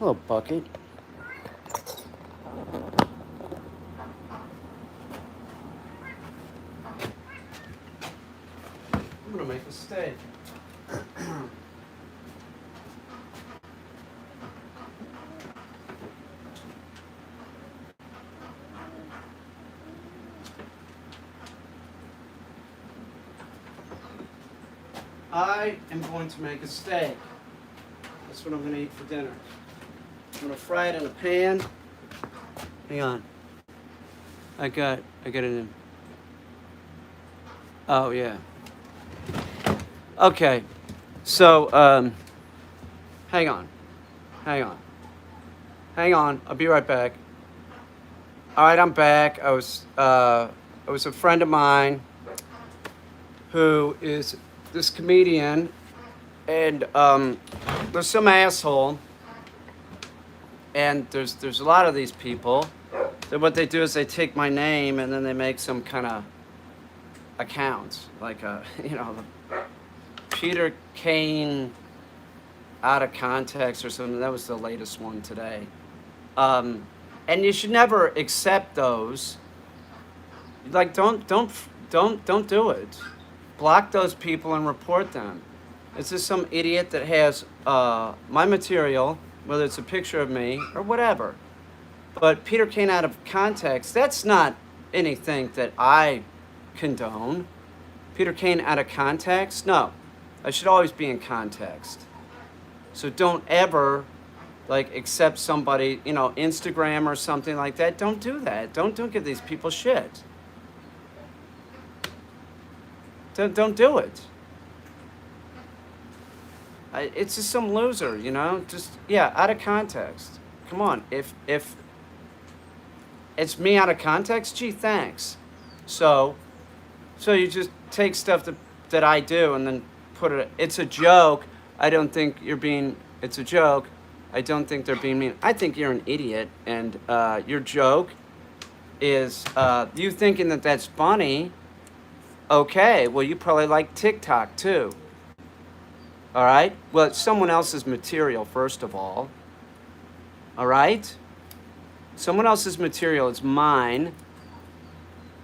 Hello, Bucket. I'm gonna make a steak. I am going to make a steak. That's what I'm gonna eat for dinner. I'm gonna fry it in a pan. Hang on. I got it in. Oh yeah. Okay. So hang on. Hang on. Hang on. I'll be right back. All right, I'm back. I was a friend of mine who is this comedian, and there's some asshole, and there's a lot of these people. That what they do is they take my name and then they make some kind of account, like Peter Kane out of context or something. That was the latest one today. And you should never accept those. Like, don't do it. Block those people and report them. It's just some idiot that has my material, whether it's a picture of me or whatever. But Peter Kane out of context, that's not anything that I condone. Peter Kane out of context? No. I should always be in context. So don't ever accept somebody, Instagram or something like that. Don't do that. Don't give these people shit. Don't do it. It's just some loser, just out of context. Come on. If it's me out of context, gee, thanks. So you just take stuff that I do and then put it. It's a joke. I don't think you're being. It's a joke. I don't think they're being mean. I think you're an idiot, and your joke is you thinking that that's funny. Okay, well, you probably like TikTok too. All right? Well, it's someone else's material, first of all. All right? Someone else's material, it's mine.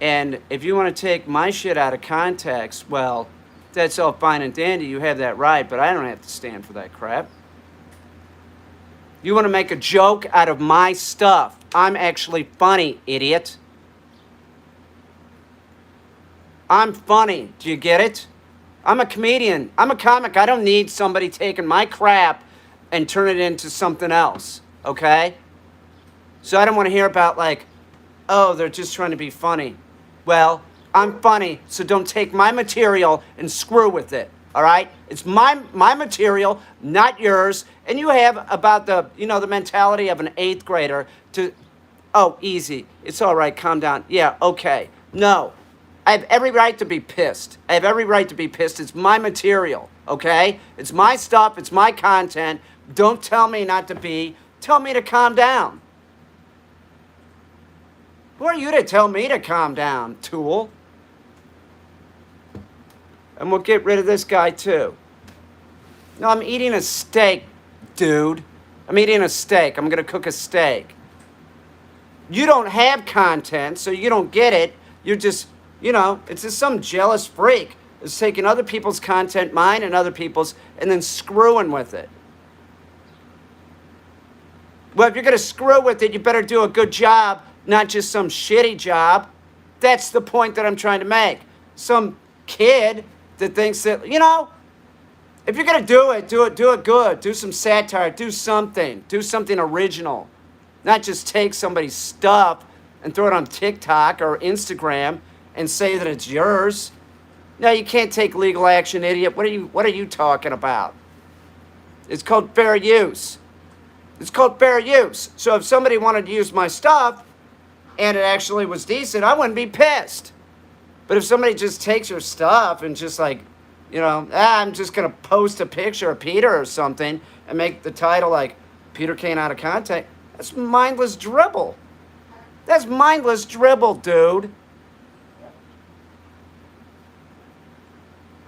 And if you want to take my shit out of context, well, that's all fine and dandy. You have that right, but I don't have to stand for that crap. You want to make a joke out of my stuff. I'm actually funny, idiot. I'm funny. Do you get it? I'm a comedian. I'm a comic. I don't need somebody taking my crap and turn it into something else, okay? So I don't want to hear about oh, they're just trying to be funny. Well, I'm funny, so don't take my material and screw with it, all right? It's my material, not yours. And you have about the mentality of an 8th grader to, oh, easy. It's all right, calm down. Yeah, okay. No. I have every right to be pissed. I have every right to be pissed. It's my material, okay? It's my stuff. It's my content. Don't tell me not to be. Tell me to calm down. Who are you to tell me to calm down, tool? And we'll get rid of this guy too. No, I'm eating a steak, dude. I'm eating a steak. I'm going to cook a steak. You don't have content, so you don't get it. You're just, it's just some jealous freak is taking other people's content, mine and other people's, and then screwing with it. Well, if you're going to screw with it, you better do a good job, not just some shitty job. That's the point that I'm trying to make. Some kid that thinks that, if you're going to do it good. Do some satire. Do something original. Not just take somebody's stuff and throw it on TikTok or Instagram and say that it's yours. No, you can't take legal action, idiot. What are you talking about? It's called fair use. It's called fair use. So if somebody wanted to use my stuff and it actually was decent, I wouldn't be pissed. But if somebody just takes your stuff and just I'm just going to post a picture of Peter or something and make the title like Peter Kane out of context, that's mindless dribble. That's mindless dribble, dude.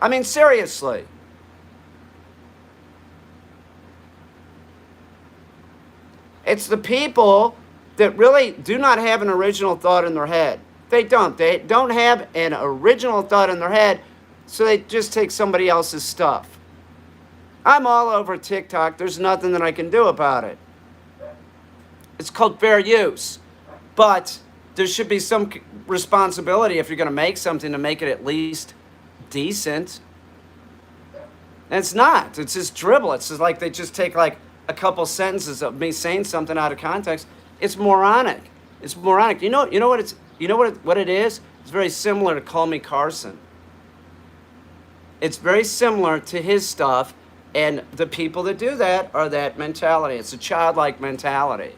I mean, seriously. It's the people that really do not have an original thought in their head. They don't. They don't have an original thought in their head, so they just take somebody else's stuff. I'm all over TikTok. There's nothing that I can do about it. It's called fair use. But there should be some responsibility if you're going to make something to make it at least decent. And it's not. It's just dribble. It's just like they just take like a couple sentences of me saying something out of context. It's moronic. It's moronic. You know what it is? It's very similar to Call Me Carson. It's very similar to his stuff, and the people that do that are that mentality. It's a childlike mentality.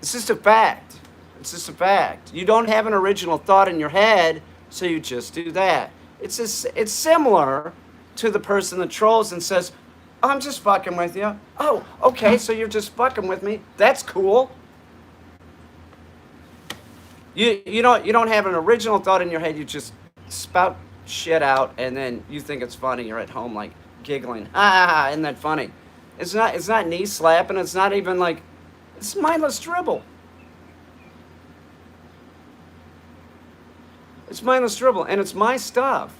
It's just a fact. It's just a fact. You don't have an original thought in your head, so you just do that. It's similar to the person that trolls and says, "Oh, I'm just fucking with you." Oh, okay, so you're just fucking with me. That's cool. You don't have an original thought in your head. You just spout shit out, and then you think it's funny. You're at home like giggling. Ah, isn't that funny? It's not knee slapping. It's not even like, it's mindless dribble. It's mindless dribble, and it's my stuff.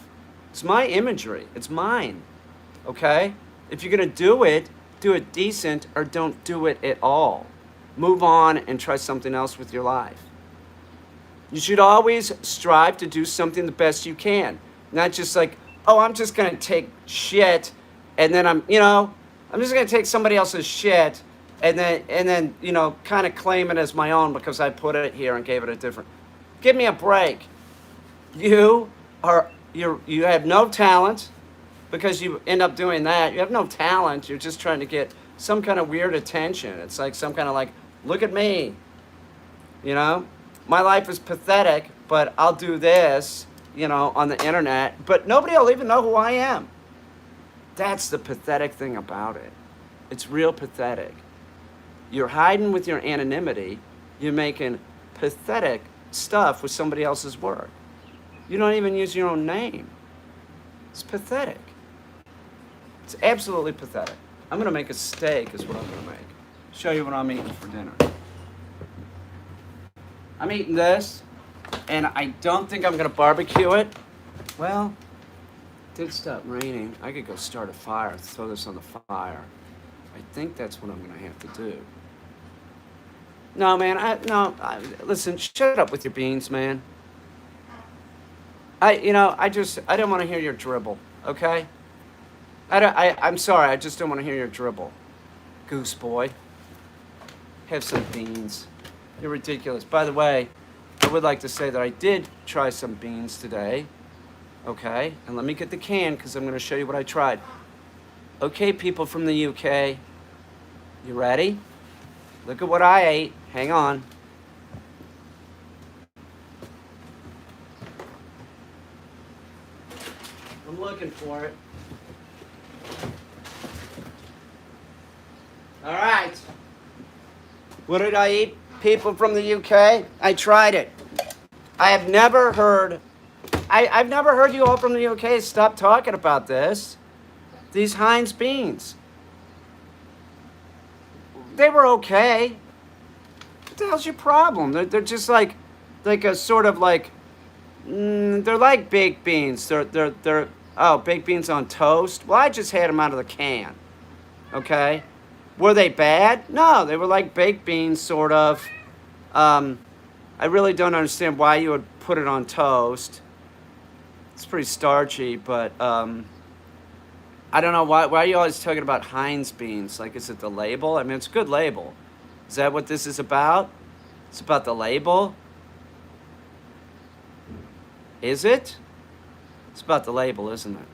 It's my imagery. It's mine. Okay? If you're going to do it decent, or don't do it at all. Move on and try something else with your life. You should always strive to do something the best you can. Not just like, oh, I'm just going to take shit, and then I'm just going to take somebody else's shit, and then kind of claim it as my own because I put it here and gave it a different. Give me a break. You have no talent because you end up doing that. You have no talent. You're just trying to get some kind of weird attention. It's like some kind of like, look at me. My life is pathetic, but I'll do this, on the internet. But nobody will even know who I am. That's the pathetic thing about it. It's real pathetic. You're hiding with your anonymity. You're making pathetic stuff with somebody else's work. You don't even use your own name. It's pathetic. It's absolutely pathetic. I'm going to make a steak is what I'm going to make. Show you what I'm eating for dinner. I'm eating this, and I don't think I'm going to barbecue it. Well, it did stop raining. I could go start a fire, throw this on the fire. I think that's what I'm going to have to do. No, man, listen, shut up with your beans, man. I don't want to hear your dribble, okay? I'm sorry, I just don't want to hear your dribble. Goose boy. Have some beans. You're ridiculous. By the way, I would like to say that I did try some beans today, okay? And let me get the can because I'm going to show you what I tried. Okay, people from the UK, you ready? Look at what I ate. Hang on. I'm looking for it. All right. What did I eat, people from the UK? I tried it. I've never heard you all from the UK stop talking about this. These Heinz beans. They were okay. What the hell's your problem? They're just like a sort of like, they're like baked beans. They're baked beans on toast. Well, I just had them out of the can. Okay? Were they bad? No, they were like baked beans, sort of. I really don't understand why you would put it on toast. It's pretty starchy, but I don't know why are you always talking about Heinz beans? Like, is it the label? I mean, it's a good label. Is that what this is about? It's about the label? Is it? It's about the label, isn't it?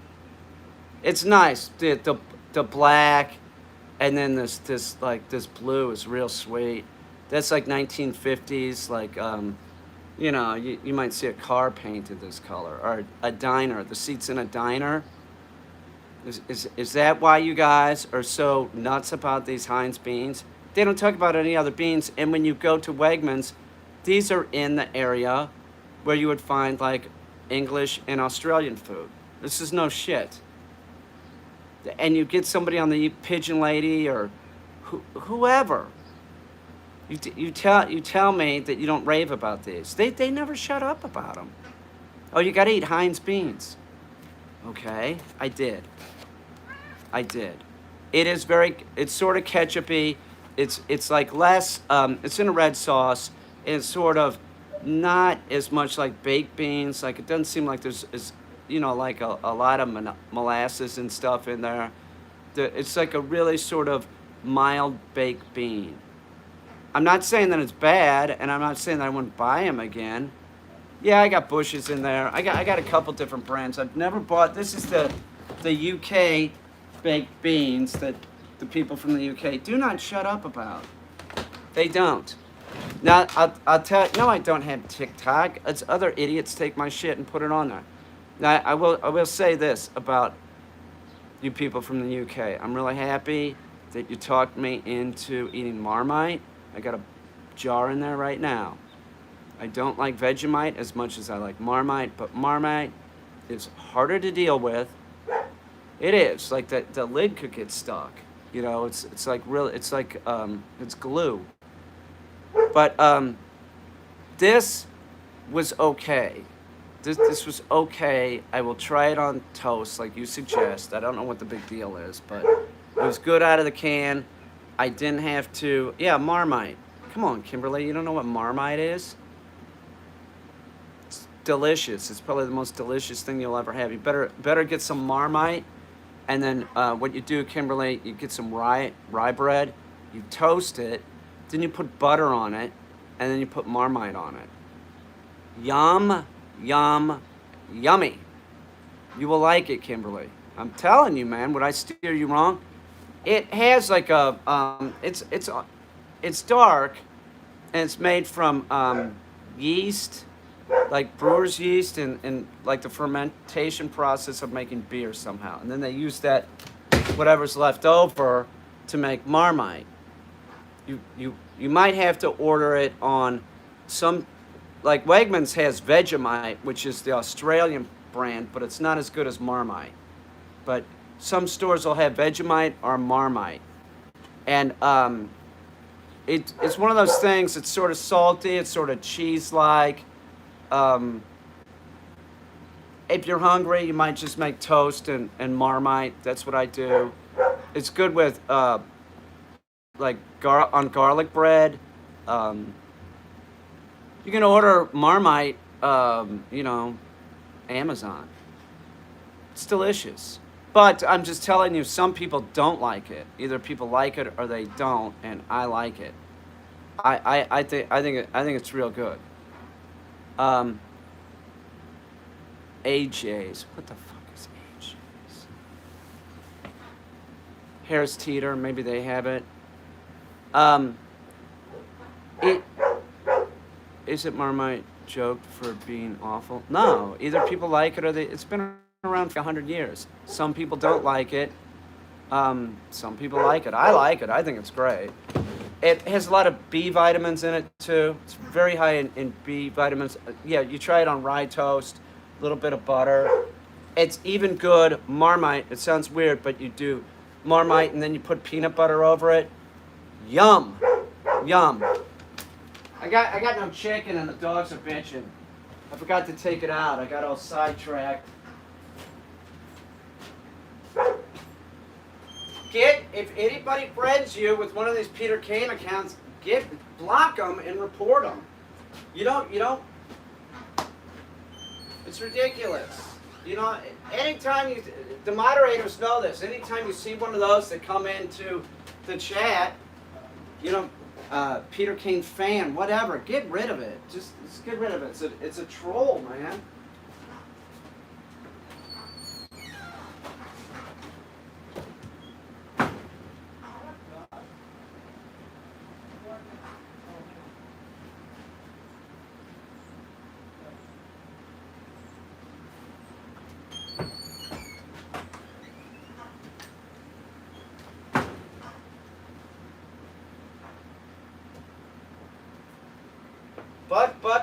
It's nice. The black, and then this blue is real sweet. That's like 1950s, like you might see a car painted this color, or a diner. The seats in a diner. Is that why you guys are so nuts about these Heinz beans? They don't talk about any other beans. And when you go to Wegmans, these are in the area where you would find like English and Australian food. This is no shit. And you get somebody on the Pigeon Lady or whoever. You tell me that you don't rave about these. They never shut up about them. Oh, you gotta eat Heinz beans. Okay, I did. I did. It is it's sort of ketchupy. It's like less. It's in a red sauce. And it's sort of not as much like baked beans. Like it doesn't seem like there's like a lot of molasses and stuff in there. It's like a really sort of mild baked bean. I'm not saying that it's bad, and I'm not saying that I wouldn't buy them again. Yeah, I got Bush's in there. I got a couple different brands. I've never bought. This is the UK baked beans that the people from the UK do not shut up about. They don't. Now I'll tell you. No, I don't have TikTok. It's other idiots take my shit and put it on there. Now I will say this about you people from the UK. I'm really happy that you talked me into eating Marmite. I got a jar in there right now. I don't like Vegemite as much as I like Marmite, but Marmite is harder to deal with. It is. Like the lid could get stuck. It's like real. It's like it's glue. But this was okay. This was okay. I will try it on toast like you suggest. I don't know what the big deal is, but it was good out of the can. I didn't have to. Yeah, Marmite. Come on, Kimberly. You don't know what Marmite is? It's delicious. It's probably the most delicious thing you'll ever have. You better get some Marmite, and then what you do, Kimberly, you get some rye bread. You toast it, then you put butter on it, and then you put Marmite on it. Yum, yum, yummy. You will like it, Kimberly. I'm telling you, man. Would I steer you wrong? It has like a it's dark, and it's made from yeast, like brewer's yeast, and like the fermentation process of making beer somehow. And then they use that whatever's left over to make Marmite. You might have to order it on some, like Wegmans has Vegemite, which is the Australian brand, but it's not as good as Marmite. But some stores will have Vegemite or Marmite. And it's one of those things, it's sort of salty, it's sort of cheese-like. If you're hungry, you might just make toast and Marmite. That's what I do. It's good with, on garlic bread. You can order Marmite, Amazon. It's delicious. But I'm just telling you, some people don't like it. Either people like it or they don't, and I like it. I think it's real good. AJ's. What the fuck is AJ's? Harris Teeter. Maybe they have it. Is it Marmite joked for being awful? No. Either people like it or it's been around for 100 years. Some people don't like it. Some people like it. I like it. I think it's great. It has a lot of B vitamins in it too. It's very high in B vitamins. Yeah, you try it on rye toast, a little bit of butter. It's even good. Marmite. It sounds weird, but you do Marmite and then you put peanut butter over it. Yum, yum. I got no chicken and the dogs are bitching. I forgot to take it out. I got all sidetracked. If anybody friends you with one of these Peter Kane accounts, block them and report them. You don't. It's ridiculous. Anytime the moderators know this. Anytime you see one of those that come into the chat, Peter Kane fan, whatever, get rid of it. Just get rid of it. It's a troll, man.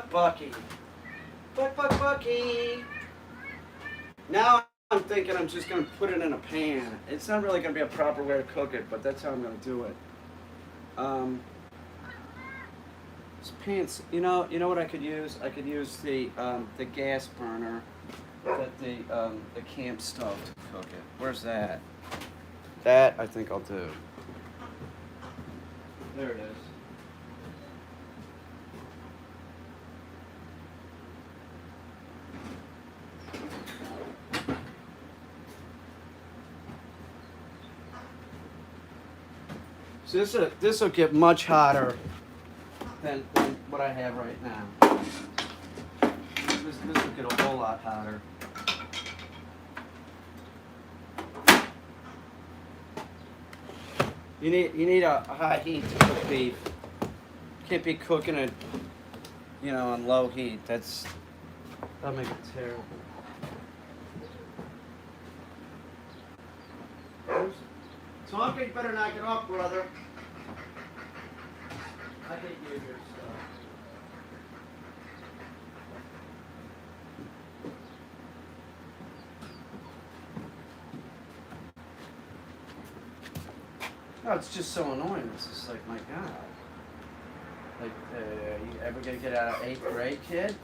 Bucky. Now I'm thinking I'm just going to put it in a pan. It's not really going to be a proper way to cook it, but that's how I'm going to do it. Um, This pants, you know what I could use? I could use the gas burner, that the camp stove to cook it. Where's that? That I think I'll do. There it is. So this will get much hotter than what I have right now. This will get a whole lot hotter. You need a high heat to cook beef. Can't be cooking it, on low heat. That'll make it terrible. Tonka, you better knock it off, brother. I hate you here, stuff. No, it's just so annoying. It's just like, my God. Like, you ever gonna get out of 8th grade, kid?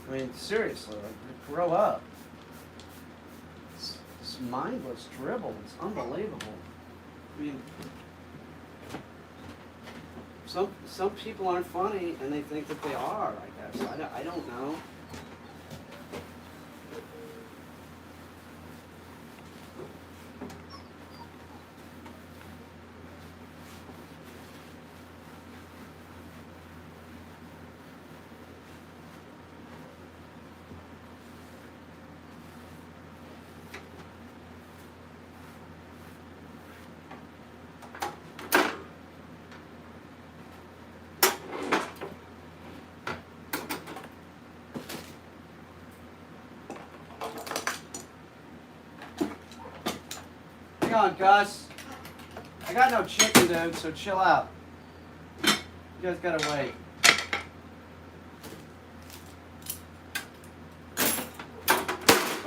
I mean, seriously, like, grow up. It's mindless dribble. It's unbelievable. I mean, some people aren't funny, and they think that they are, I guess. I don't know. Hang on, Gus. I got no chicken, dude, so chill out. You guys gotta wait.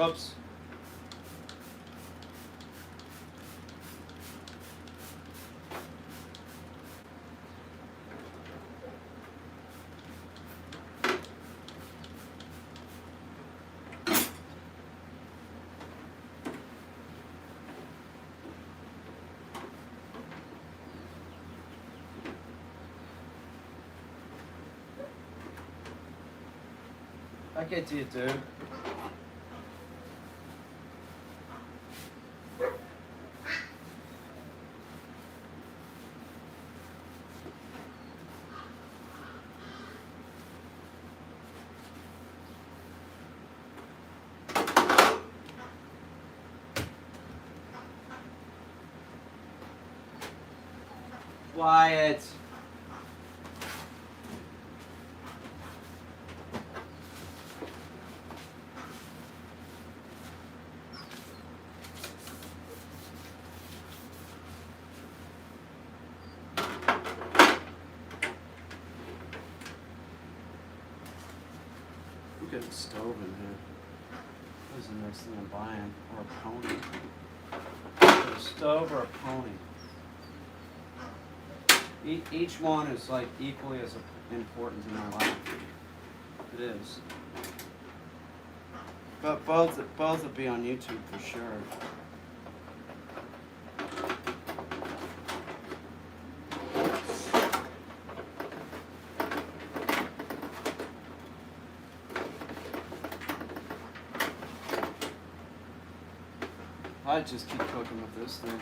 Oops. I get to you, dude. Quiet. Look at the stove in here. What is the next thing I'm buying? Or a pony? A stove or a pony? Each one is like equally as important in my life. It is. But both will be on YouTube for sure. I'd just keep cooking with this thing.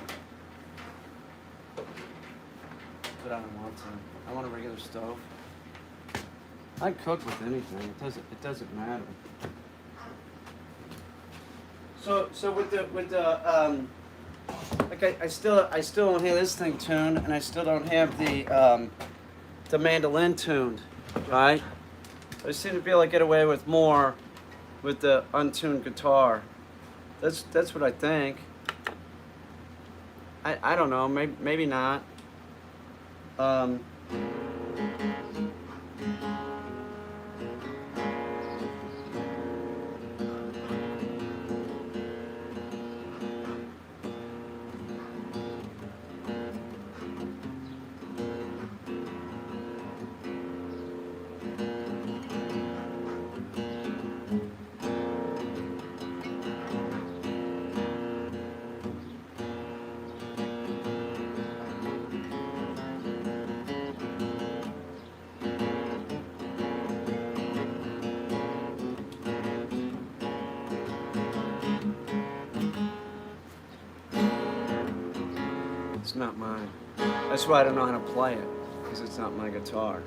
But I don't want to. I want a regular stove. I cook with anything. It doesn't matter. So with the like I still don't have this thing tuned, and I still don't have the mandolin tuned, right? I seem to be able to get away with more with the untuned guitar. That's what I think. I don't know. Maybe not. not mine. That's why I don't know how to play it, because it's not my guitar.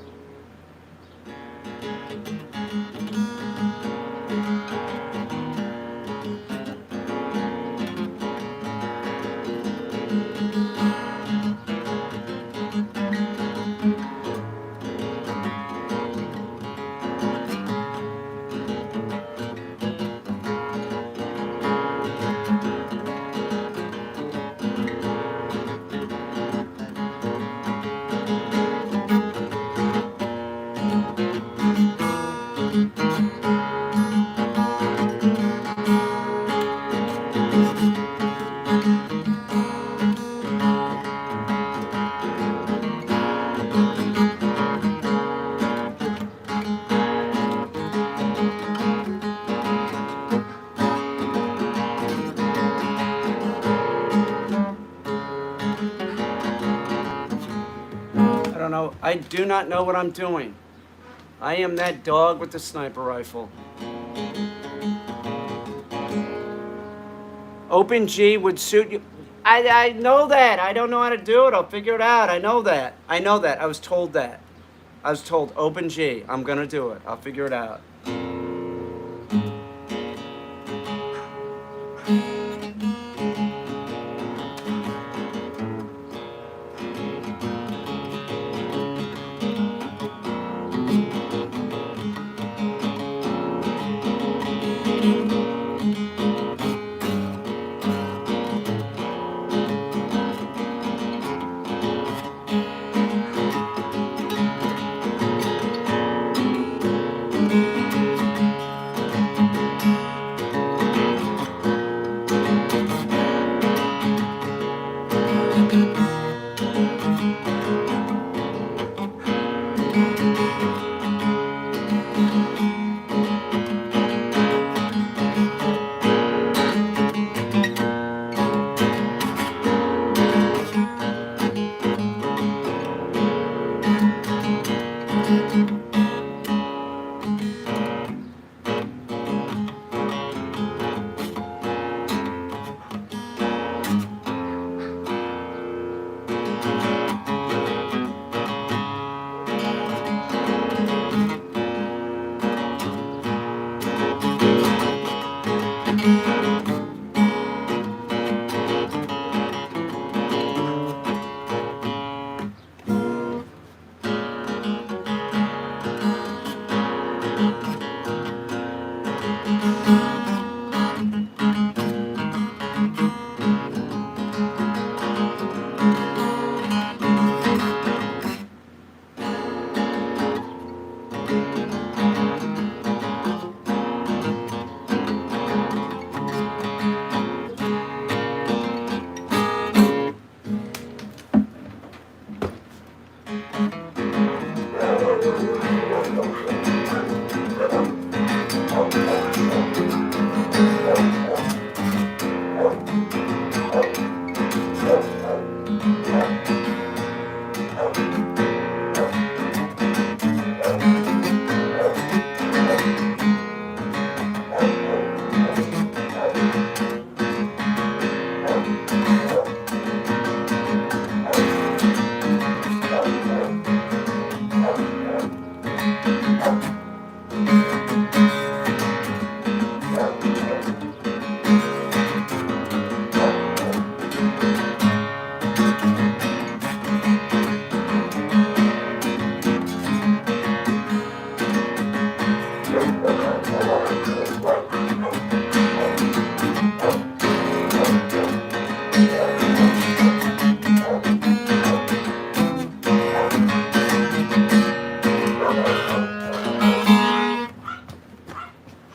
I don't know. I do not know what I'm doing. I am that dog with the sniper rifle. Open G would suit you. I know that. I don't know how to do it. I'll figure it out. I know that. I know that. I was told that. I was told Open G. I'm gonna do it. I'll figure it out.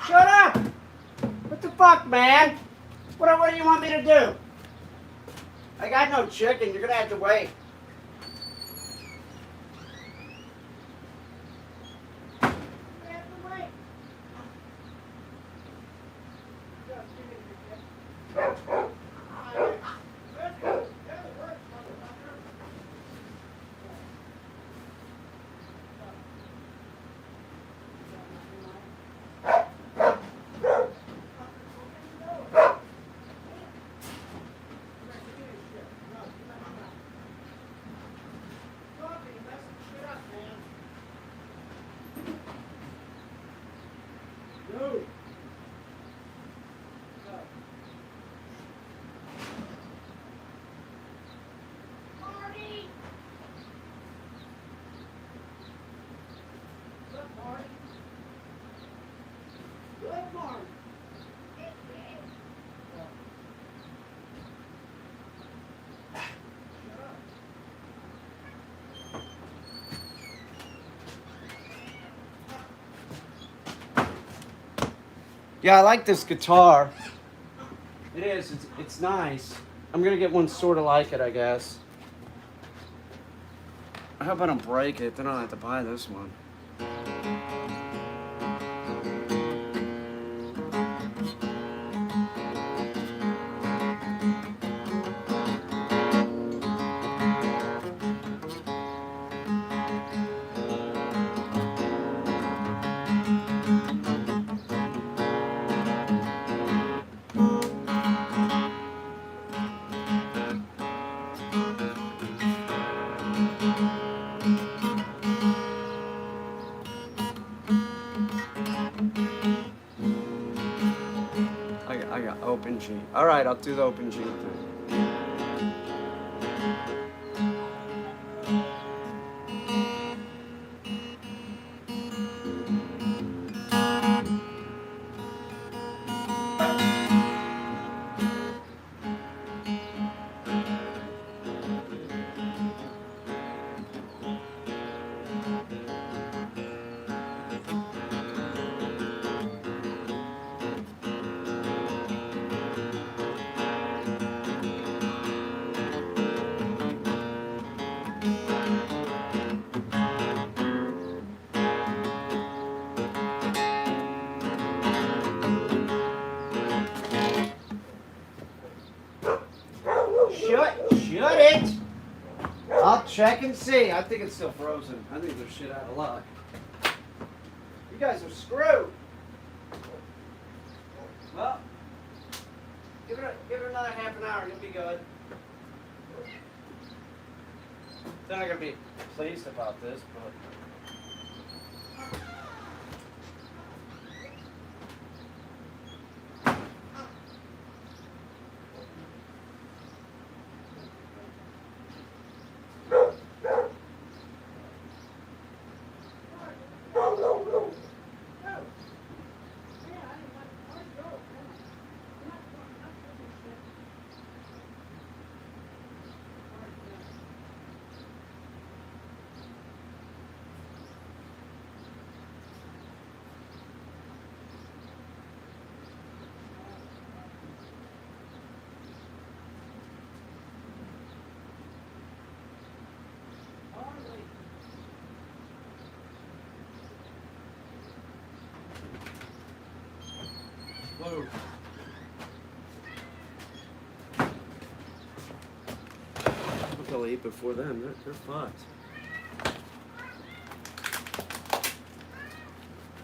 Shut up! What the fuck, man? What do you want me to do? I got no chicken. You're gonna have to wait. Yeah, I like this guitar. It is. It's nice. I'm gonna get one sort of like it, I guess. I hope I don't break it. Then I'll have to buy this one. I got open G. All right, I'll do the open G thing. Shut it! I'll check and see. I think it's still frozen. I think there's shit out of luck. You guys are screwed. Well, give it another half an hour and you'll be good. They're not gonna be pleased about this, but. Whoa. Hope they'll eat before then. They're fucked.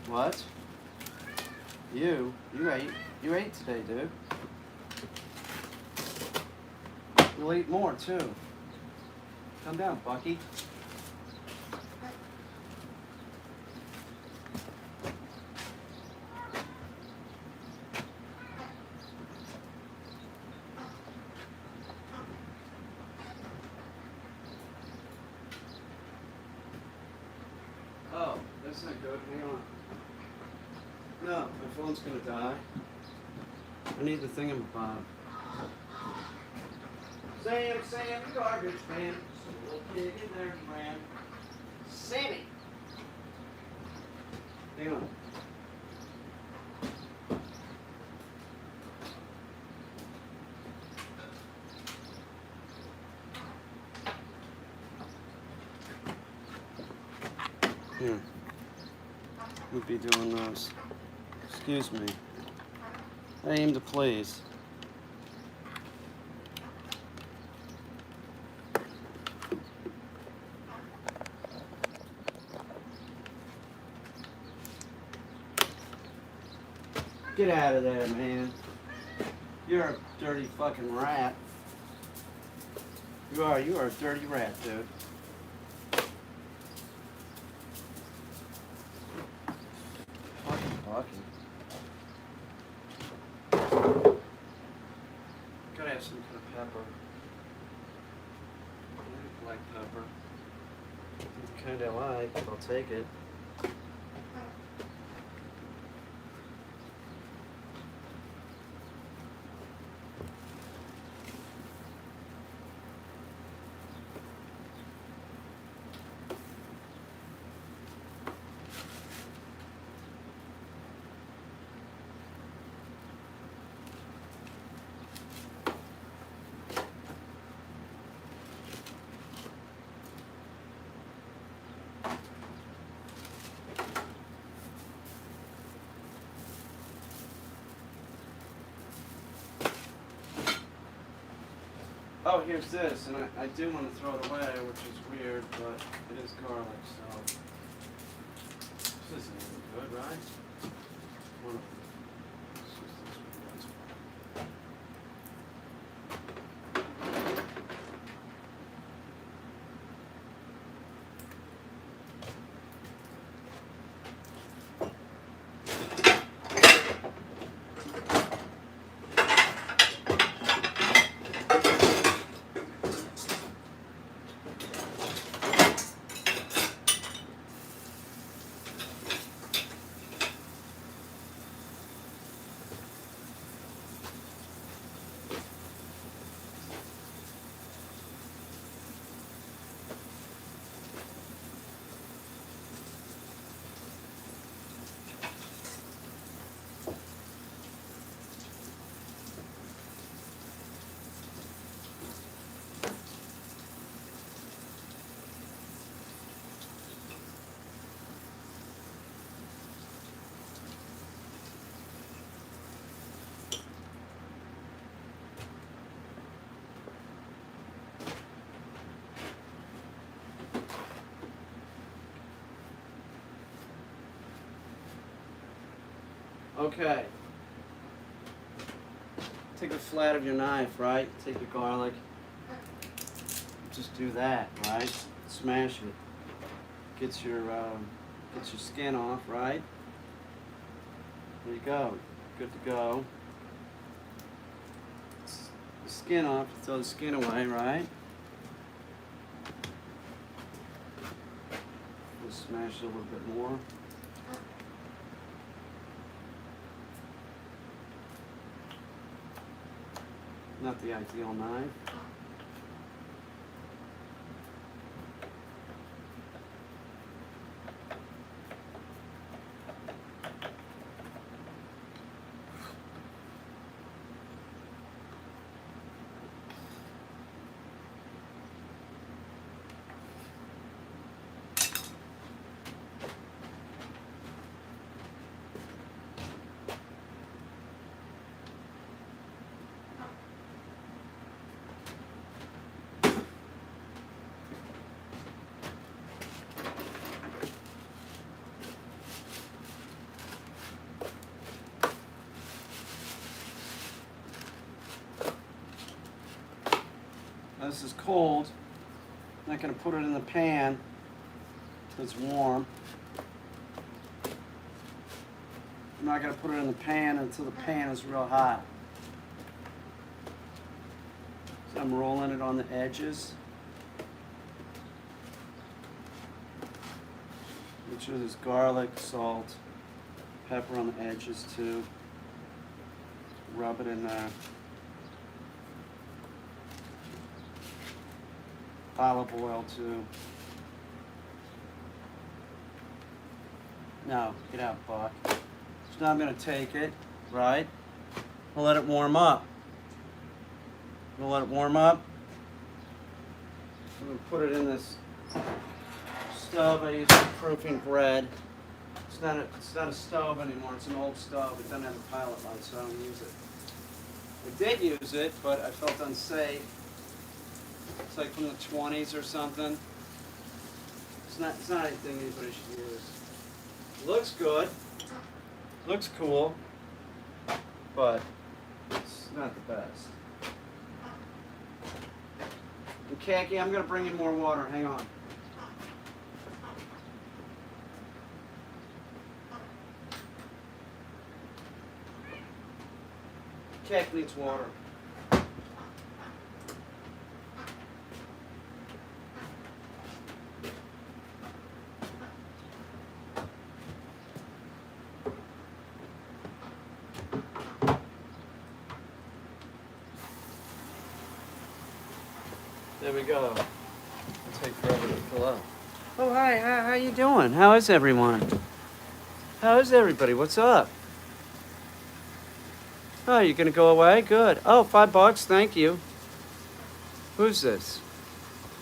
What? You ate. You ate today, dude. You'll eat more too. Calm down, Bucky. Oh, that's not good. Hang on. No, my phone's gonna die. I need the thingamabob. Sam, you garbage man. Just a little pig in there, man. Sammy. Hang on. Here. We'll be doing those. Excuse me. I aim to please. Get out of there, man. You're a dirty fucking rat. You are a dirty rat, dude. Fucking Bucky. Gotta have some kind of pepper. Black pepper. Kinda like, I'll take it. Oh, here's this, and I do want to throw it away, which is weird, but it is garlic, so this isn't even good, right? One of them. Let's use this one. Okay. Take the flat of your knife, right? Take your garlic. Just do that, right? Smash it. Gets your skin off, right? There you go. Good to go. The skin off. Throw the skin away, right? Just smash it a little bit more. Not the ideal knife. Now this is cold. I'm not going to put it in the pan until it's warm. I'm not going to put it in the pan until the pan is real hot. So I'm rolling it on the edges. Make sure there's garlic, salt, pepper on the edges too. Rub it in there. Olive oil too. No, get out, Buck. So now I'm going to take it, right? I'll let it warm up. I'm going to let it warm up. I'm going to put it in this stove. I use for proofing bread. It's not a stove anymore. It's an old stove. It doesn't have a pilot light, so I don't use it. I did use it, but I felt unsafe. It's like from the 20s or something. It's not anything anybody should use. Looks good. Looks cool. But it's not the best. And Khaki, I'm going to bring in more water. Hang on. Khaki needs water. There we go. It'll take forever to fill up. Oh, hi. How you doing? How is everyone? How is everybody? What's up? Oh, you're going to go away? Good. Oh, $5. Thank you. Who's this?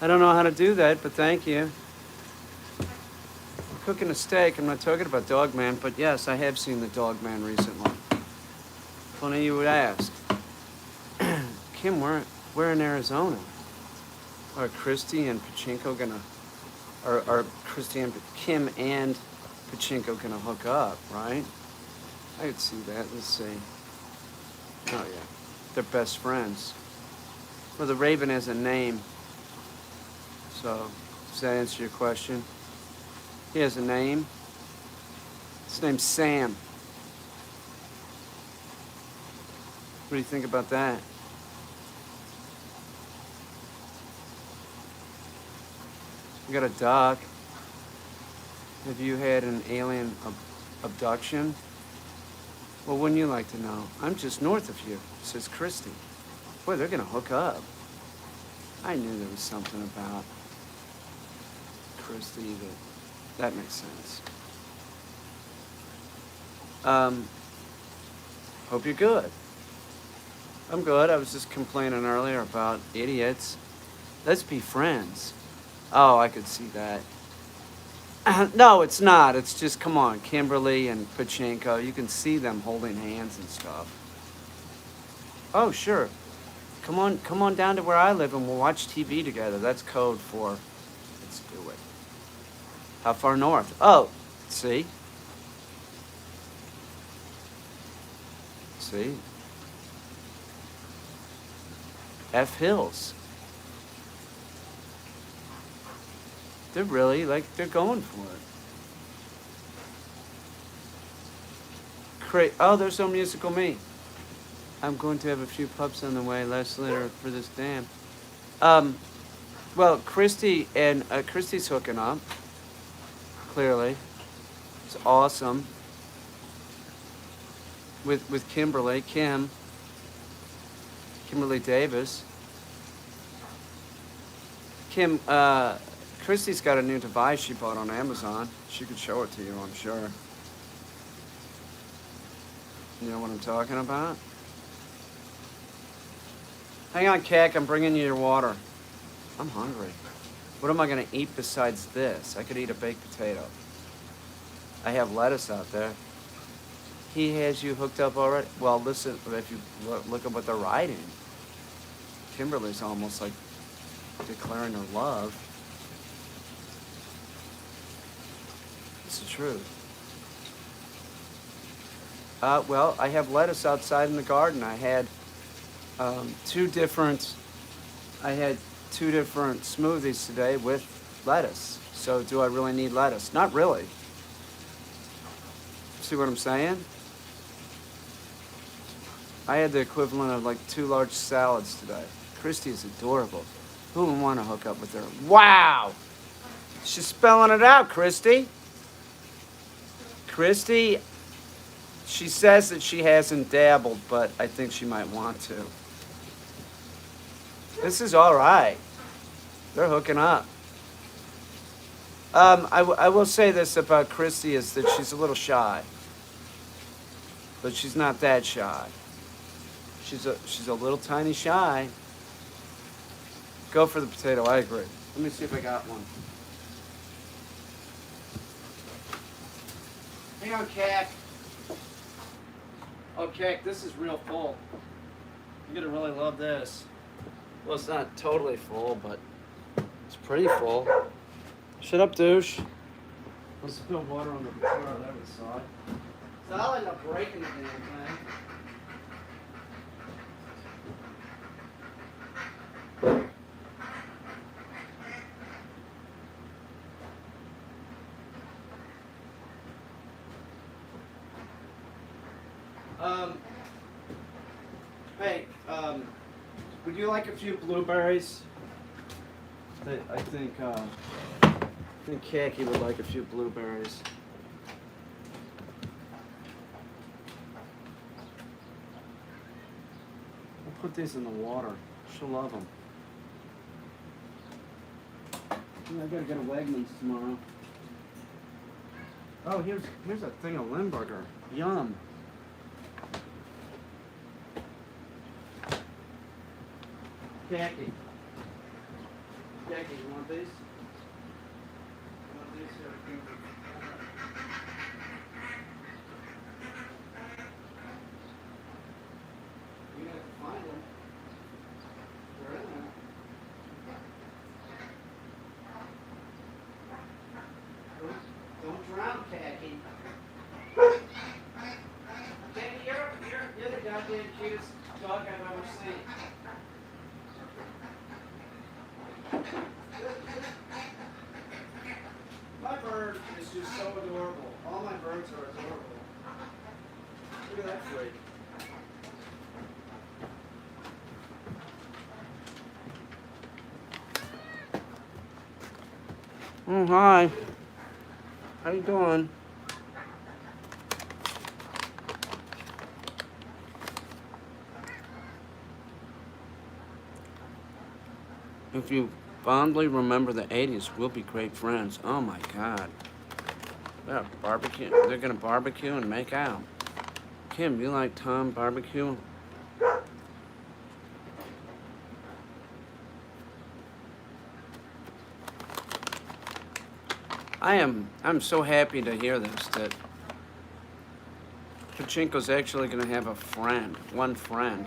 I don't know how to do that, but thank you. I'm cooking a steak. I'm not talking about Dog Man, but yes, I have seen the Dog Man recently. Funny you would ask. Kim, where We're in Arizona. Are Christy and Pachinko gonna, are Christy and Kim and Pachinko gonna hook up, right? I could see that. Let's see. Oh yeah, they're best friends. Well, the Raven has a name. So, does that answer your question? He has a name. His name's Sam. What do you think about that? We got a duck. Have you had an alien abduction? Well, wouldn't you like to know? I'm just north of you, says Christy. Boy, they're gonna hook up. I knew there was something about Christy that makes sense. Hope you're good. I'm good. I was just complaining earlier about idiots. Let's be friends. Oh, I could see that. No, it's not. It's just, come on, Kimberly and Pachinko. You can see them holding hands and stuff. Oh, sure. Come on down to where I live and we'll watch TV together. That's code for let's do it. How far north? Oh, see? See? F Hills. They're really, they're going for it. Oh, there's no Musical Me. I'm going to have a few pups on the way. Last litter for this dam. Well, Christy and Christy's hooking up. Clearly, it's awesome. With Kimberly, Kimberly Davis. Christy's got a new device she bought on Amazon. She could show it to you, I'm sure. You know what I'm talking about? Hang on, Kek, I'm bringing you your water. I'm hungry. What am I going to eat besides this? I could eat a baked potato. I have lettuce out there. He has you hooked up already? Well, listen, if you look at what they're writing, Kimberly's almost like declaring her love. It's the truth. Well, I have lettuce outside in the garden. I had two different smoothies today with lettuce. So do I really need lettuce? Not really. See what I'm saying? I had the equivalent of like 2 large salads today. Christy is adorable. Who would want to hook up with her? Wow! She's spelling it out, Christy. Christy, she says that she hasn't dabbled, but I think she might want to. This is all right. They're hooking up. I will say this about Christy is that she's a little shy. But she's not that shy. She's a little tiny shy. Go for the potato, I agree. Let me see if I got one. Hang on, Kek. Oh, Kek, this is real full. You're gonna really love this. Well, it's not totally full, but it's pretty full. Shut up, douche. Let's spill water on the floor. That would suck. So I'll end up breaking the damn thing. Hey, would you like a few blueberries? I think Khaki would like a few blueberries. I'll put these in the water. She'll love them. I gotta go to Wegmans tomorrow. Oh, here's a thing of Limburger. Yum. Khaki. Khaki, you want these? You want these? You have to find them. They're adorable. All my birds are adorable. Look at that freak. Oh, hi. How you doing? If you fondly remember the 80s, we'll be great friends. Oh my God. They're gonna barbecue and make out. Kim, you like Tom barbecue? I'm so happy to hear this, that Pachinko's actually gonna have a friend, one friend.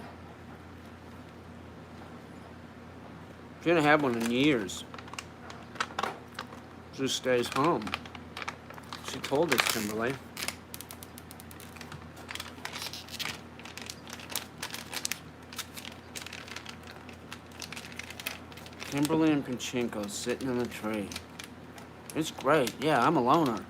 She didn't have one in years. She just stays home. She told us, Kimberly. Kimberly and Pachinko sitting in the tree. It's great. Yeah, I'm a loner.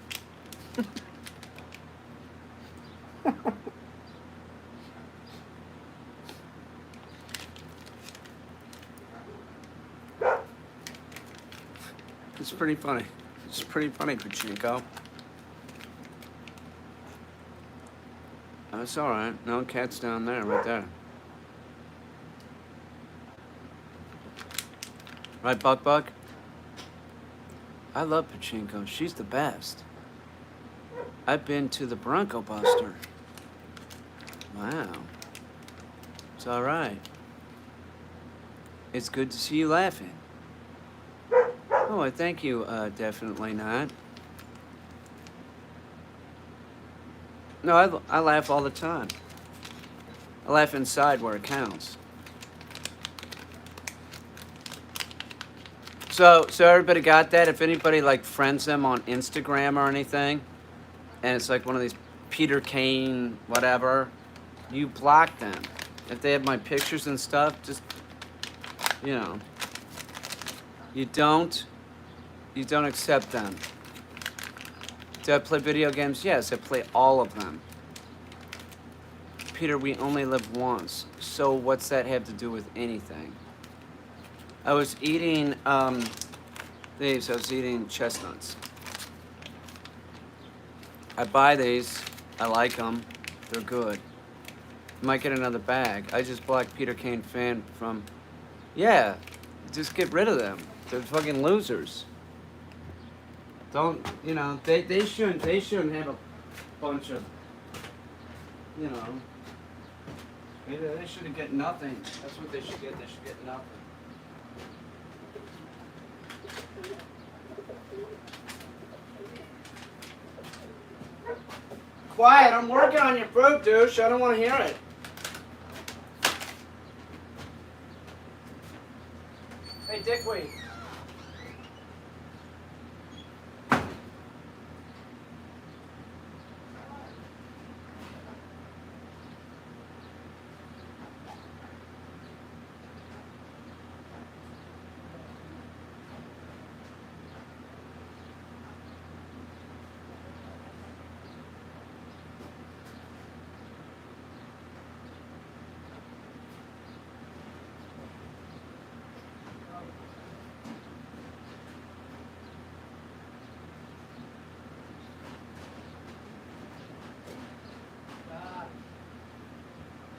It's pretty funny. It's pretty funny, Pachinko. That's all right. No, cat's down there, right there. Right, Buck Buck? I love Pachinko. She's the best. I've been to the Bronco Buster. Wow. It's all right. It's good to see you laughing. Oh, I thank you. Definitely not. No, I laugh all the time. I laugh inside where it counts. So everybody got that? If anybody like friends them on Instagram or anything, and it's like one of these Peter Kane, whatever, you block them. If they have my pictures and stuff, just, you know, you don't accept them. Do I play video games? Yes, I play all of them. Peter, we only live once. So what's that have to do with anything? I was eating these. I was eating chestnuts. I buy these. I like them. They're good. Might get another bag. I just blocked Peter Kane fan from. Yeah, just get rid of them. They're fucking losers. Don't, you know, they shouldn't have a bunch of, you know, they shouldn't get nothing. That's what they should get. They should get nothing. Quiet, I'm working on your fruit, douche. I don't want to hear it. Hey, Dickweed.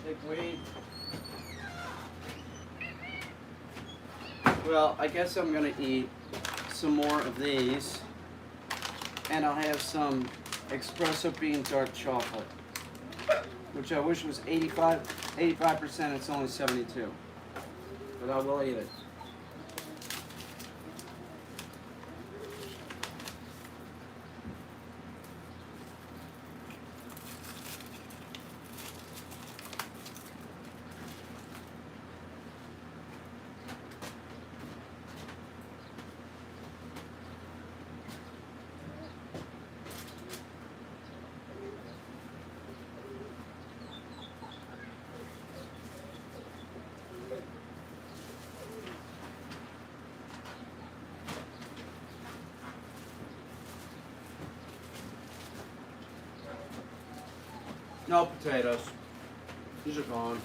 Dickweed. Well, I guess I'm gonna eat some more of these, and I'll have some espresso bean dark chocolate, which I wish was 85%. It's only 72, but I will eat it. No potatoes. These are gone.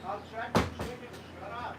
I'll check the chicken. Shut up.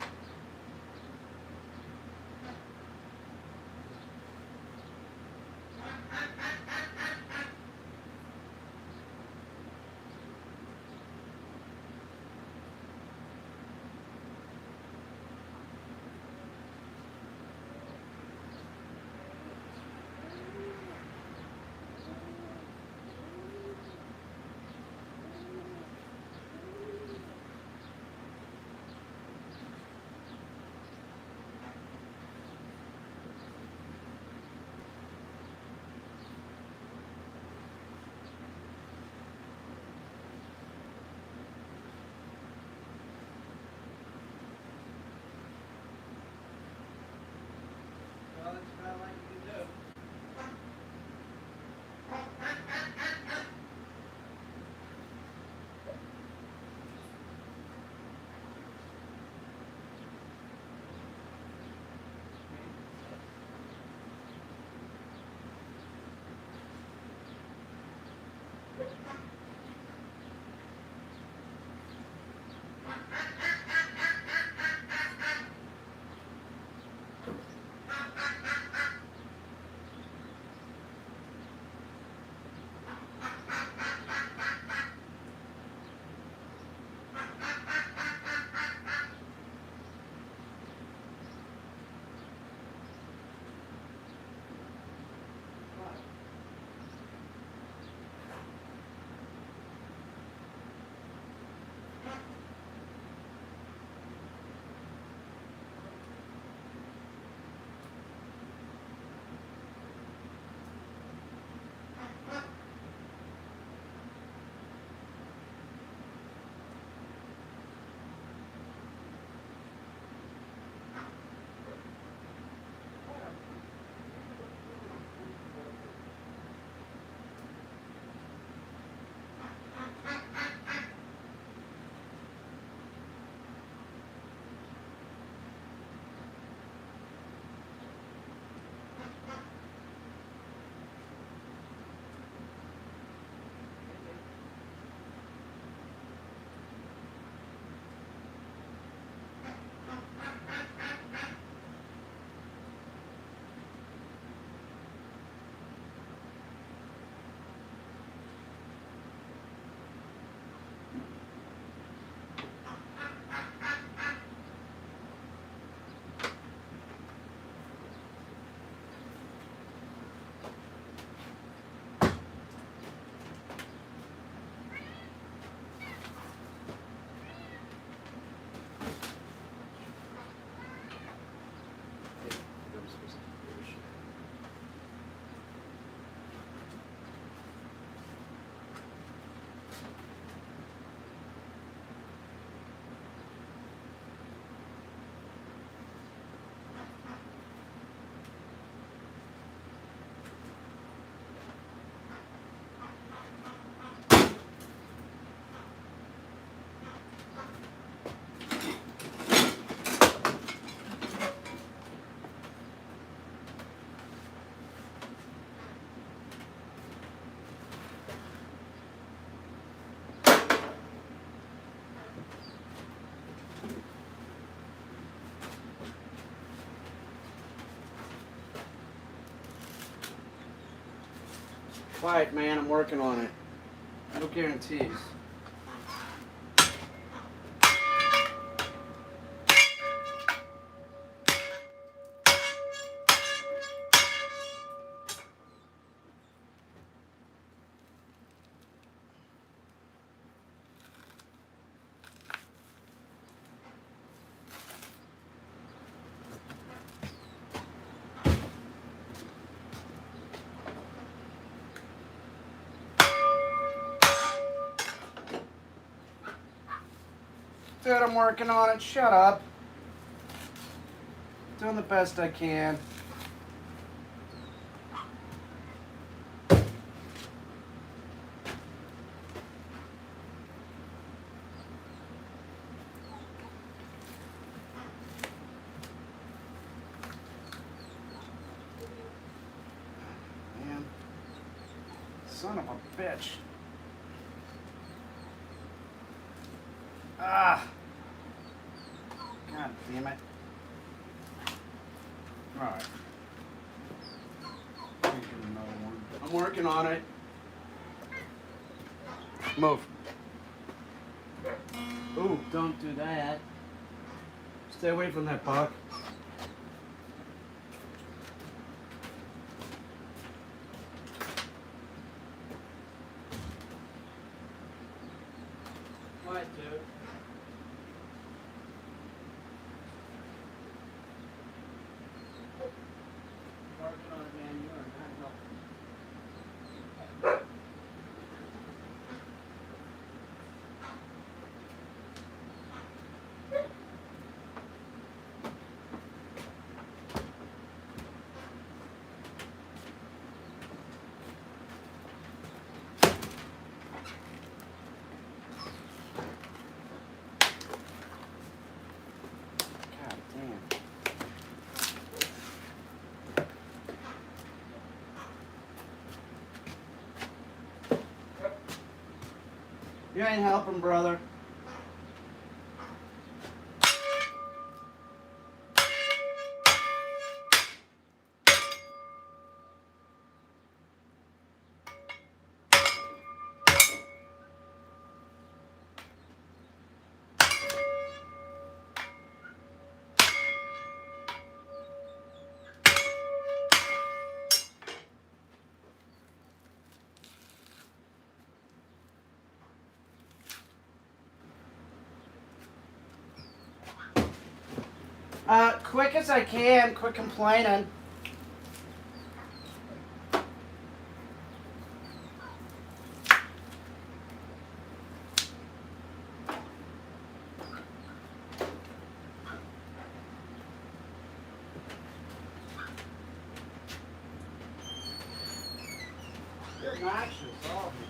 Well, that's about like you can do. Quiet, man. I'm working on it. No guarantees. Dude, I'm working on it. Shut up. Doing the best I can. Son of a bitch. Ah. God damn it. Alright. I'm working on it. Move. Ooh, don't do that. Stay away from that puck. What, dude? Working on it, man. You are not helping. God damn. You ain't helping, brother. Quick as I can, quit complaining. You're obnoxious, all of you.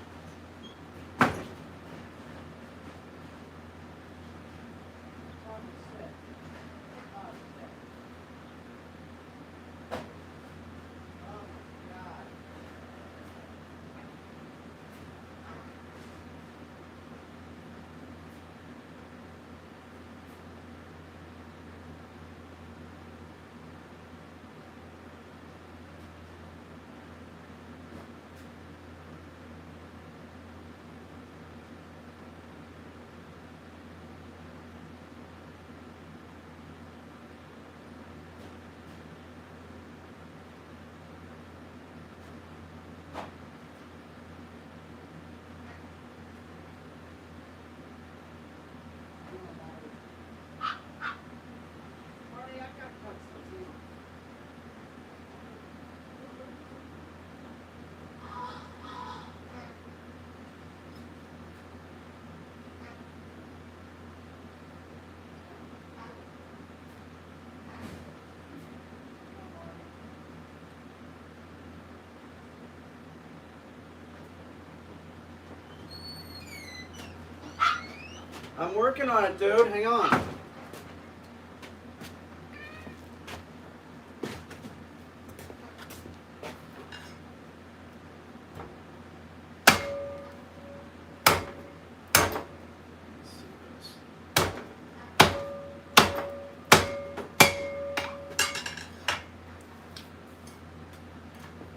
I'm working on it, dude. Hang on.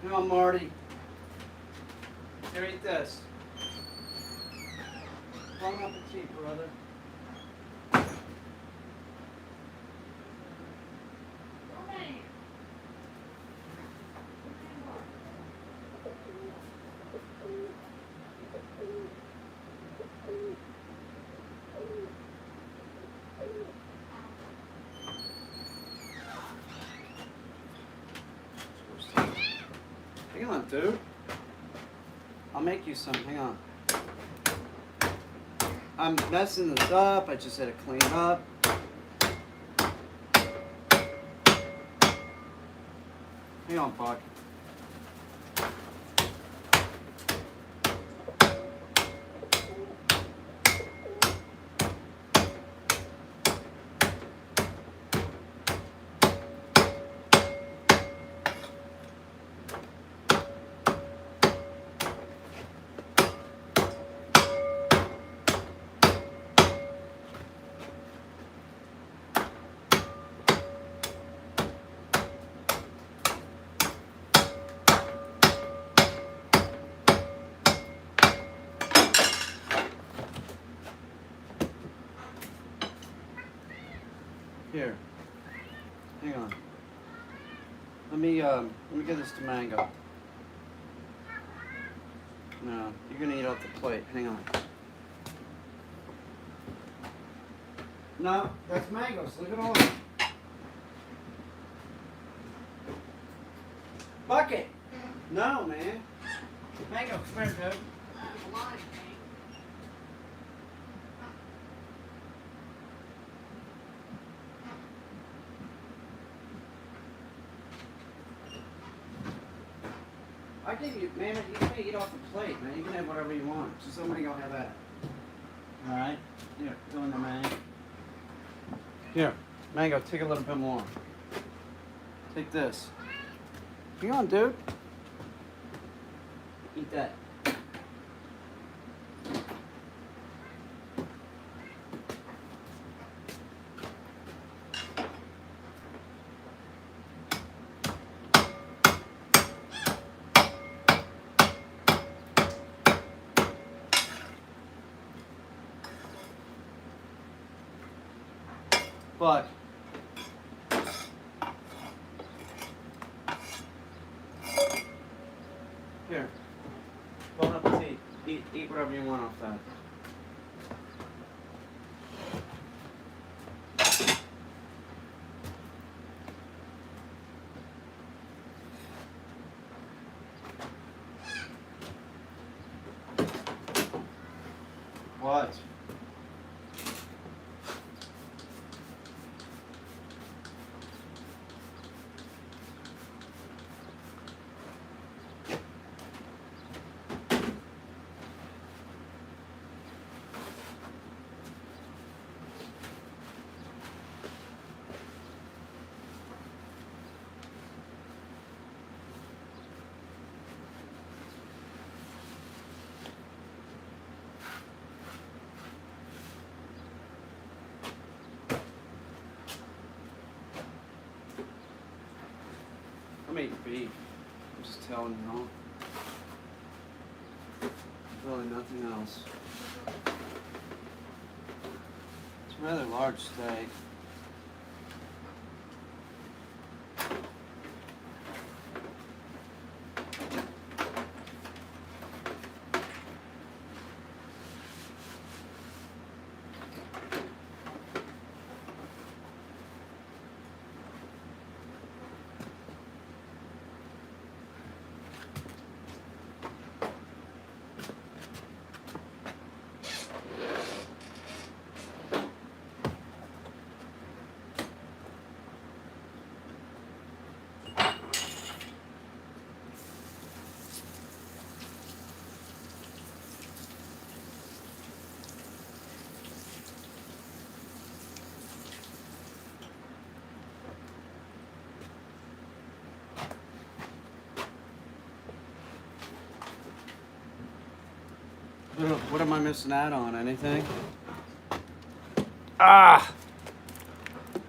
Hang on, Marty. Here, eat this. Bon appetit, brother. Hang on, dude. I'll make you some. Hang on. I'm messing this up. I just had to clean up. Hang on, Buck. Here. Hang on. Let me get this to Mango. No, you're gonna eat off the plate. Hang on. No, that's Mango's. Leave it alone. Bucket. No, man. Mango, come here, dude. I give you, man, you can eat off the plate, man. You can have whatever you want. So somebody gonna have that. All right? Here, go in there, man. Here, Mango, take a little bit more. Take this. Hang on, dude. Eat that. But here, bon appetit. Eat whatever you want off that. What? I'm eating beef. I'm just telling you, no. Really nothing else. It's a rather large steak. What am I missing out on? Anything? Ah!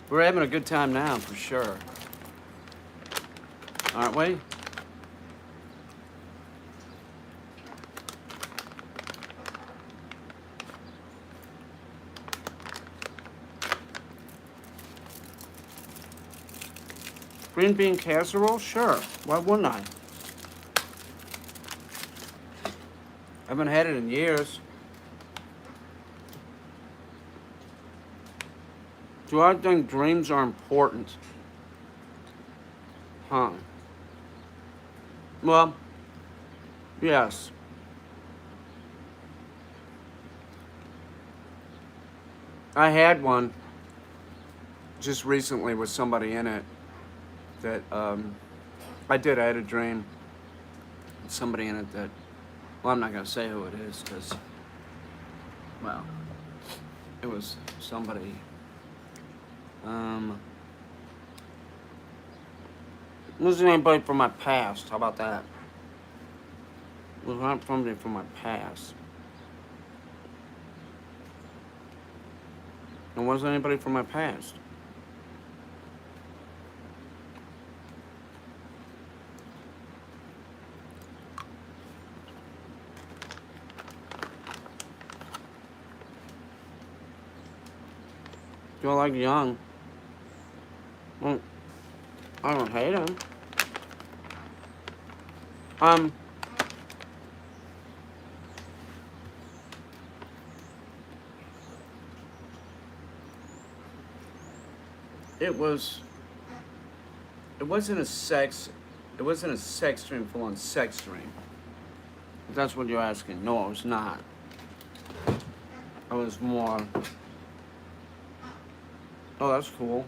We're having a good time now, for sure. Aren't we? Green bean casserole? Sure. Why wouldn't I? I haven't had it in years. Do I think dreams are important? Huh. Well, yes. I had one just recently with somebody in it that I had a dream with somebody in it that, well, I'm not going to say who it is because, well, it was somebody. It wasn't anybody from my past. How about that? It was not somebody from my past. It wasn't anybody from my past. Do I like young? Well, I don't hate him. Um, it was. It wasn't a sex. It wasn't a sex dream, full on sex dream. If that's what you're asking. No, it was not. It was more. Oh, that's cool.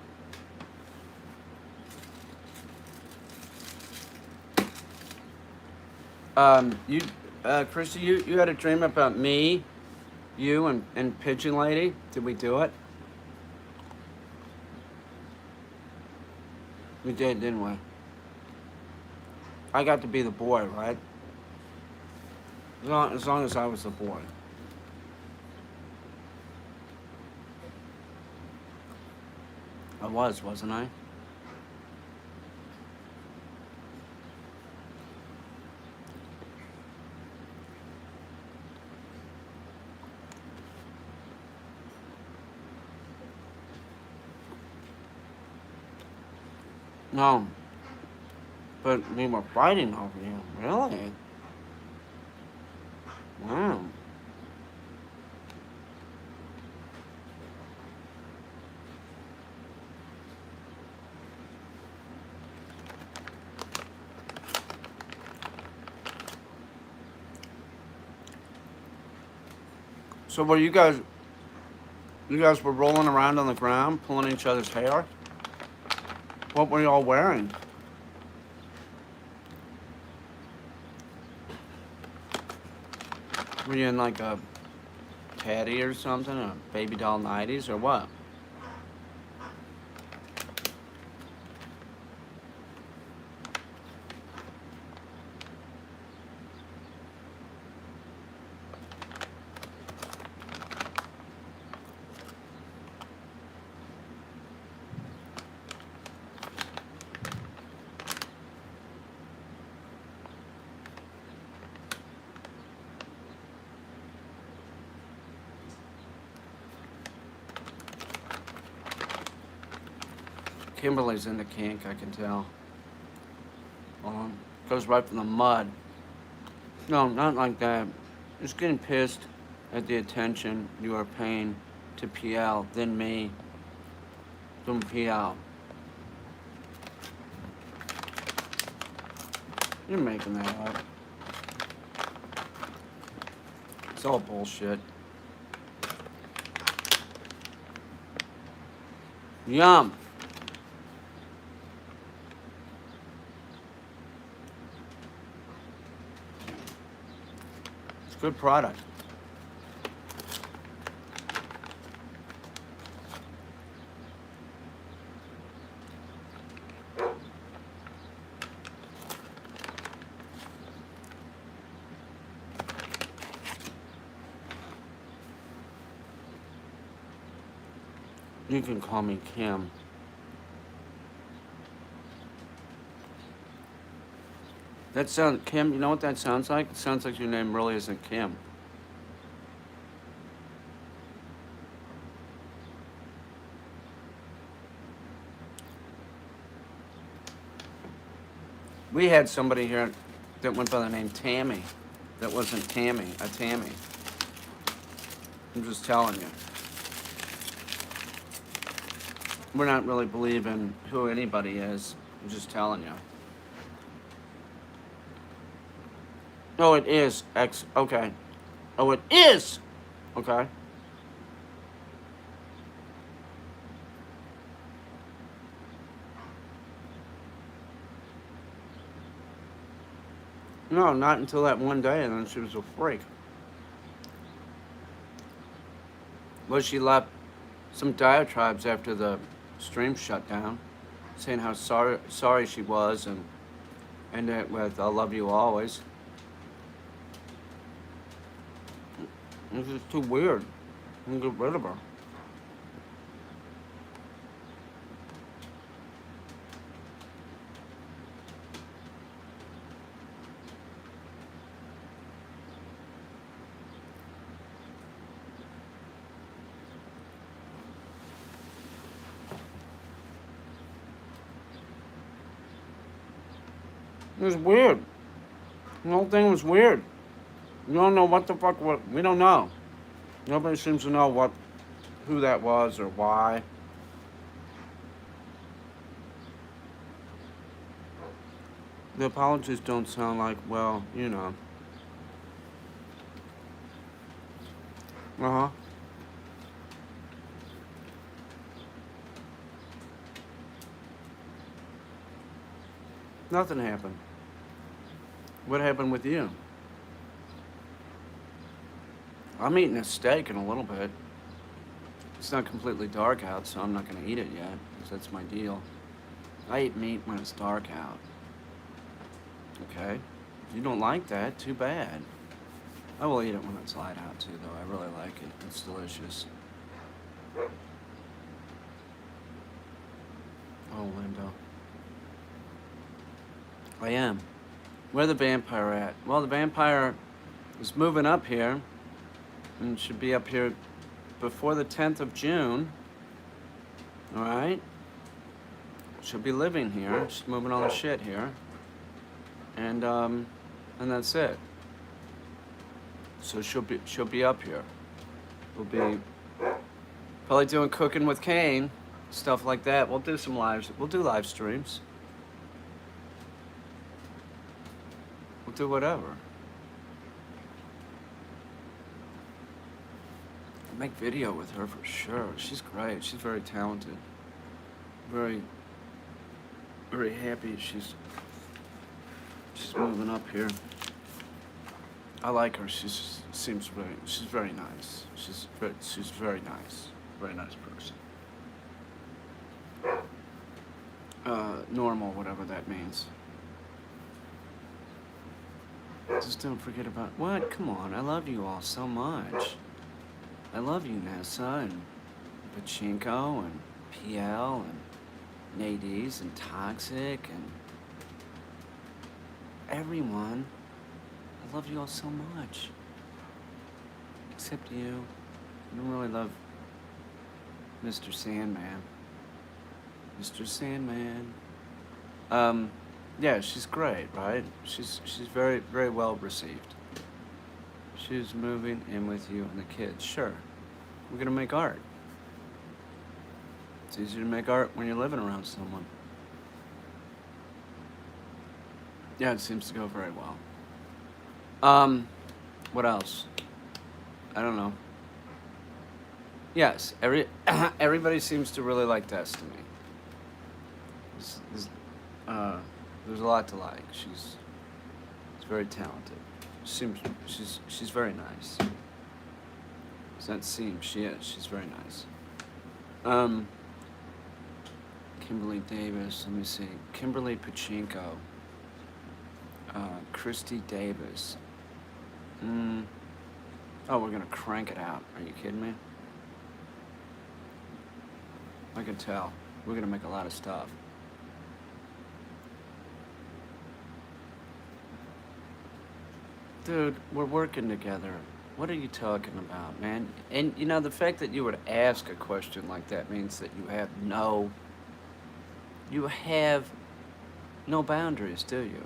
You, Christy, you had a dream about me, you, and Pigeon Lady. Did we do it? We did, didn't we? I got to be the boy, right? As long as I was the boy. I was, wasn't I? No. But we were fighting over you. Really? Wow. So were you guys were rolling around on the ground, pulling each other's hair? What were y'all wearing? Were you in like a caddy or something, a baby doll 90s or what? Kimberly's into kink, I can tell. Goes right from the mud. No, not like that. Just getting pissed at the attention you are paying to PL, then me, then PL. You're making that up. It's all bullshit. Yum. It's a good product. You can call me Kim. That sounds, Kim, you know what that sounds like? It sounds like your name really isn't Kim. We had somebody here that went by the name Tammy. That wasn't Tammy, a Tammy. I'm just telling you. We're not really believing who anybody is. I'm just telling you. Oh, it is X. Okay. Oh, it is. Okay. No, not until that one day, and then she was a freak. Well, she left some diatribes after the stream shut down, saying how sorry she was, and ended it with "I'll love you always." This is too weird. I'm gonna get rid of her. It was weird. The whole thing was weird. We don't know what the fuck. We don't know. Nobody seems to know who that was or why. The apologies don't sound like, well, you know. Uh huh. Nothing happened. What happened with you? I'm eating a steak in a little bit. It's not completely dark out, so I'm not going to eat it yet, because that's my deal. I eat meat when it's dark out. Okay? If you don't like that, too bad. I will eat it when it's light out, too, though. I really like it. It's delicious. Oh, Lindo. I am. Where the vampire at? Well, the vampire is moving up here and should be up here before the 10th of June. All right? She'll be living here. She's moving all the shit here. And that's it. So she'll be up here. We'll be probably doing cooking with Kane, stuff like that. We'll do live streams. We'll do whatever. I'll make video with her for sure. She's great. She's very talented. Very, very happy she's moving up here. I like her. She's very nice. She's very nice. Very nice person. Normal, whatever that means. Just don't forget about what? Come on, I love you all so much. I love you, Nessa and Pachinko and PL and Nades and Toxic and everyone. I love you all so much. Except you. I don't really love Mr. Sandman. Mr. Sandman. Yeah, she's great, right? She's very, very well received. She's moving in with you and the kids. Sure. We're gonna make art. It's easier to make art when you're living around someone. Yeah, it seems to go very well. What else? I don't know. Yes, everybody seems to really like Destiny. There's a lot to like. She's very talented. She's very nice. She is. She's very nice. Kimberly Davis. Let me see. Kimberly Pachinko. Christy Davis. Oh, we're gonna crank it out. Are you kidding me? I can tell. We're gonna make a lot of stuff. Dude, we're working together. What are you talking about, man? And you know, the fact that you would ask a question like that means that you have no boundaries, do you?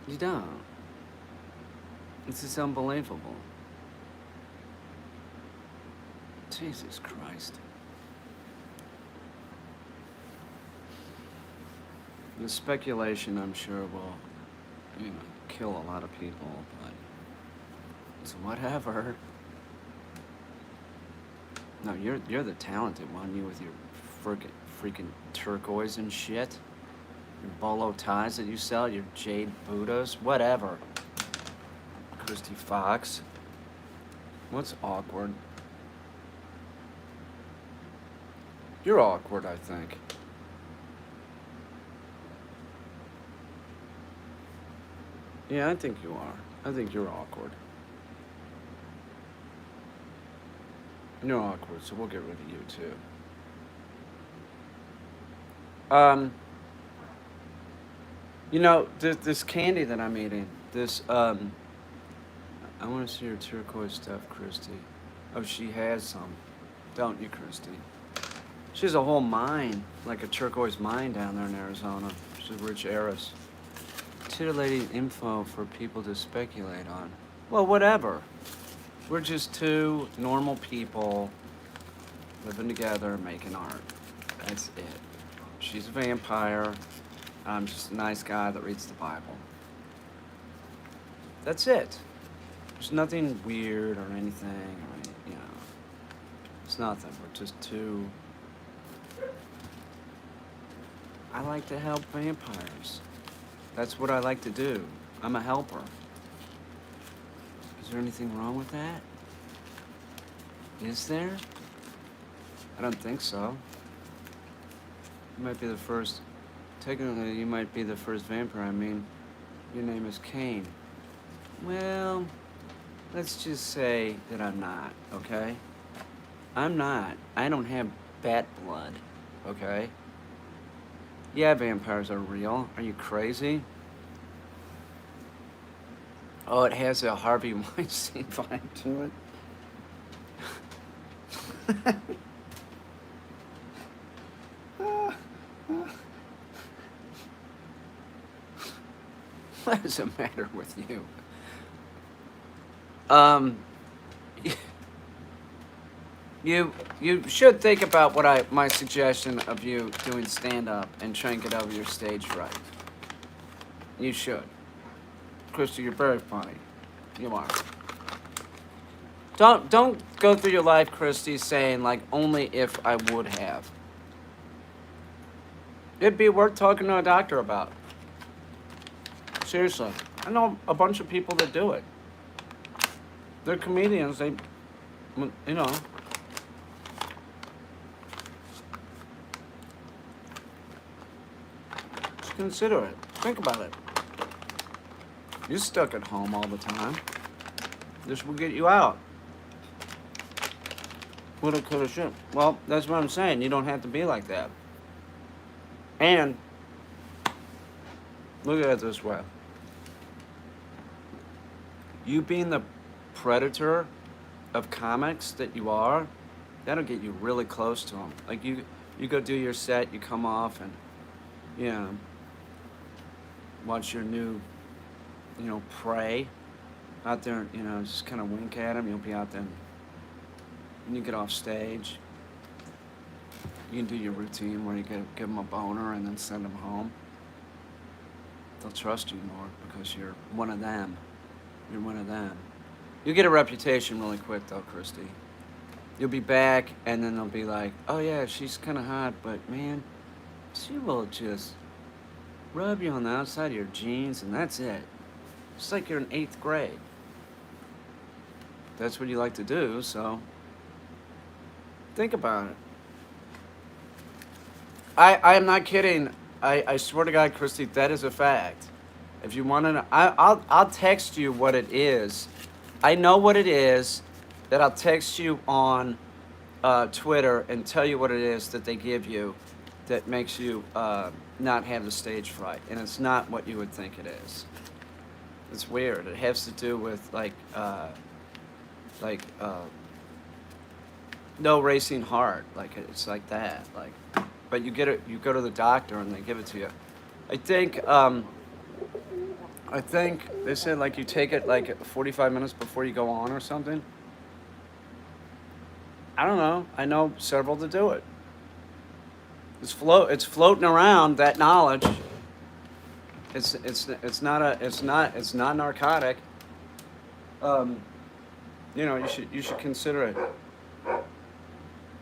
You don't. This is unbelievable. Jesus Christ. The speculation, I'm sure, will, kill a lot of people, but it's whatever. No, you're the talented one, you with your freaking turquoise and shit. Your bolo ties that you sell, your jade Buddhas, whatever. Christy Fox. What's awkward? You're awkward, I think. Yeah, I think you are. I think you're awkward. You're awkward, so we'll get rid of you too. This candy that I'm eating, I want to see her turquoise stuff, Christy. Oh, she has some. Don't you, Christy? She has a whole mine, like a turquoise mine down there in Arizona. She's a rich heiress. titillating info for people to speculate on. Well, whatever. We're just two normal people living together making art. That's it. She's a vampire. I'm just a nice guy that reads the Bible. That's it. There's nothing weird or anything, or any, you know. It's nothing. We're just two. I like to help vampires. That's what I like to do. I'm a helper. Is there anything wrong with that? Is there? I don't think so. You might be the first. Technically, you might be the first vampire. I mean, your name is Cain. Well, let's just say that I'm not, okay? I'm not. I don't have bat blood, okay? Yeah, vampires are real. Are you crazy? Oh, it has a Harvey Weinstein vibe to it. What is the matter with you? You should think about my suggestion of you doing stand-up and trying to get over your stage fright. You should. Christy, you're very funny. You are. Don't go through your life, Christy, saying like only if I would have. It'd be worth talking to a doctor about. Seriously. I know a bunch of people that do it. They're comedians, they, you know. Just consider it. Think about it. You're stuck at home all the time. This will get you out. Woulda, coulda, shoulda. Well, that's what I'm saying. You don't have to be like that. And look at it this way. You being the predator of comics that you are, that'll get you really close to them. Like you go do your set, you come off and, you know, watch your new, you know, prey out there, you know, just kind of wink at them. You'll be out there. When you get off stage, you can do your routine where you give them a boner and then send them home. They'll trust you more because you're one of them. You're one of them. You'll get a reputation really quick, though, Christy. You'll be back, and then they'll be like, oh, yeah, she's kind of hot, but, man, she will just rub you on the outside of your jeans, and that's it. It's like you're in 8th grade. That's what you like to do, so think about it. I am not kidding. I swear to God, Christy, that is a fact. If you want to know, I'll text you what it is. I know what it is that I'll text you on Twitter and tell you what it is that they give you that makes you not have the stage fright. And it's not what you would think it is. It's weird. It has to do with no racing heart. Like it's like that. Like, but you get it. You go to the doctor and they give it to you. I think they said like you take it like 45 minutes before you go on or something. I don't know. I know several that do it. It's floating around, that knowledge. It's not narcotic. You know, you should consider it.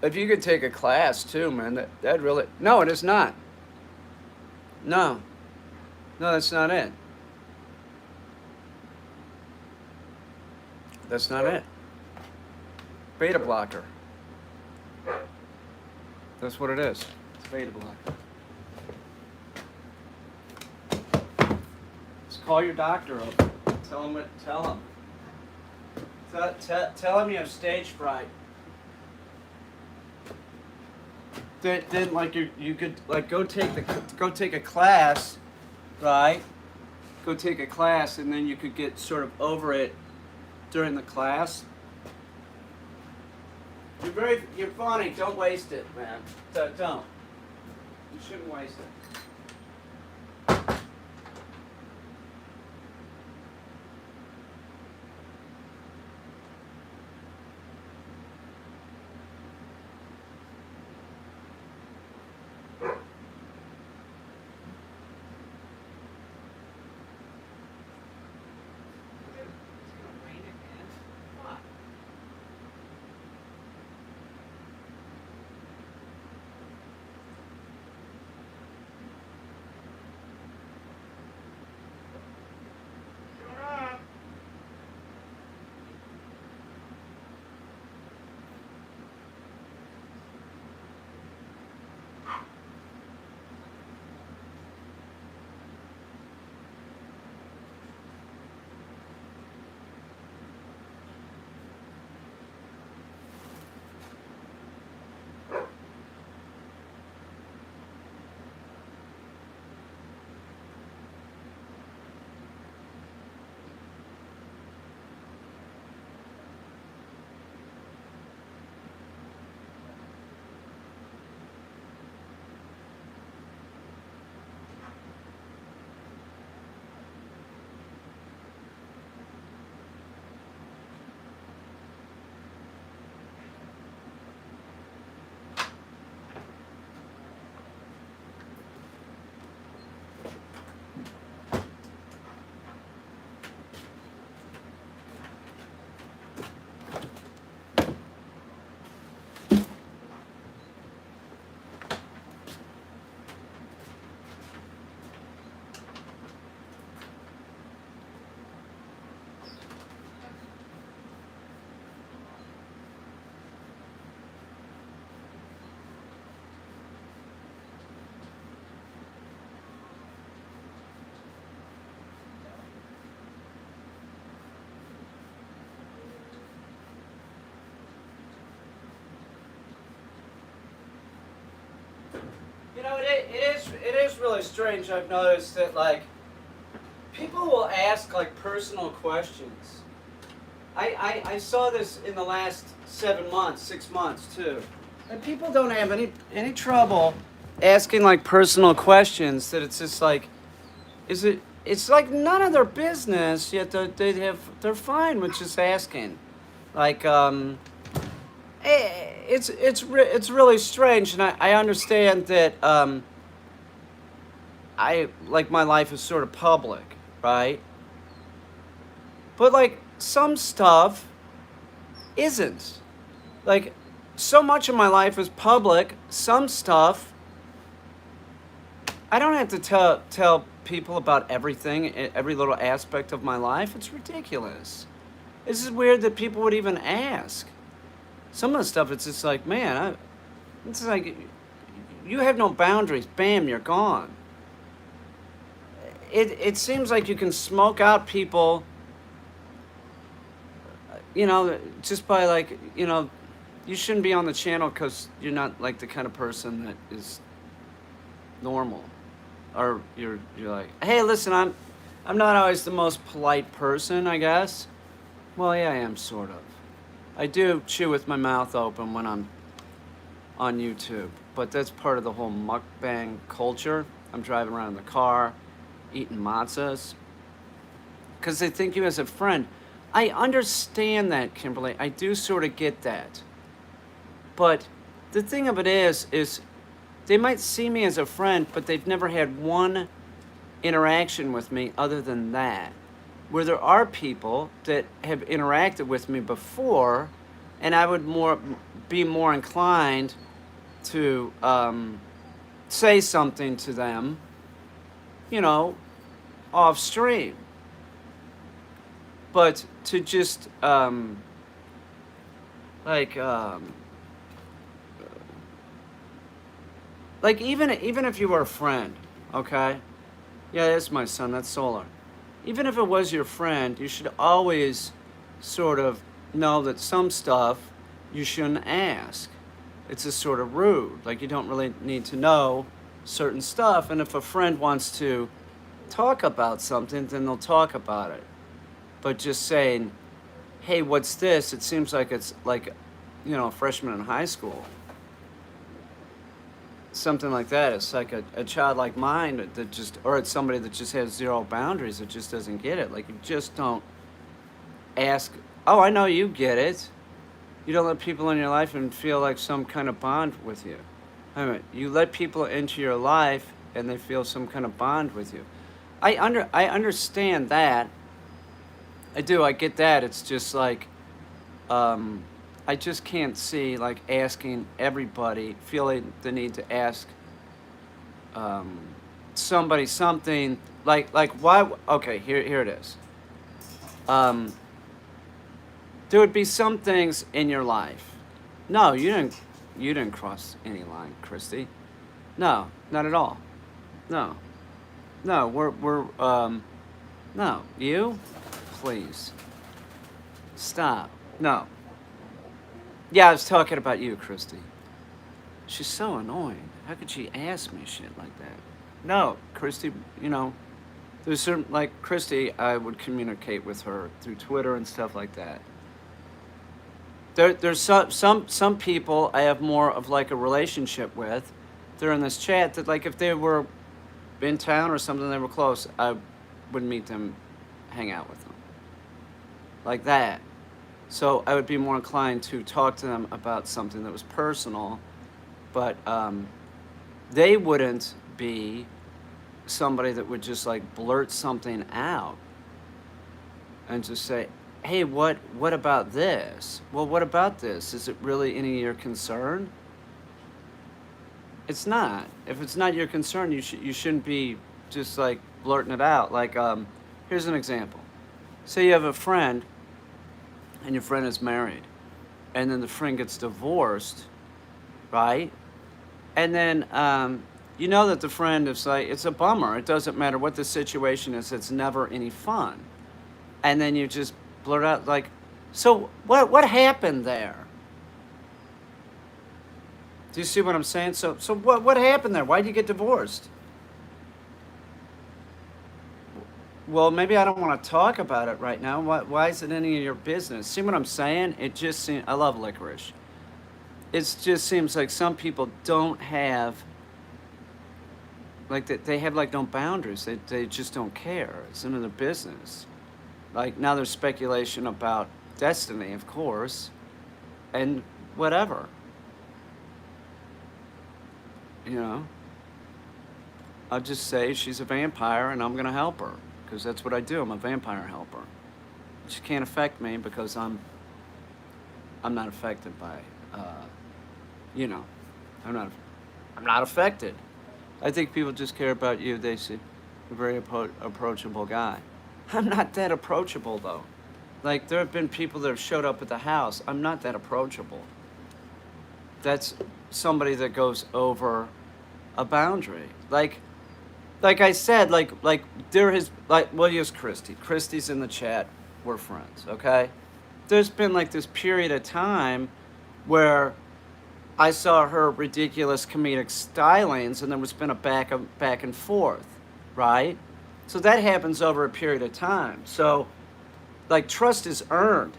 If you could take a class too, man, that really, no, it is not. No, that's not it. That's not it. Beta blocker. That's what it is. It's beta blocker. Just call your doctor up. Tell him. Tell him you have stage fright. Then like you could like go take a class, right? Go take a class and then you could get sort of over it during the class. You're funny. Don't waste it, man. Don't. You shouldn't waste it. it is really strange. I've noticed that like people will ask like personal questions. I saw this in the last 7 months, 6 months too. And people don't have any trouble asking like personal questions that it's just like it's like none of their business, yet they're fine with just asking. Like it's really strange, and I understand that I like my life is sort of public, right? But like some stuff isn't. Like so much of my life is public. Some stuff I don't have to tell people about everything, every little aspect of my life. It's ridiculous. This is weird that people would even ask. Some of the stuff, it's just like, man, it's like you have no boundaries. Bam, you're gone. It seems like you can smoke out people, just by like, you shouldn't be on the channel because you're not like the kind of person that is normal, or you're like, hey, listen, I'm not always the most polite person, I guess. Well, yeah, I am sort of. I do chew with my mouth open when I'm on YouTube, but that's part of the whole mukbang culture. I'm driving around in the car, eating matzahs, because they think you as a friend. I understand that, Kimberly. I do sort of get that. But the thing of it is they might see me as a friend, but they've never had one interaction with me other than that. Where there are people that have interacted with me before, and I would be more inclined to say something to them, off stream. But to just like even if you were a friend, okay? Yeah, that's my son. That's Solar. Even if it was your friend, you should always sort of know that some stuff you shouldn't ask. It's just sort of rude. Like you don't really need to know certain stuff. And if a friend wants to talk about something, then they'll talk about it. But just saying, hey, what's this? It seems like it's like, a freshman in high school. Something like that. It's like a childlike mind that just, or it's somebody that just has zero boundaries that just doesn't get it. Like you just don't ask, oh, I know you get it. You don't let people in your life and feel like some kind of bond with you. I mean, you let people into your life and they feel some kind of bond with you. I understand that. I do. I get that. It's just like, I just can't see like asking everybody, feeling the need to ask somebody something like why? Okay, here it is. There would be some things in your life. No, you didn't cross any line, Christy. No, not at all. No, we're no, you, please, stop. No. Yeah, I was talking about you, Christy. She's so annoying. How could she ask me shit like that? No, Christy, there's certain, like, Christy, I would communicate with her through Twitter and stuff like that. There's some people I have more of, like, a relationship with. They're in this chat that, like, if they were in town or something, they were close, I would meet them, hang out with them. Like that. So I would be more inclined to talk to them about something that was personal, but they wouldn't be somebody that would just like blurt something out and just say, hey, what about this? Well, what about this? Is it really any of your concern? It's not. If it's not your concern, you shouldn't be just like blurting it out. Like, here's an example. Say you have a friend and your friend is married, and then the friend gets divorced, right? And then you know that the friend is like, it's a bummer. It doesn't matter what the situation is. It's never any fun. And then you just blurt out like, so what happened there? Do you see what I'm saying? So what happened there? Why did you get divorced? Well, maybe I don't want to talk about it right now. Why is it any of your business? See what I'm saying? It just seems, I love licorice. It just seems like some people don't have, like, they have, like, no boundaries. They just don't care. It's none of their business. Like, now there's speculation about destiny, of course, and whatever. You know? I'll just say she's a vampire and I'm going to help her. Because that's what I do. I'm a vampire helper. She can't affect me because I'm not affected by, you know, I'm not affected. I think people just care about you. They see a very approachable guy. I'm not that approachable though. Like, there have been people that have showed up at the house. I'm not that approachable. That's somebody that goes over a boundary. Like I said, like there is, like, well, here's Christy. Christy's in the chat. We're friends, okay? There's been like this period of time where I saw her ridiculous comedic stylings, and there was been a back and forth, right? So that happens over a period of time. So, like, trust is earned.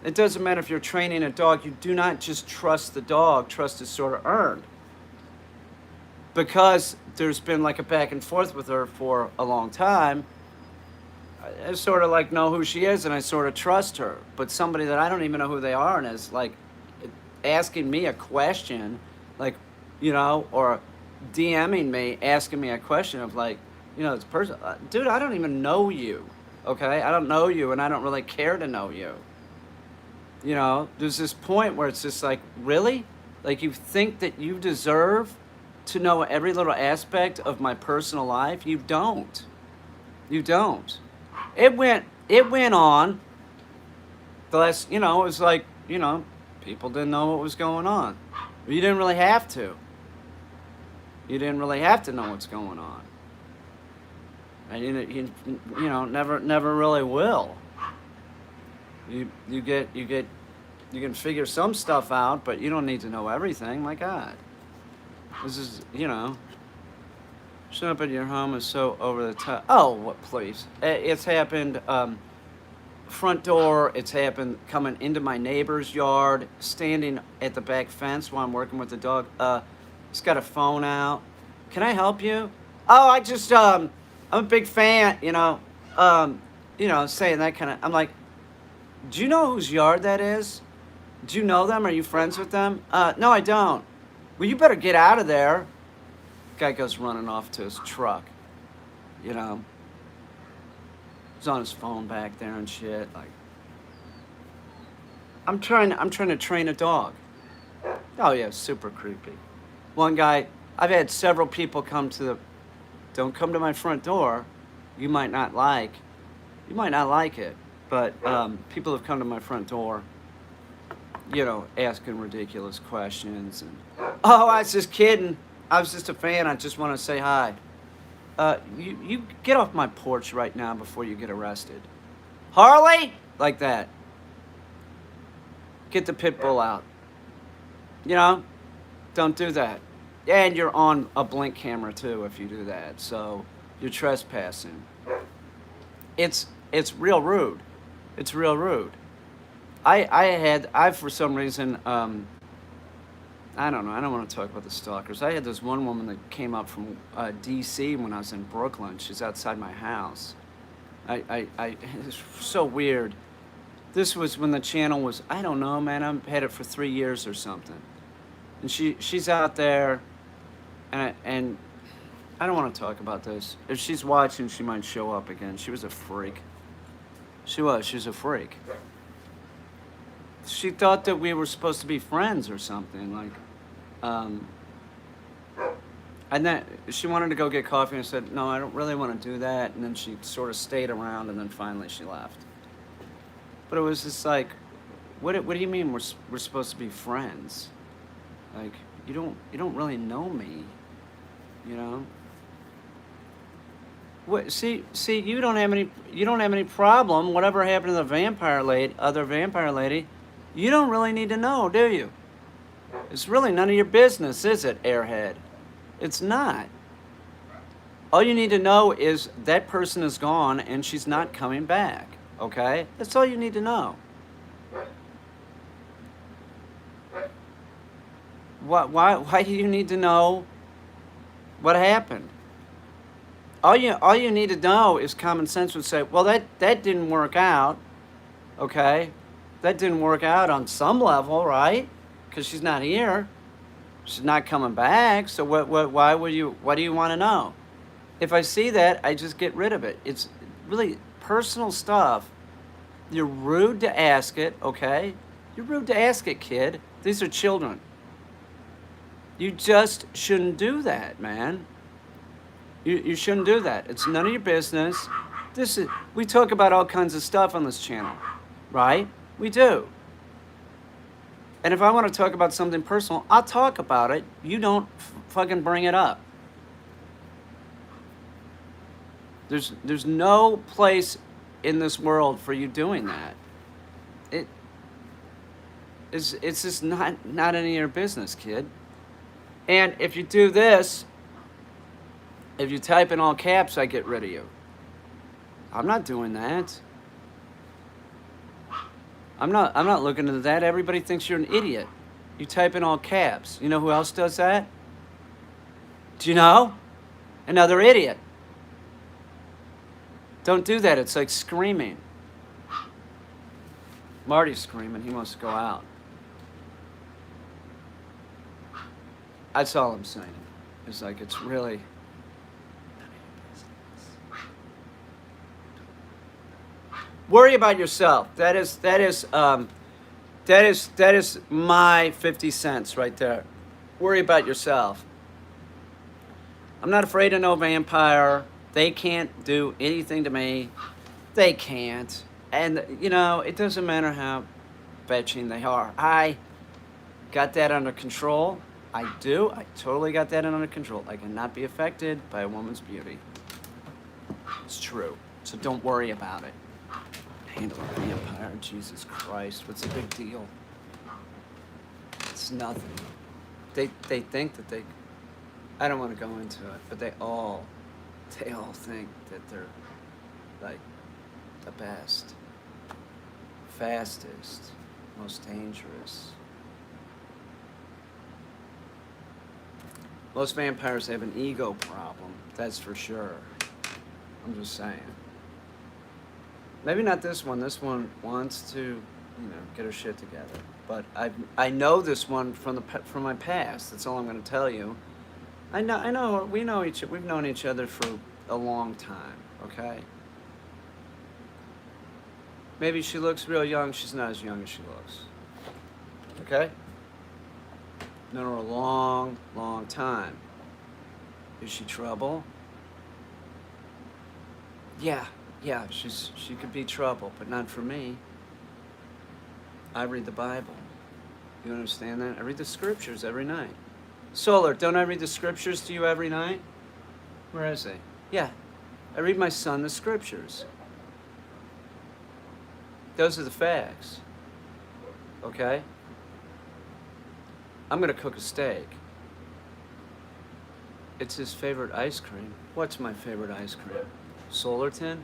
It doesn't matter if you're training a dog. You do not just trust the dog. Trust is sort of earned. Because there's been like a back and forth with her for a long time, I sort of like know who she is and I sort of trust her. But somebody that I don't even know who they are and is like asking me a question, like, you know, or DMing me, asking me a question of like, you know, this person, dude, I don't even know you, okay? I don't know you and I don't really care to know you. You know, there's this point where it's just like, really? Like, you think that you deserve to know every little aspect of my personal life? You don't. You don't. It went on. The last, you know, it was like, you know, people didn't know what was going on. You didn't really have to. You didn't really have to know what's going on. And you know, never really will. You can figure some stuff out, but you don't need to know everything. My God. This is, you know, showing up at your home is so over the top. Oh, what, please. It's happened, front door. It's happened coming into my neighbor's yard, standing at the back fence while I'm working with the dog. He's got a phone out. Can I help you? Oh, I just, I'm a big fan, you know, saying that kind of, I'm like, do you know whose yard that is? Do you know them? Are you friends with them? No, I don't. Well, you better get out of there. Guy goes running off to his truck. You know, he's on his phone back there and shit. Like, I'm trying to train a dog. Oh yeah, super creepy. One guy, I've had several people come to the, don't come to my front door. You might not like it, but people have come to my front door, you know, asking ridiculous questions and, oh, I was just kidding. I was just a fan. I just want to say hi. You get off my porch right now before you get arrested. Harley? Like that. Get the pit bull out. You know? Don't do that. And you're on a blink camera too if you do that. So you're trespassing. It's real rude. It's real rude. I for some reason, I don't know. I don't want to talk about the stalkers. I had this one woman that came up from D.C. when I was in Brooklyn. She's outside my house. It's so weird. This was when the channel was, I don't know, man. I've had it for 3 years or something. And she's out there, and I don't want to talk about this. If she's watching, she might show up again. She was a freak. She was a freak. She thought that we were supposed to be friends or something, like, and then she wanted to go get coffee, and I said, no, I don't really want to do that, and then she sort of stayed around, and then finally she left. But it was just like, what do you mean we're supposed to be friends? Like, you don't really know me, you know? What, see, you don't have any problem. Whatever happened to the other vampire lady, you don't really need to know, do you? It's really none of your business, is it, airhead? It's not. All you need to know is that person is gone and she's not coming back. Okay? That's all you need to know. Why do you need to know what happened? All you need to know is common sense would say, well, that didn't work out. Okay? That didn't work out on some level, right? Because she's not here. She's not coming back. So what do you want to know? If I see that, I just get rid of it. It's really personal stuff. You're rude to ask it, okay? You're rude to ask it, kid. These are children. You just shouldn't do that, man. You shouldn't do that. It's none of your business. We talk about all kinds of stuff on this channel, right? We do. And if I want to talk about something personal, I'll talk about it. You don't fucking bring it up. There's no place in this world for you doing that. It's just not any of your business, kid. And if you do this, if you type in all caps, I get rid of you. I'm not doing that. I'm not looking into that. Everybody thinks you're an idiot. You type in all caps. You know who else does that? Do you know? Another idiot. Don't do that. It's like screaming. Marty's screaming. He wants to go out. That's all I'm saying. It's like, it's really... Worry about yourself. That is my 50 cents right there. Worry about yourself. I'm not afraid of no vampire. They can't do anything to me. They can't. And, you know, it doesn't matter how fetching they are. I got that under control. I do. I totally got that under control. I cannot be affected by a woman's beauty. It's true. So don't worry about it. Handle a vampire, Jesus Christ. What's the big deal? It's nothing. They think that they... I don't want to go into it, but they all think that they're, like, the best, fastest, most dangerous. Most vampires have an ego problem, that's for sure. I'm just saying. Maybe not this one. This one wants to, you know, get her shit together. But I know this one from my past. That's all I'm going to tell you. I know. We've known each other for a long time. Okay. Maybe she looks real young. She's not as young as she looks. Okay. Known her a long, long time. Is she trouble? Yeah, she could be trouble, but not for me. I read the Bible. You understand that? I read the scriptures every night. Solar, don't I read the scriptures to you every night? Where is he? Yeah, I read my son the scriptures. Those are the facts. Okay? I'm gonna cook a steak. It's his favorite ice cream. What's my favorite ice cream? Solarton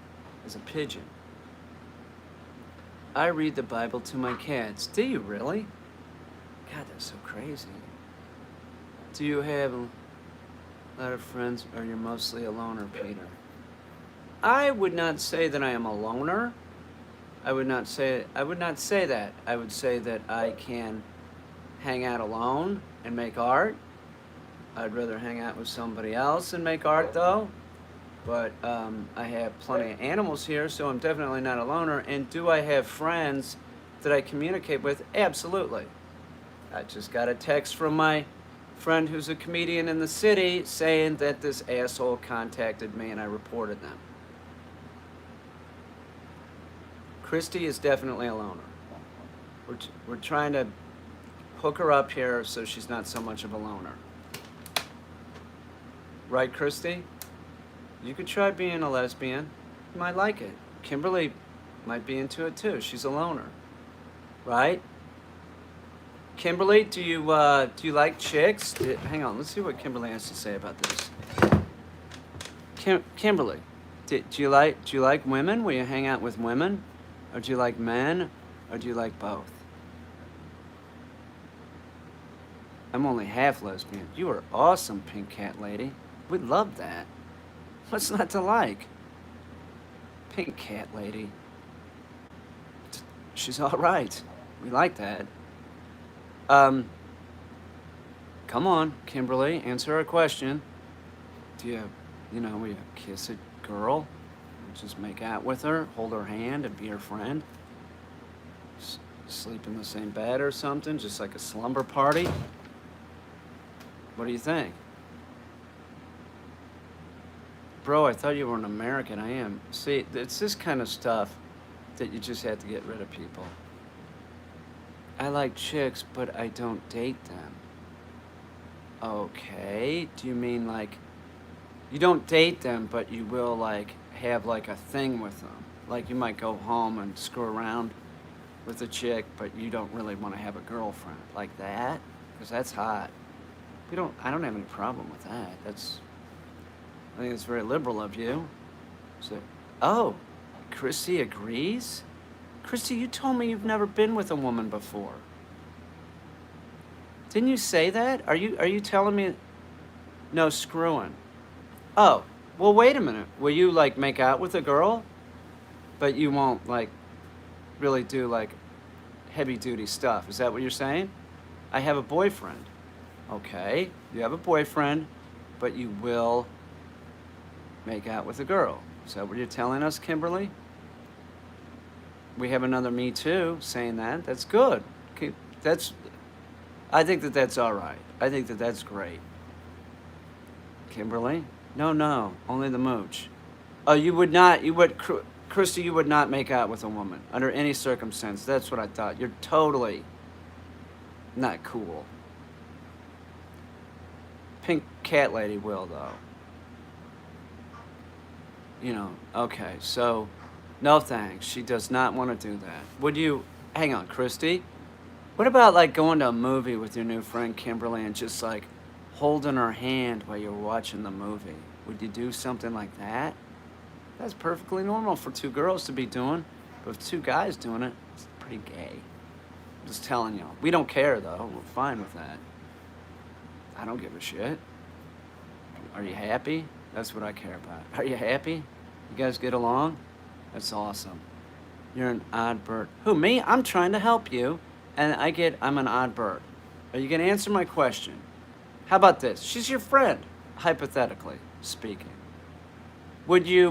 is a pigeon. I read the Bible to my cats. Do you really? God, that's so crazy. Do you have a lot of friends, or you're mostly a loner, Peter? I would not say that I am a loner. I would not say that. I would say that I can hang out alone and make art. I'd rather hang out with somebody else and make art, though. But I have plenty of animals here, so I'm definitely not a loner. And do I have friends that I communicate with? Absolutely. I just got a text from my friend who's a comedian in the city saying that this asshole contacted me and I reported them. Christy is definitely a loner. We're trying to hook her up here so she's not so much of a loner. Right, Christy? You could try being a lesbian. You might like it. Kimberly might be into it too. She's a loner. Right? Kimberly, do you like chicks? Hang on, let's see what Kimberly has to say about this. Kimberly, do you like women? Will you hang out with women, or do you like men, or do you like both? I'm only half lesbian. You are awesome, Pink Cat Lady. We love that. What's not to like? Pink Cat Lady. She's all right. We like that. Come on, Kimberly, answer our question. Do you, will you kiss a girl? Just make out with her, hold her hand, and be her friend? Sleep in the same bed or something, just like a slumber party? What do you think? Bro, I thought you were an American. I am. See, it's this kind of stuff that you just have to get rid of people. I like chicks, but I don't date them. Okay, do you mean like, you don't date them, but you will like have like a thing with them? Like you might go home and screw around with a chick, but you don't really want to have a girlfriend. Like that? Because that's hot. I don't have any problem with that. I think it's very liberal of you. So, oh, Christy agrees? Christy, you told me you've never been with a woman before. Didn't you say that? Are you telling me no screwing? Oh, well, wait a minute. Will you like make out with a girl, but you won't like really do like heavy duty stuff? Is that what you're saying? I have a boyfriend. Okay, you have a boyfriend, but you will make out with a girl. Is that what you're telling us, Kimberly? We have another Me Too saying that. That's good. Okay, I think that's all right. I think that's great. Kimberly? No, only the mooch. Oh, Christy, you would not make out with a woman under any circumstance. That's what I thought. You're totally not cool. Pink Cat Lady will, though. Okay, so, no thanks. She does not want to do that. Would you, hang on, Christy? What about, like, going to a movie with your new friend Kimberly and just, like, holding her hand while you're watching the movie? Would you do something like that? That's perfectly normal for two girls to be doing, but if two guys doing it, it's pretty gay. I'm just telling you. We don't care, though. We're fine with that. I don't give a shit. Are you happy? That's what I care about. Are you happy? You guys get along? That's awesome. You're an odd bird. Who, me? I'm trying to help you, and I'm an odd bird. Are you going to answer my question? How about this? She's your friend, hypothetically speaking. Would you,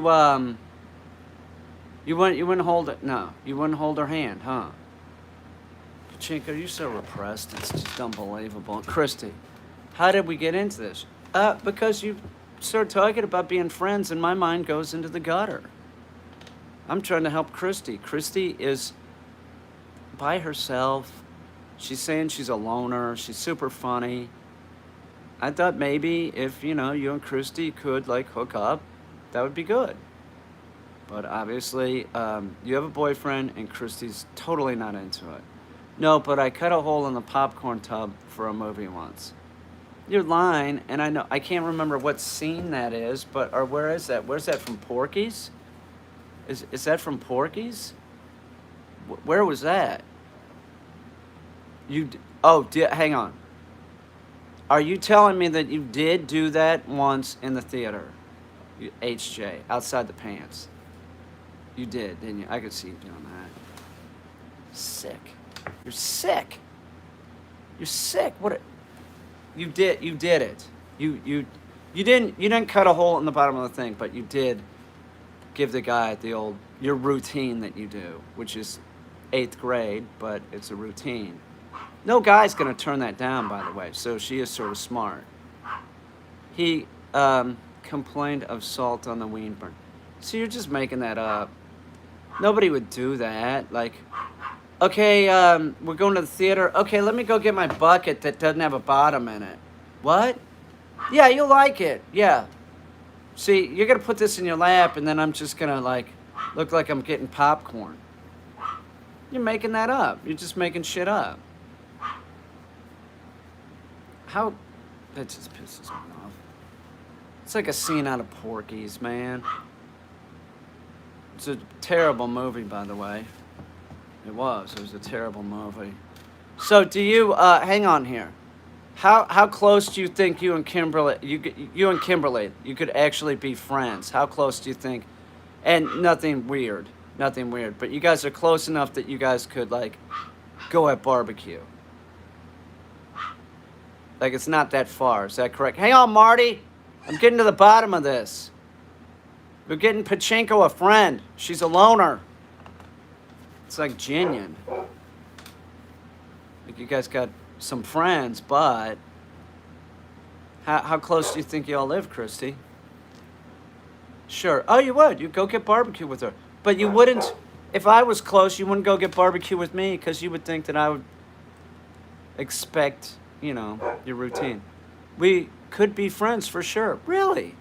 you wouldn't hold it? No, you wouldn't hold her hand, huh? Pachinko, you're so repressed. It's just unbelievable. Christy, how did we get into this? Because you started talking about being friends, and my mind goes into the gutter. I'm trying to help Christy. Christy is by herself. She's saying she's a loner. She's super funny. I thought maybe if, you and Christy could, like, hook up, that would be good. But obviously, you have a boyfriend, and Christy's totally not into it. No, but I cut a hole in the popcorn tub for a movie once. You're lying, and I can't remember what scene that is, or where is that? Where's that, from Porky's? Is that from Porky's? Where was that? Hang on. Are you telling me that you did do that once in the theater? HJ, outside the pants. You did, didn't you? I could see you doing that. Sick. You're sick. You're sick. You did it. You didn't cut a hole in the bottom of the thing, but you did give the guy your routine that you do, which is 8th grade, but it's a routine. No guy's gonna turn that down, by the way, so she is sort of smart. He complained of salt on the weenburn. So you're just making that up. Nobody would do that. Like, okay, we're going to the theater. Okay, let me go get my bucket that doesn't have a bottom in it. What? Yeah, you'll like it. Yeah. See, you're going to put this in your lap, and then I'm just going to, like, look like I'm getting popcorn. You're making that up. You're just making shit up. how that just pisses me off. It's like a scene out of Porky's, man. It's a terrible movie, by the way. It was a terrible movie. So do you hang on here? How close do you think you and Kimberly you could actually be friends? How close do you think? And nothing weird, but you guys are close enough that you guys could like go at barbecue. Like it's not that far. Is that correct? Hang on, Marty. I'm getting to the bottom of this. We're getting Pachinko a friend. She's a loner. It's like Jinian. Like you guys got some friends, but how close do you think y'all live, Christy? Sure. Oh, you would. You'd go get barbecue with her. But you wouldn't, if I was close, you wouldn't go get barbecue with me because you would think that I would expect, your routine. We could be friends for sure. Really?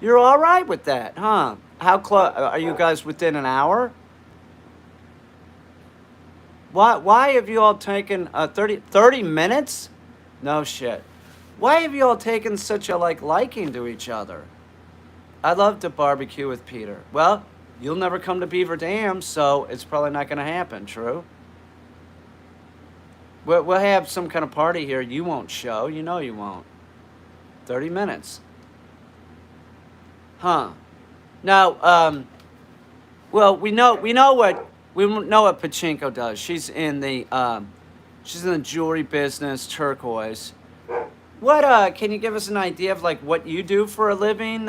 You're all right with that, huh? How close? Are you guys within an hour? Why have you all taken 30 minutes? No shit. Why have you all taken such a liking to each other? I'd love to barbecue with Peter. Well, you'll never come to Beaver Dam, so it's probably not going to happen, true? We'll have some kind of party here. You won't show. You know you won't. 30 minutes. Huh. Now, well, we know what Pachinko does. She's in the jewelry business, turquoise. What can you give us an idea of what you do for a living,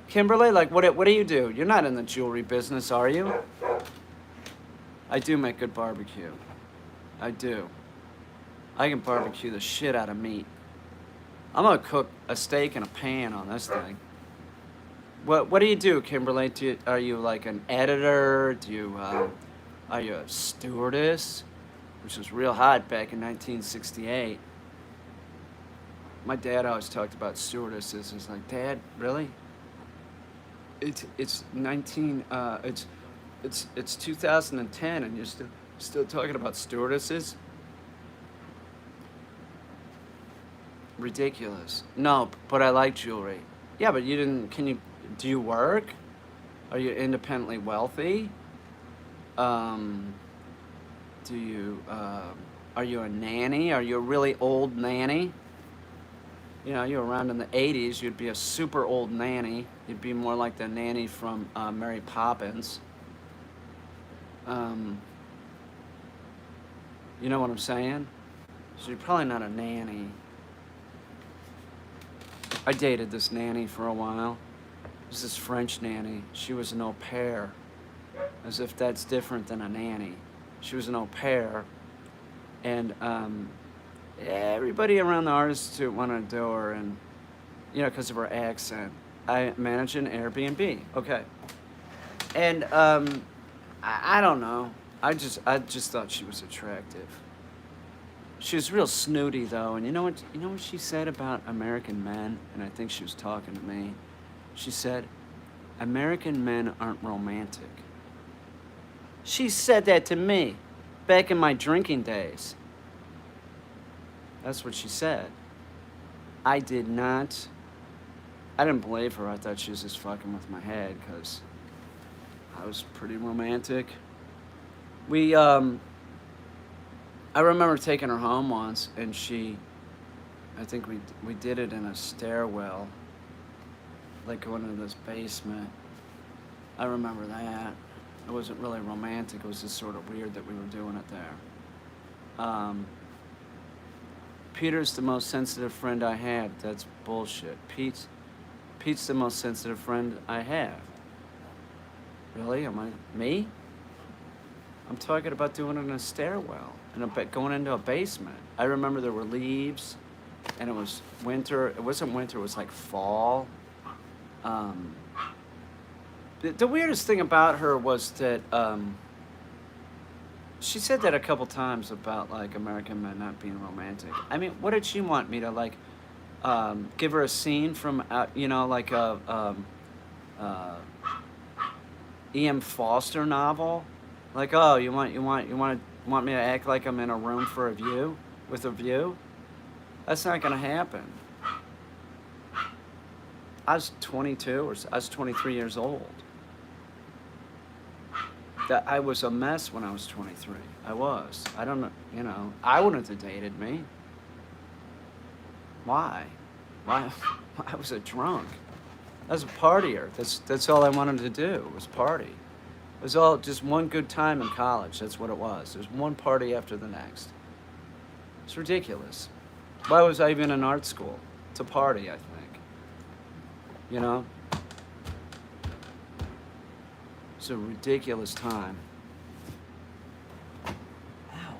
Kimberly? What do you do? You're not in the jewelry business, are you? I do make good barbecue. I do. I can barbecue the shit out of meat. I'm gonna cook a steak in a pan on this thing. What do you do, Kimberly? Are you like an editor? Are you a stewardess? Which was real hot back in 1968. My dad always talked about stewardesses. He's like, Dad, really? It's 2010 and you're still talking about stewardesses? Ridiculous. No, but I like jewelry. Yeah, but do you work? Are you independently wealthy? Are you a nanny? Are you a really old nanny? You're around in the 80s, you'd be a super old nanny. You'd be more like the nanny from Mary Poppins. You know what I'm saying? So you're probably not a nanny. I dated this nanny for a while. It was this French nanny. She was an au pair. As if that's different than a nanny. She was an au pair. And everybody around the Art Institute wanted to do her, and because of her accent. I managed an Airbnb. Okay. And I don't know. I just thought she was attractive. She was real snooty though, and you know what she said about American men? And I think she was talking to me. She said, American men aren't romantic. She said that to me back in my drinking days. That's what she said. I didn't believe her. I thought she was just fucking with my head because I was pretty romantic. I remember taking her home once, and I think we did it in a stairwell, like going into this basement. I remember that. It wasn't really romantic. It was just sort of weird that we were doing it there. Peter's the most sensitive friend I have. That's bullshit. Pete's the most sensitive friend I have. Really? Me? I'm talking about doing it in a stairwell and going into a basement. I remember there were leaves, and it was winter. It wasn't winter. It was like fall. The weirdest thing about her was that she said that a couple times about American men not being romantic. I mean, what did she want me to give her a scene from E.M. Foster novel? You want me to act like I'm in a room with a view? That's not going to happen. I was 22 or I was 23 years old. That I was a mess when I was 23. I was. I don't know, I wouldn't have dated me. Why? Why? I was a drunk. I was a partier. That's all I wanted to do was party. It was all just one good time in college. That's what it was. There's one party after the next. It's ridiculous. Why was I even in art school? To party, I think. You know? It's a ridiculous time. Ow.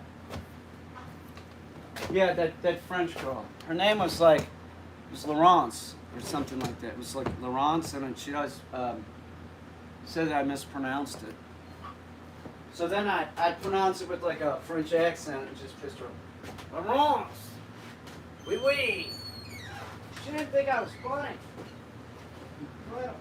Yeah, that French girl. Her name was like, it was Laurence or something like that. It was like Laurence, and she always said that I mispronounced it. So then I'd pronounce it with like a French accent and just pissed her off. Laurence! Oui, oui! She didn't think I was funny. Well,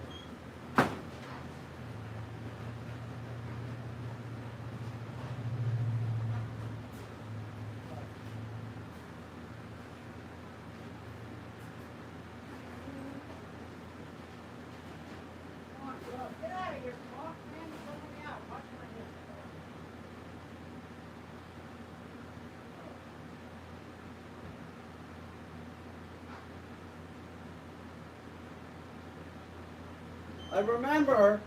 get out of here, Mark. Man, you're throwing me out. Watch my head. I remember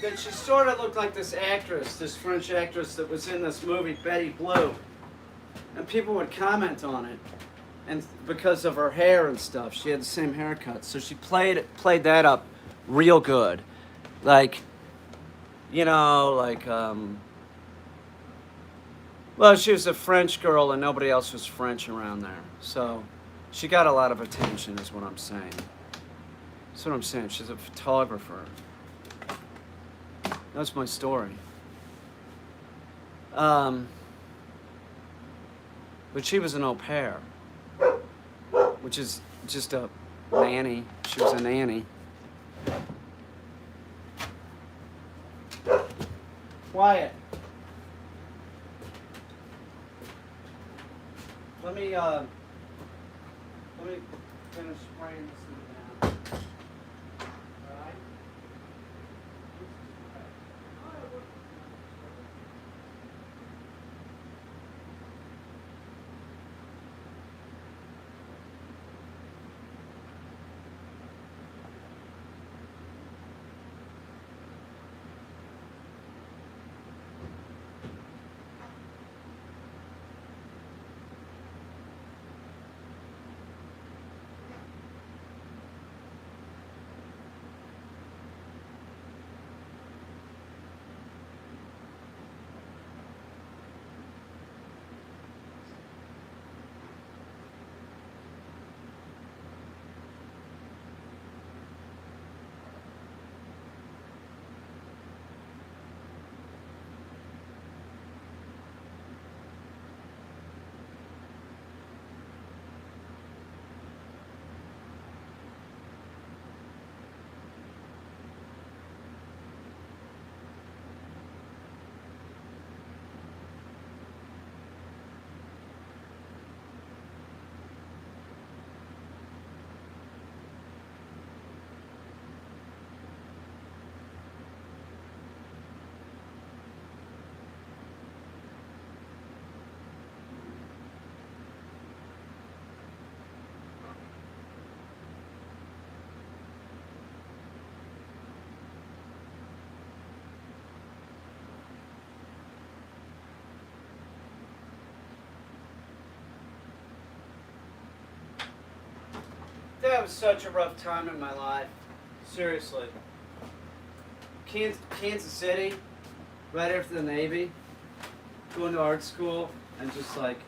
that she sort of looked like this actress, this French actress that was in this movie, Betty Blue. And people would comment on it. And because of her hair and stuff, she had the same haircut. So she played that up real good. Like, well, she was a French girl and nobody else was French around there. So she got a lot of attention is what I'm saying. That's what I'm saying. She's a photographer. That's my story. But she was an au pair, which is just a nanny. She was a nanny. Quiet. Let me finish spraying this thing down. All right? That was such a rough time in my life. Seriously. Kansas City, right after the Navy, going to art school, and just like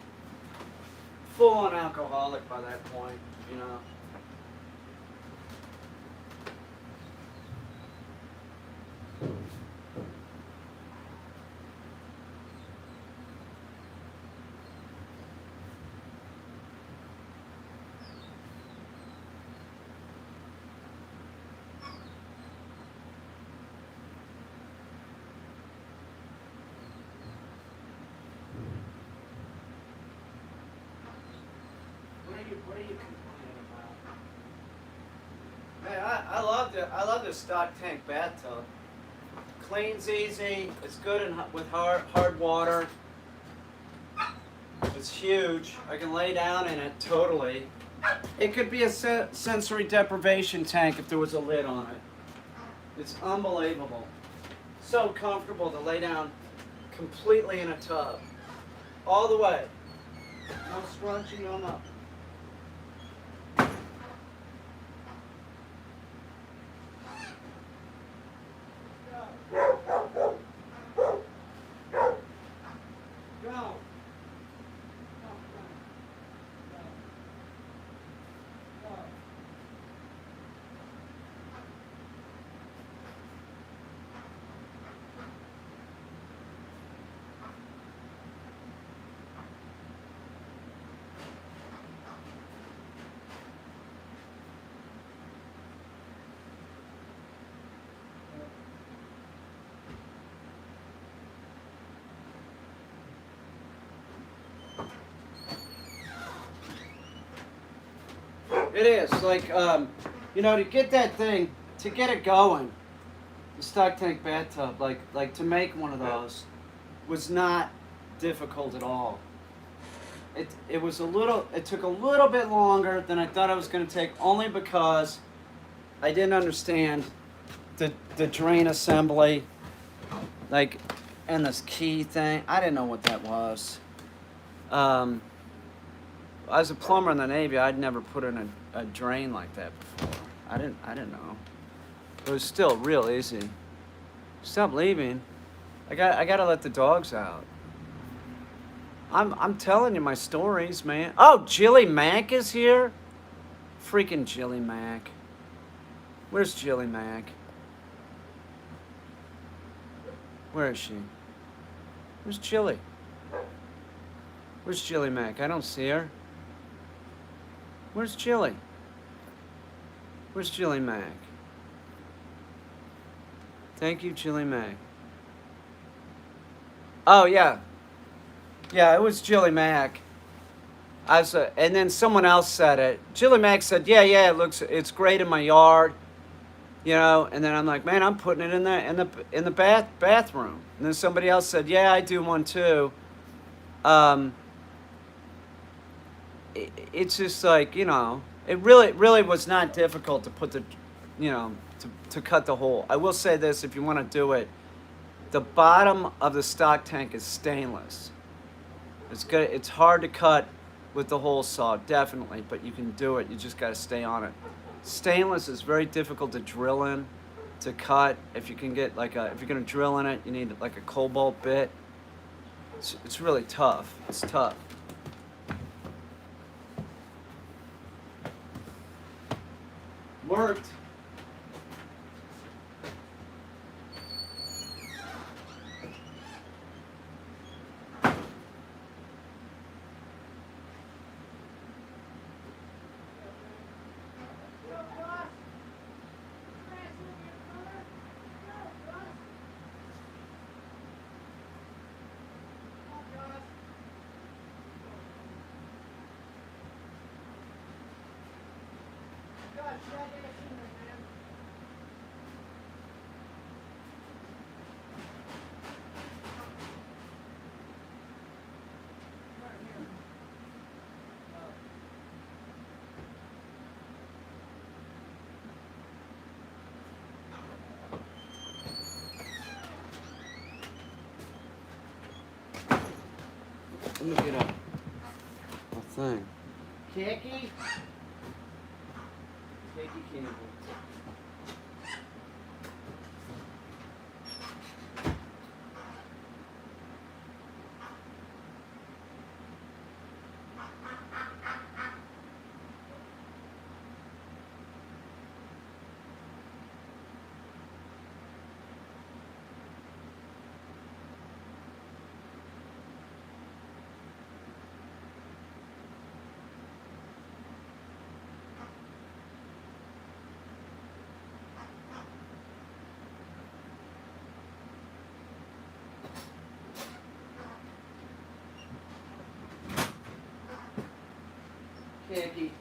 full-on alcoholic by that point, you know. what are you complaining about? Man, I love the stock tank bathtub. Cleans easy. It's good with hard water. It's huge. I can lay down in it totally. It could be a sensory deprivation tank if there was a lid on it. It's unbelievable. So comfortable to lay down completely in a tub. All the way. No scrunching, no nothing. Go. It is like, you know, to get that thing, to get it going, the stock tank bathtub, like to make one of those, was not difficult at all. It was it took a little bit longer than I thought it was going to take, only because I didn't understand the drain assembly, like, and this key thing. I didn't know what that was. I was a plumber in the Navy. I'd never put in a drain like that before. I didn't know. It was still real easy. Stop leaving. I gotta let the dogs out. I'm telling you my stories, man. Oh, Jilly Mac is here? Freaking Jilly Mac. Where's Jilly Mac? Where is she? Where's Jilly? Where's Jilly Mac? I don't see her. Where's Jilly? Where's Jilly Mac? Thank you, Jilly Mac. Oh, yeah. Yeah, it was Jilly Mac. And then someone else said it. Jilly Mac said, yeah, it's great in my yard. You know, and then I'm like, man, I'm putting it in the bathroom. And then somebody else said, yeah, I do one too. It's just like, you know, it really was not difficult to put to cut the hole. I will say this, if you want to do it, the bottom of the stock tank is stainless. It's good. It's hard to cut with the hole saw, definitely, but you can do it. You just got to stay on it. Stainless is very difficult to drill in, to cut. If you can get if you're gonna drill in it, you need like a cobalt bit. It's really tough. It's tough. Worked. Let me get a thing. Khaki Campbell. Piggy.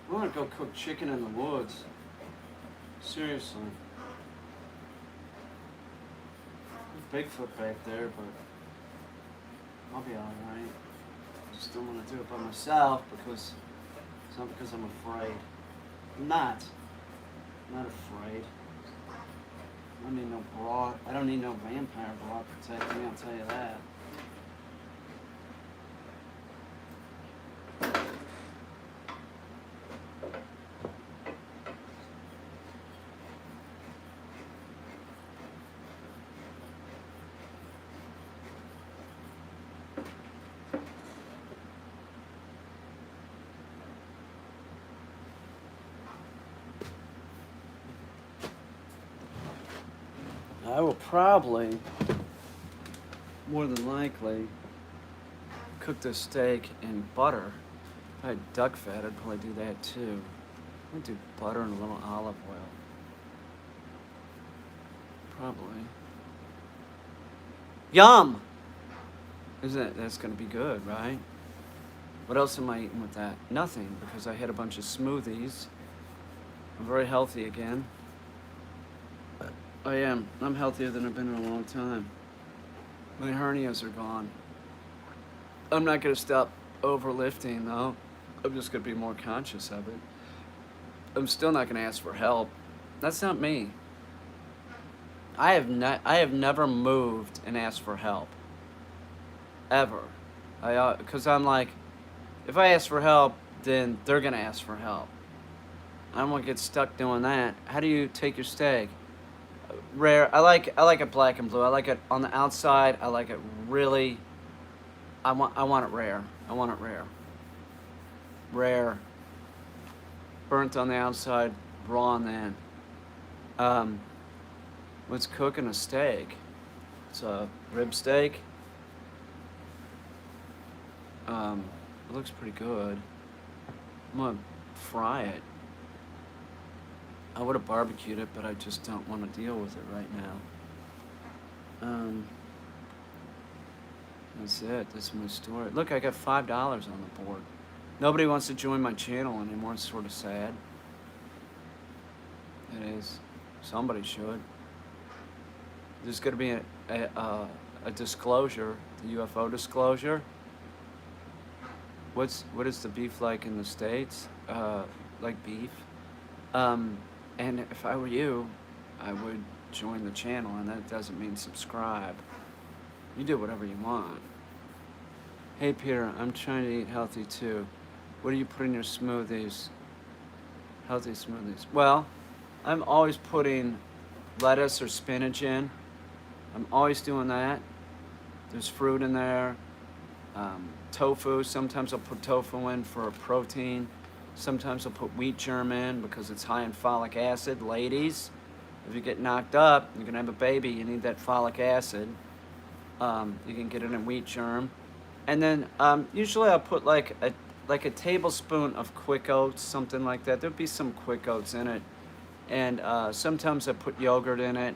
I want to go cook chicken in the woods. Seriously. There's Bigfoot back there, but I'll be alright. I just don't want to do it by myself because it's not because I'm afraid. I'm not. I'm not afraid. I don't need no broad. I don't need no vampire broad protecting me, I'll tell you that. I will probably, more than likely, cook the steak in butter. If I had duck fat, I'd probably do that too. I'd do butter and a little olive oil. Probably. Yum! That's gonna be good, right? What else am I eating with that? Nothing, because I had a bunch of smoothies. I'm very healthy again. I am. I'm healthier than I've been in a long time. My hernias are gone. I'm not going to stop overlifting, though. I'm just going to be more conscious of it. I'm still not going to ask for help. That's not me. I have never moved and asked for help. Ever. Because I'm like, if I ask for help, then they're going to ask for help. I don't want to get stuck doing that. How do you take your steak? Rare. I like it black and blue. I like it on the outside. I like it really. I want it rare. I want it rare. Rare. Burnt on the outside, raw on the end. What's cooking a steak? It's a rib steak. It looks pretty good. I'm gonna fry it. I would have barbecued it, but I just don't want to deal with it right now. That's it. That's my story. Look, I got $5 on the board. Nobody wants to join my channel anymore. It's sort of sad. It is. Somebody should. There's going to be a disclosure, the UFO disclosure. What is the beef like in the States? Like beef. And if I were you, I would join the channel, and that doesn't mean subscribe. You do whatever you want. Hey Peter, I'm trying to eat healthy too. What do you put in your smoothies? Healthy smoothies. Well, I'm always putting lettuce or spinach in. I'm always doing that. There's fruit in there. Tofu, sometimes I'll put tofu in for a protein. Sometimes I'll put wheat germ in because it's high in folic acid. Ladies, if you get knocked up, you're gonna have a baby, you need that folic acid. You can get it in wheat germ. And then usually I'll put like a tablespoon of quick oats, something like that. There'd be some quick oats in it. And sometimes I put yogurt in it.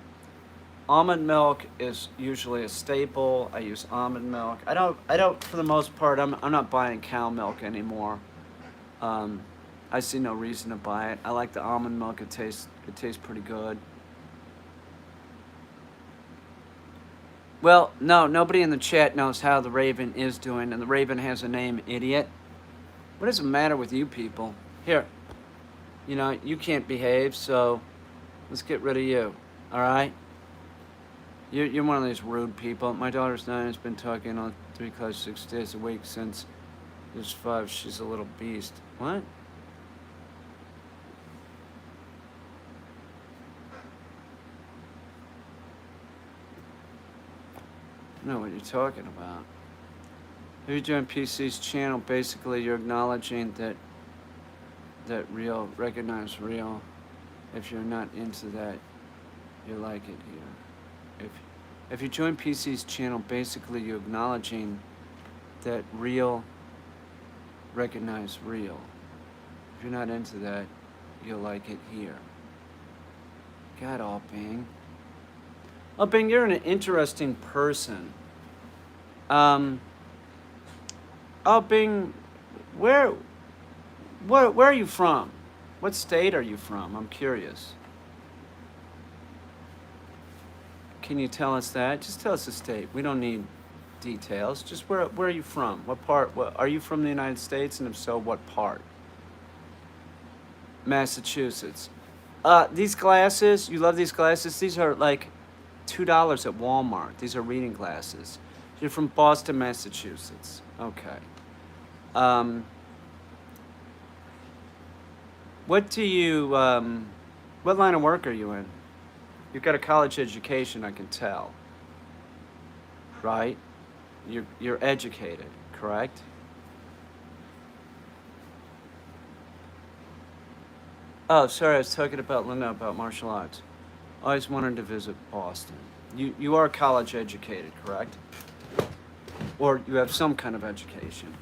Almond milk is usually a staple. I use almond milk. I don't for the most part, I'm not buying cow milk anymore. I see no reason to buy it. I like the almond milk. It tastes pretty good. Well, no, nobody in the chat knows how the Raven is doing, and the Raven has a name, idiot. What does it matter with you people? Here, you know, you can't behave, so let's get rid of you, all right? You're one of these rude people. My daughter's 9, has been talking on 3 class 6 days a week since she was 5. She's a little beast. What? I know what you're talking about. If you join PC's channel, basically you're acknowledging that real, recognize real. If you're not into that, you like it here. If you join PC's channel, basically you're acknowledging that real, recognize real. If you're not into that, you'll like it here. God, Alping. Alping, you're an interesting person. Um, Alping, where, where are you from? What state are you from? I'm curious. Can you tell us that? Just tell us the state. We don't need details. Just where are you from? What part? What, are you from the United States? And if so, what part? Massachusetts. These glasses, you love these glasses? These are like $2 at Walmart. These are reading glasses. You're from Boston, Massachusetts. Okay. Um, what do you, what line of work are you in? You've got a college education, I can tell. Right? You're educated, correct? Oh, sorry, I was talking about Linda about martial arts. I always wanted to visit Boston. You are college educated, correct? Or you have some kind of education.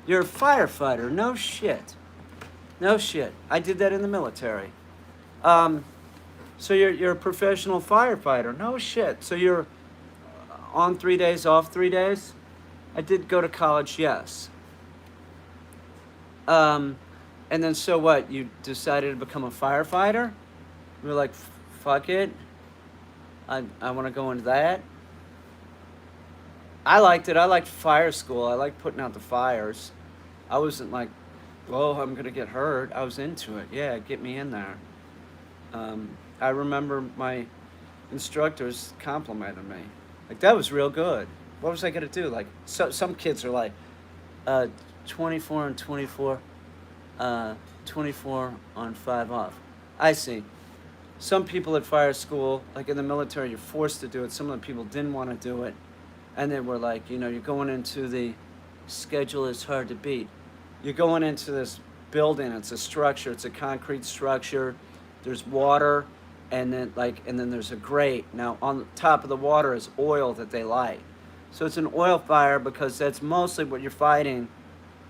You're a firefighter. No shit. No shit. I did that in the military. Um, so you're a professional firefighter. No shit. So you're on 3 days, off 3 days? I did go to college, yes. Um, and then so what? You decided to become a firefighter? You were like, fuck it. I want to go into that. I liked it. I liked fire school. I liked putting out the fires. I wasn't like, oh, I'm gonna get hurt. I was into it. Yeah, get me in there. I remember my instructors complimented me. Like, that was real good. What was I gonna do? Like, some kids are like, uh, 24 and 24, 24 on 5 off. I see. Some people at fire school, like in the military, you're forced to do it. Some of the people didn't want to do it. And they were like, you're going into the schedule is hard to beat. You're going into this building, it's a structure, it's a concrete structure. There's water, and then there's a grate. Now on the top of the water is oil that they light. So it's an oil fire because that's mostly what you're fighting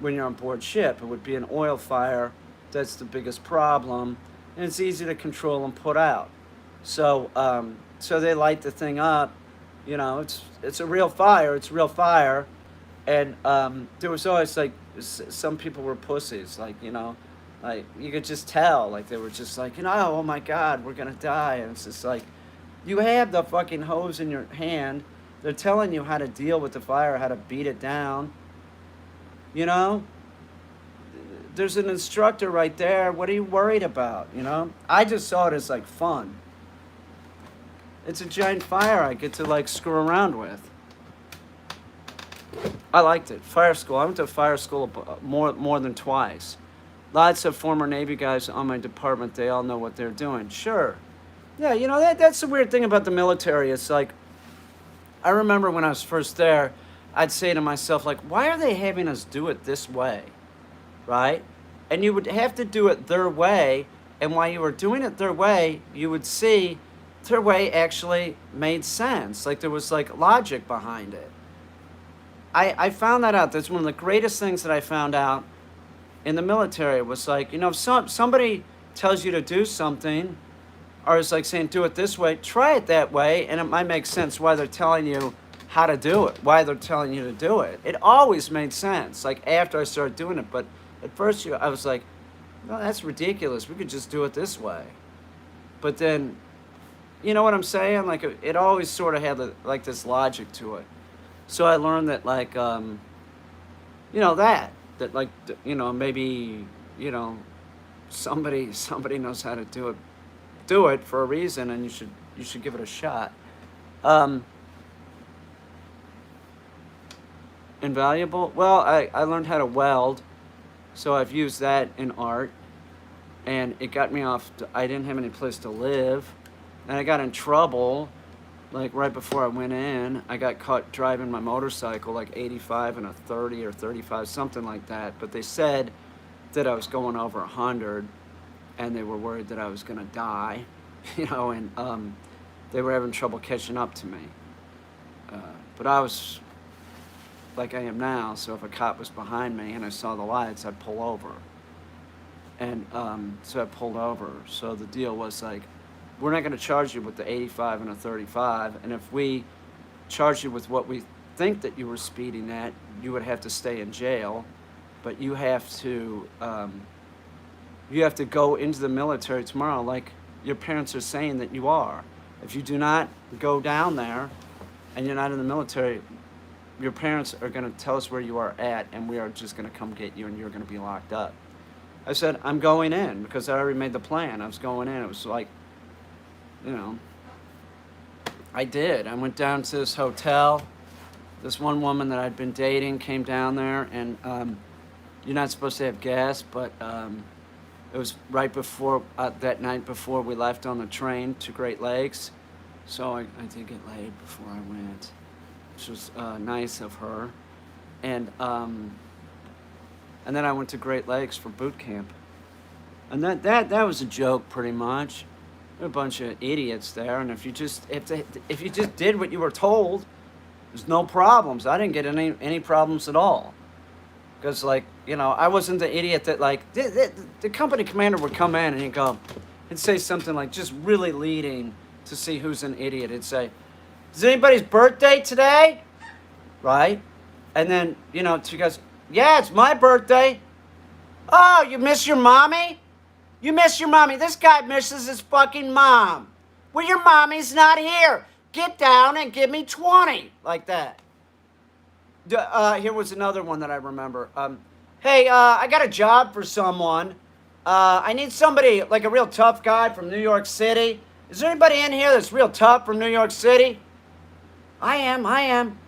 when you're on board ship. It would be an oil fire. That's the biggest problem. And it's easy to control and put out. So they light the thing up. It's a real fire. It's real fire. And there was always like some people were pussies. Like you could just tell. Like they were just like oh my God, we're gonna die. And it's just like you have the fucking hose in your hand. They're telling you how to deal with the fire, how to beat it down. There's an instructor right there. What are you worried about? I just saw it as like fun. It's a giant fire I get to like screw around with. I liked it. Fire school. I went to fire school more than twice. Lots of former Navy guys on my department. They all know what they're doing. Sure. Yeah, that's the weird thing about the military. It's like, I remember when I was first there, I'd say to myself, like, why are they having us do it this way? Right? And you would have to do it their way. And while you were doing it their way, you would see their way actually made sense. Like there was like logic behind it. I found that out. That's one of the greatest things that I found out in the military was like, if somebody tells you to do something or is like saying, do it this way, try it that way. And it might make sense why they're telling you how to do it, why they're telling you to do it. It always made sense, like after I started doing it. But at first I was like, no, that's ridiculous. We could just do it this way. But then, you know what I'm saying? Like it always sort of had like this logic to it. So I learned that like, that like, maybe, somebody knows how to do it for a reason, and you should give it a shot. Invaluable? Well, I learned how to weld, so I've used that in art, and it got me off. I didn't have any place to live, and I got in trouble, like right before I went in. I got caught driving my motorcycle like 85 and a 30 or 35, something like that. But they said that I was going over 100, and they were worried that I was gonna die, and they were having trouble catching up to me. But I was like I am now, so if a cop was behind me and I saw the lights, I'd pull over. And so I pulled over. So the deal was like, we're not going to charge you with the 85 and a 35. And if we charge you with what we think that you were speeding at, you would have to stay in jail. But you have to go into the military tomorrow, like your parents are saying that you are. If you do not go down there and you're not in the military, your parents are going to tell us where you are at, and we are just going to come get you, and you're going to be locked up. I said, I'm going in, because I already made the plan. I was going in. It was like, you know, I did. I went down to this hotel. This one woman that I'd been dating came down there, and you're not supposed to have gas, but it was right before, that night before we left on the train to Great Lakes. So I did get laid before I went, which was nice of her. And then I went to Great Lakes for boot camp. And that was a joke, pretty much. There were a bunch of idiots there, and if you just did what you were told, there's no problems. I didn't get any problems at all. Because, like, you know, I wasn't the idiot that, like, the company commander would come in and he'd go and say something like, just really leading to see who's an idiot. He'd say, is it anybody's birthday today? Right? And then, you know, she goes, yeah, it's my birthday. Oh, you miss your mommy? You miss your mommy. This guy misses his fucking mom. Well, your mommy's not here. Get down and give me 20. Like that. Here was another one that I remember. Hey, I got a job for someone. I need somebody, like a real tough guy from New York City. Is there anybody in here that's real tough from New York City? I am.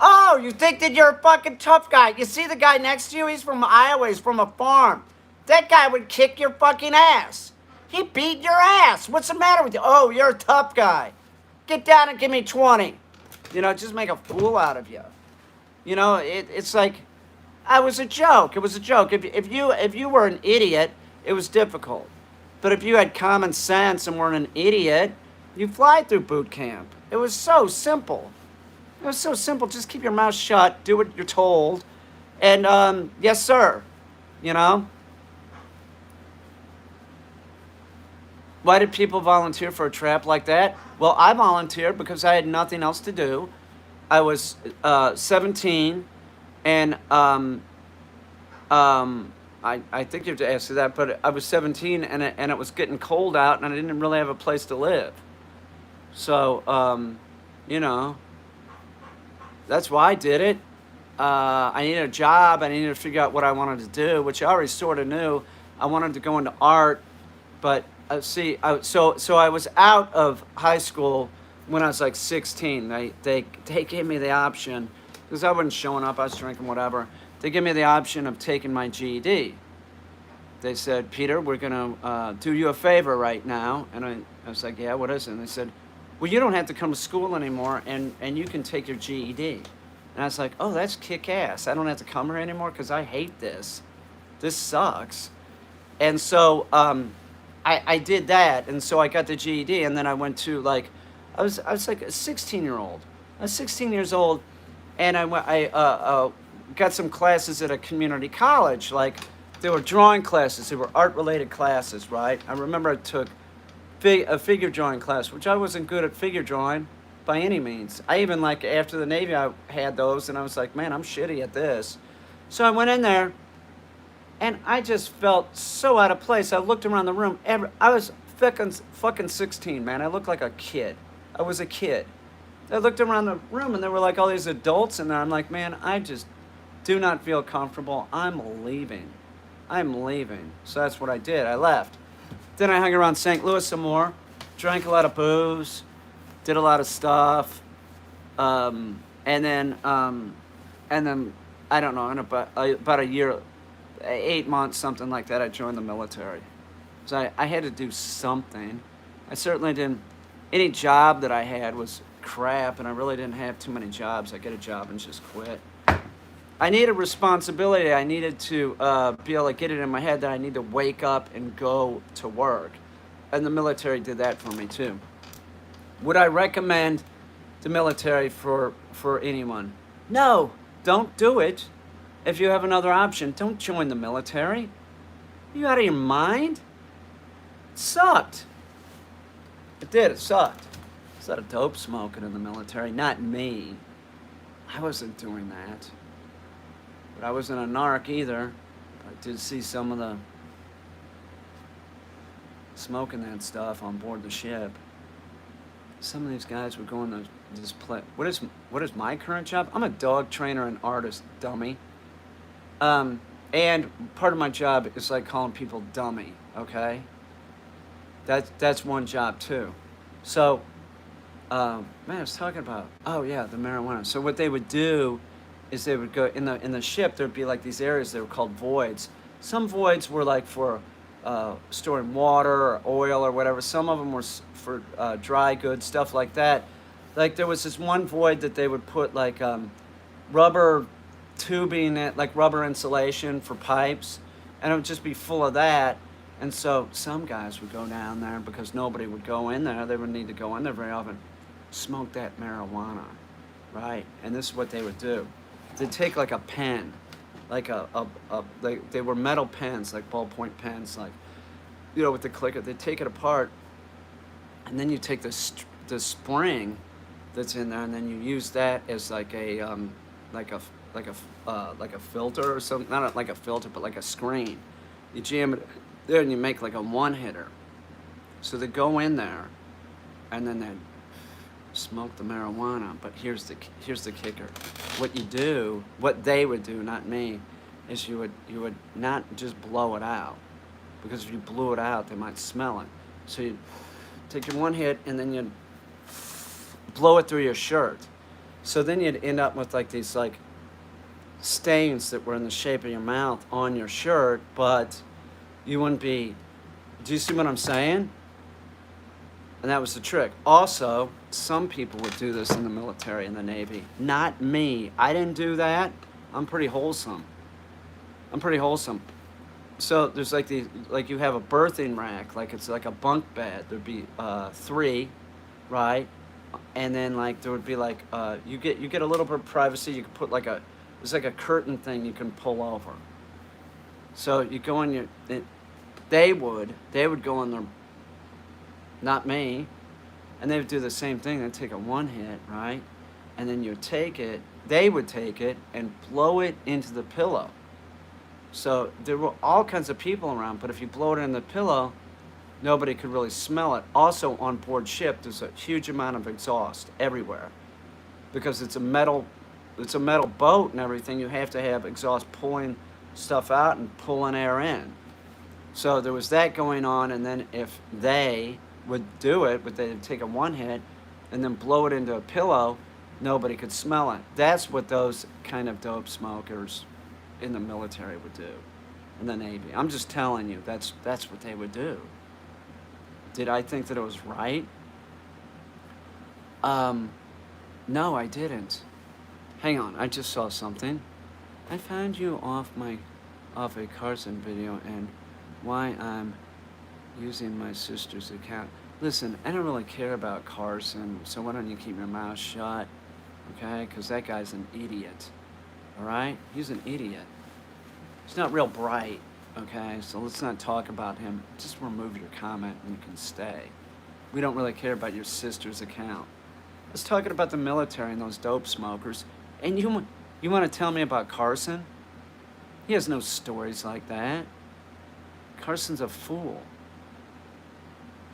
Oh, you think that you're a fucking tough guy. You see the guy next to you? He's from Iowa. He's from a farm. That guy would kick your fucking ass. He beat your ass. What's the matter with you? Oh, you're a tough guy. Get down and give me 20. You know, just make a fool out of you. You know, it's like, I was a joke. It was a joke. If you were an idiot, it was difficult. But if you had common sense and weren't an idiot, you fly through boot camp. It was so simple. It was so simple. Just keep your mouth shut, do what you're told, and yes, sir. You know? Why did people volunteer for a trap like that? Well, I volunteered because I had nothing else to do. I was 17, and I think you have to ask that, but I was 17, and it was getting cold out, and I didn't really have a place to live. So, you know, that's why I did it. I needed a job. I needed to figure out what I wanted to do, which I already sort of knew. I wanted to go into art, but so I was out of high school when I was like 16. They gave me the option, because I wasn't showing up, I was drinking, whatever. They gave me the option of taking my GED. They said, Peter, we're going to do you a favor right now. And I was like, yeah, what is it? And they said, well, you don't have to come to school anymore, and you can take your GED. And I was like, oh, that's kick-ass. I don't have to come here anymore because I hate this. This sucks. And so I did that, and so I got the GED, and then I went to, like, I was like a 16-year-old. I was 16 years old, and I got some classes at a community college. Like, there were drawing classes. There were art-related classes, right? I remember I took a figure drawing class, which I wasn't good at figure drawing by any means. I even, like, after the Navy, I had those, and I was like, man, I'm shitty at this. So I went in there, and I just felt so out of place. I looked around the room. I was fucking 16, man. I looked like a kid. I was a kid. I looked around the room, and there were, like, all these adults in there. I'm like, man, I just do not feel comfortable. I'm leaving. So that's what I did. I left. Then I hung around St. Louis some more, drank a lot of booze, did a lot of stuff, and then I don't know, in about a year, 8 months, something like that, I joined the military. So I had to do something. I certainly didn't. Any job that I had was crap, and I really didn't have too many jobs. I get a job and just quit. I needed responsibility. I needed to be able to get it in my head that I need to wake up and go to work. And the military did that for me too. Would I recommend the military for anyone? No, don't do it. If you have another option, don't join the military. You out of your mind? It sucked. It did. It sucked. There's a lot of dope smoking in the military. Not me. I wasn't doing that. But I wasn't a narc either. I did see some of the smoking that stuff on board the ship. Some of these guys were going to this play. What is my current job? I'm a dog trainer and artist, dummy. And part of my job is like calling people dummy. Okay. That's one job too. So, man, I was talking about. Oh yeah, the marijuana. So what they would do is they would go in the ship. There'd be like these areas that were called voids. Some voids were like for storing water or oil or whatever. Some of them were for dry goods, stuff like that. Like there was this one void that they would put like rubber tubing, like rubber insulation for pipes, and it would just be full of that. And so some guys would go down there because nobody would go in there. They would need to go in there very often, smoke that marijuana, right? And this is what they would do. They'd take like a pen, like like they were metal pens, like ballpoint pens, like, you know, with the clicker. They'd take it apart, and then you take the spring that's in there, and then you use that as like a filter or something. Not like a filter, but like a screen. You jam it there, and you make like a one-hitter. So they go in there, and then they smoke the marijuana. But here's the kicker. What they would do, not me, is you would not just blow it out, because if you blew it out, they might smell it. So you take your one hit, and then you'd blow it through your shirt. So then you'd end up with like these like stains that were in the shape of your mouth on your shirt, but you wouldn't be. Do you see what I'm saying? And that was the trick. Also, some people would do this in the military and the Navy. Not me. I didn't do that. I'm pretty wholesome. So there's like you have a birthing rack, like it's like a bunk bed. There'd be 3, right? And then like there would be like you get a little bit of privacy. You could put like there's like a curtain thing you can pull over. So you go in they would go in their, not me, and they would do the same thing. They'd take a one hit, right? And then they would take it and blow it into the pillow. So there were all kinds of people around, but if you blow it in the pillow, nobody could really smell it. Also on board ship, there's a huge amount of exhaust everywhere, because it's a metal boat and everything. You have to have exhaust pulling stuff out and pulling air in. So there was that going on, and then if they would do it, but they'd take a one hit and then blow it into a pillow, nobody could smell it. That's what those kind of dope smokers in the military would do, in the Navy. I'm just telling you, that's what they would do. Did I think that it was right? No, I didn't. Hang on, I just saw something. I found you off a Carson video and why I'm using my sister's account. Listen, I don't really care about Carson, so why don't you keep your mouth shut, okay? Because that guy's an idiot, all right? He's an idiot. He's not real bright, okay? So let's not talk about him. Just remove your comment and you can stay. We don't really care about your sister's account. Let's talk about the military and those dope smokers. And you want to tell me about Carson? He has no stories like that. Carson's a fool.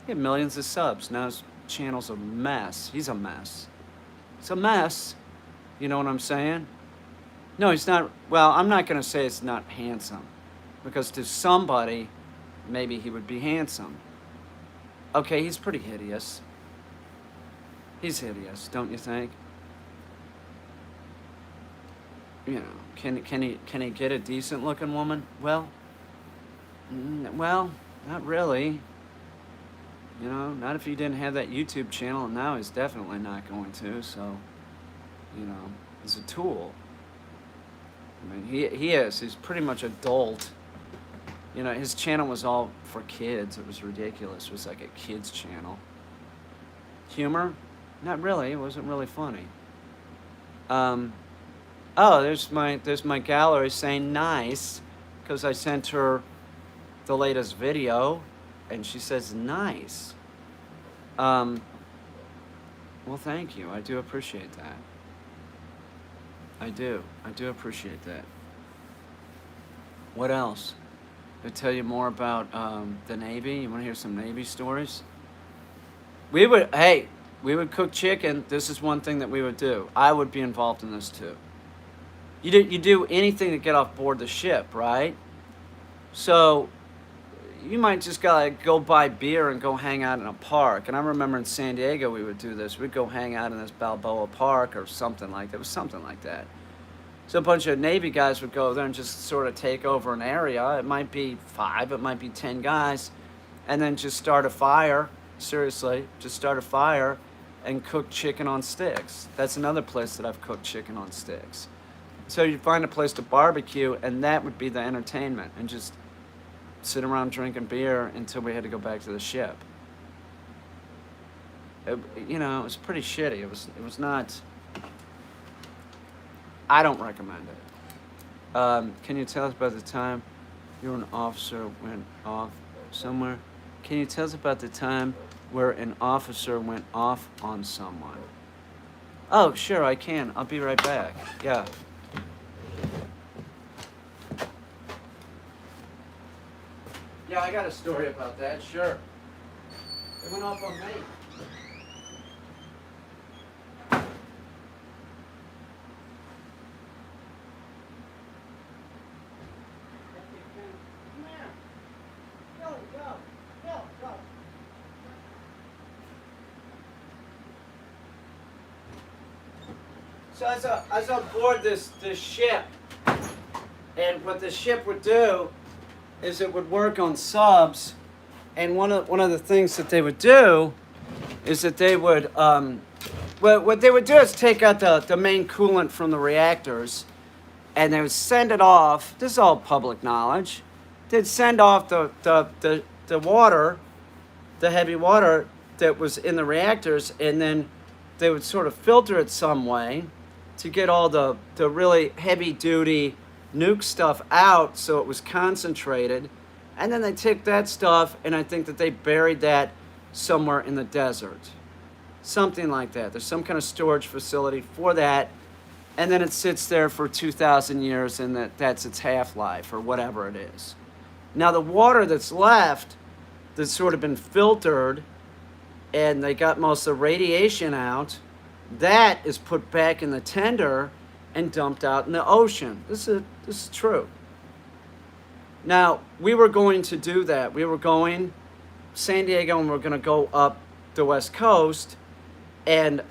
He had millions of subs. Now his channel's a mess. He's a mess. It's a mess. You know what I'm saying? No, he's not. Well, I'm not going to say it's not handsome, because to somebody, maybe he would be handsome. Okay, he's pretty hideous. He's hideous, don't you think? You know, can he get a decent looking woman? Well, not really. You know, not if he didn't have that YouTube channel, and now he's definitely not going to. So, you know, he's a tool. I mean, he is. He's pretty much adult. You know, his channel was all for kids. It was ridiculous. It was like a kids channel. Humor? Not really. It wasn't really funny. Oh, there's my gallery saying nice, because I sent her the latest video, and she says nice. Um, well, thank you. I do appreciate that. I do. I do appreciate that. What else? To tell you more about the Navy. You want to hear some Navy stories? Hey, we would cook chicken. This is one thing that we would do. I would be involved in this too. You do anything to get off board the ship, right? So you might just gotta go buy beer and go hang out in a park. And I remember in San Diego we would do this. We'd go hang out in this Balboa Park or something like that. It was something like that. So a bunch of Navy guys would go there and just sort of take over an area. It might be 5, it might be 10 guys, and then just start a fire. Seriously, just start a fire and cook chicken on sticks. That's another place that I've cooked chicken on sticks. So you find a place to barbecue, and that would be the entertainment, and just sit around drinking beer until we had to go back to the ship. It was pretty shitty. It was not. I don't recommend it. Can you tell us about the time you were an officer went off somewhere? Can you tell us about the time where an officer went off on someone? Oh, sure, I can. I'll be right back. Yeah. Yeah, I got a story about that, sure. It went off on me. So I was on board this ship, and what the ship would do is it would work on subs, and one of the things that they would do is that they would what they would do is take out the main coolant from the reactors, and they would send it off. This is all public knowledge. They'd send off the water, the heavy water that was in the reactors, and then they would sort of filter it some way to get all the really heavy duty nuke stuff out so it was concentrated. And then they take that stuff, and I think that they buried that somewhere in the desert. Something like that. There's some kind of storage facility for that. And then it sits there for 2,000 years, and that's its half-life or whatever it is. Now the water that's left, that's sort of been filtered, and they got most of the radiation out, that is put back in the tender and dumped out in the ocean. This is true. Now, we were going to do that. We were going San Diego, and we're going to go up the West Coast. And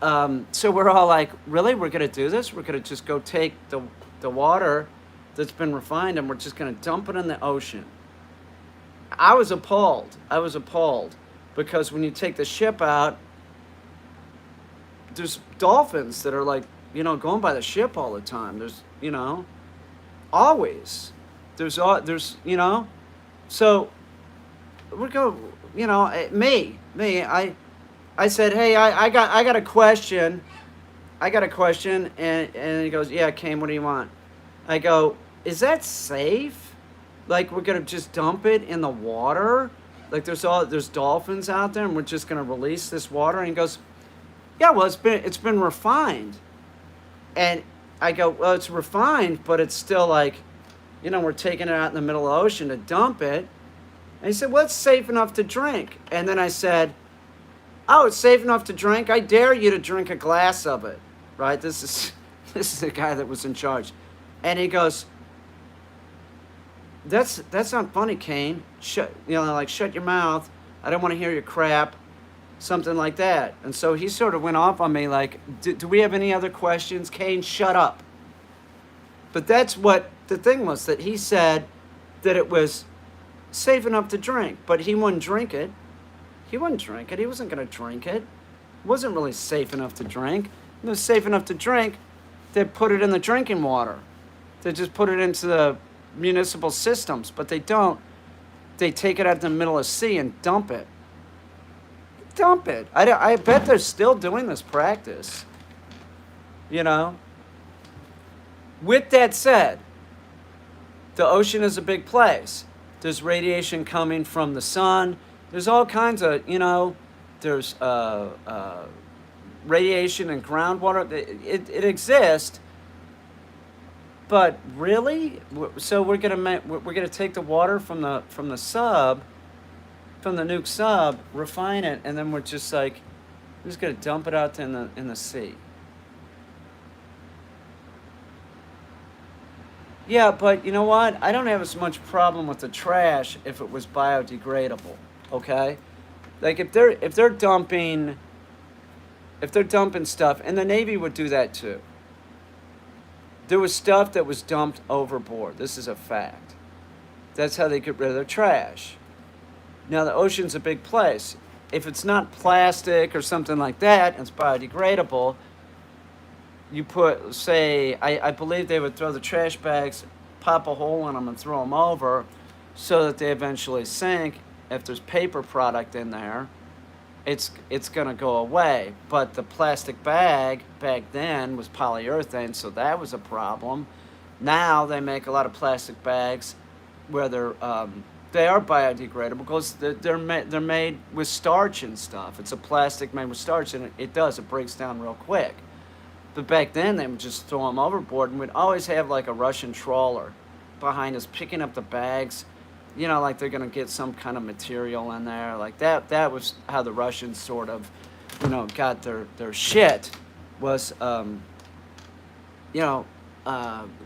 so we're all like, really? We're going to do this? We're going to just go take the water that's been refined, and we're just going to dump it in the ocean. I was appalled. Because when you take the ship out, there's dolphins that are like, going by the ship all the time. There's, always. There's, so we go, I said, hey, I got a question. And he goes, yeah, Kane, what do you want? I go, is that safe? Like, we're going to just dump it in the water? Like, there's dolphins out there, and we're just going to release this water? And he goes, yeah, well, it's been refined. And I go, well, it's refined, but it's still like, we're taking it out in the middle of the ocean to dump it. And he said, well, it's safe enough to drink. And then I said, oh, it's safe enough to drink? I dare you to drink a glass of it, right? This is the guy that was in charge. And he goes, that's not funny, Kane. Shut your mouth. I don't want to hear your crap. Something like that. And so he sort of went off on me like, do we have any other questions? Kane, shut up. But that's what the thing was, that he said that it was safe enough to drink, but he wouldn't drink it. He wasn't going to drink it. It wasn't really safe enough to drink. It was safe enough to drink. They'd put it in the drinking water. They just put it into the municipal systems, but they don't. They take it out in the middle of the sea and dump it. I bet they're still doing this practice. With that said, the ocean is a big place. There's radiation coming from the sun. There's all kinds of, there's radiation in groundwater. It exists, but really, so we're gonna take the water from the sub, from the nuke sub, refine it, and then we're just gonna dump it out in the sea. Yeah, but you know what? I don't have as much problem with the trash if it was biodegradable. Okay, like if they're dumping stuff, and the Navy would do that too. There was stuff that was dumped overboard. This is a fact. That's how they get rid of their trash. Now the ocean's a big place. If it's not plastic or something like that, and it's biodegradable, you put, say, I believe they would throw the trash bags, pop a hole in them, and throw them over so that they eventually sink. If there's paper product in there, it's going to go away. But the plastic bag back then was polyurethane, so that was a problem. Now they make a lot of plastic bags where they are biodegradable because they're made with starch and stuff. It's a plastic made with starch, and it breaks down real quick. But back then, they would just throw them overboard, and we'd always have like a Russian trawler behind us picking up the bags, like they're going to get some kind of material in there. Like that was how the Russians sort of, got their shit, was, going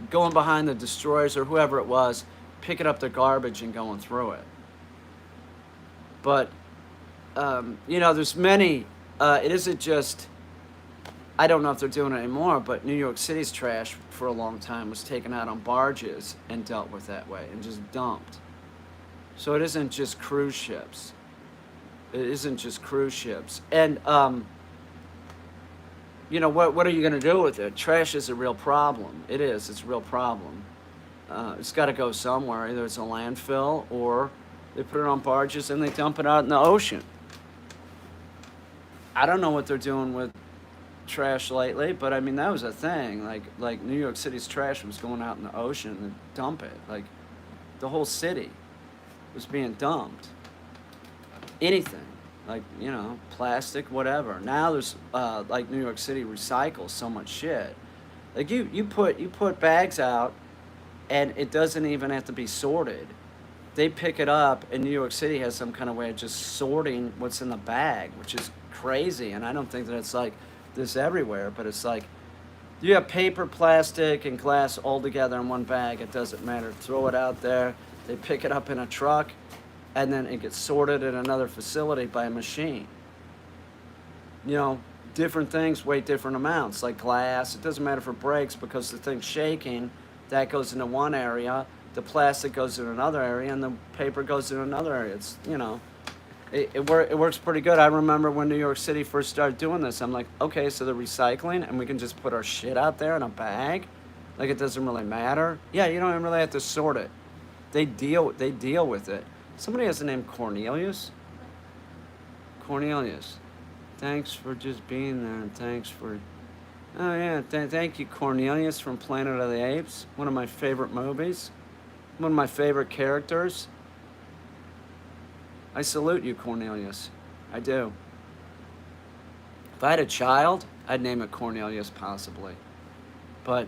behind the destroyers or whoever it was, picking up their garbage and going through it. But, there's many, it isn't just, I don't know if they're doing it anymore, but New York City's trash for a long time was taken out on barges and dealt with that way and just dumped. So it isn't just cruise ships. It isn't just cruise ships. And, what are you going to do with it? Trash is a real problem. It is. It's a real problem. It's got to go somewhere. Either it's a landfill or they put it on barges and they dump it out in the ocean. I don't know what they're doing with trash lately, but I mean that was a thing. Like New York City's trash was going out in the ocean and dump it. Like the whole city was being dumped. Anything, like plastic, whatever. Now there's like New York City recycles so much shit. Like you put bags out, and it doesn't even have to be sorted. They pick it up, and New York City has some kind of way of just sorting what's in the bag, which is crazy. And I don't think that it's like this everywhere, but it's like you have paper, plastic, and glass all together in one bag. It doesn't matter. Throw it out there. They pick it up in a truck, and then it gets sorted at another facility by a machine. Different things weigh different amounts, like glass. It doesn't matter if it breaks because the thing's shaking. That goes into one area, the plastic goes in another area, and the paper goes in another area. It's, it works pretty good. I remember when New York City first started doing this, I'm like, okay, so they're recycling, and we can just put our shit out there in a bag? Like, it doesn't really matter? Yeah, you don't even really have to sort it. They deal with it. Somebody has the name Cornelius? Cornelius. Thanks for just being there, and thanks for... Oh, yeah, thank you, Cornelius from Planet of the Apes. One of my favorite movies. One of my favorite characters. I salute you, Cornelius. I do. If I had a child, I'd name it Cornelius, possibly. But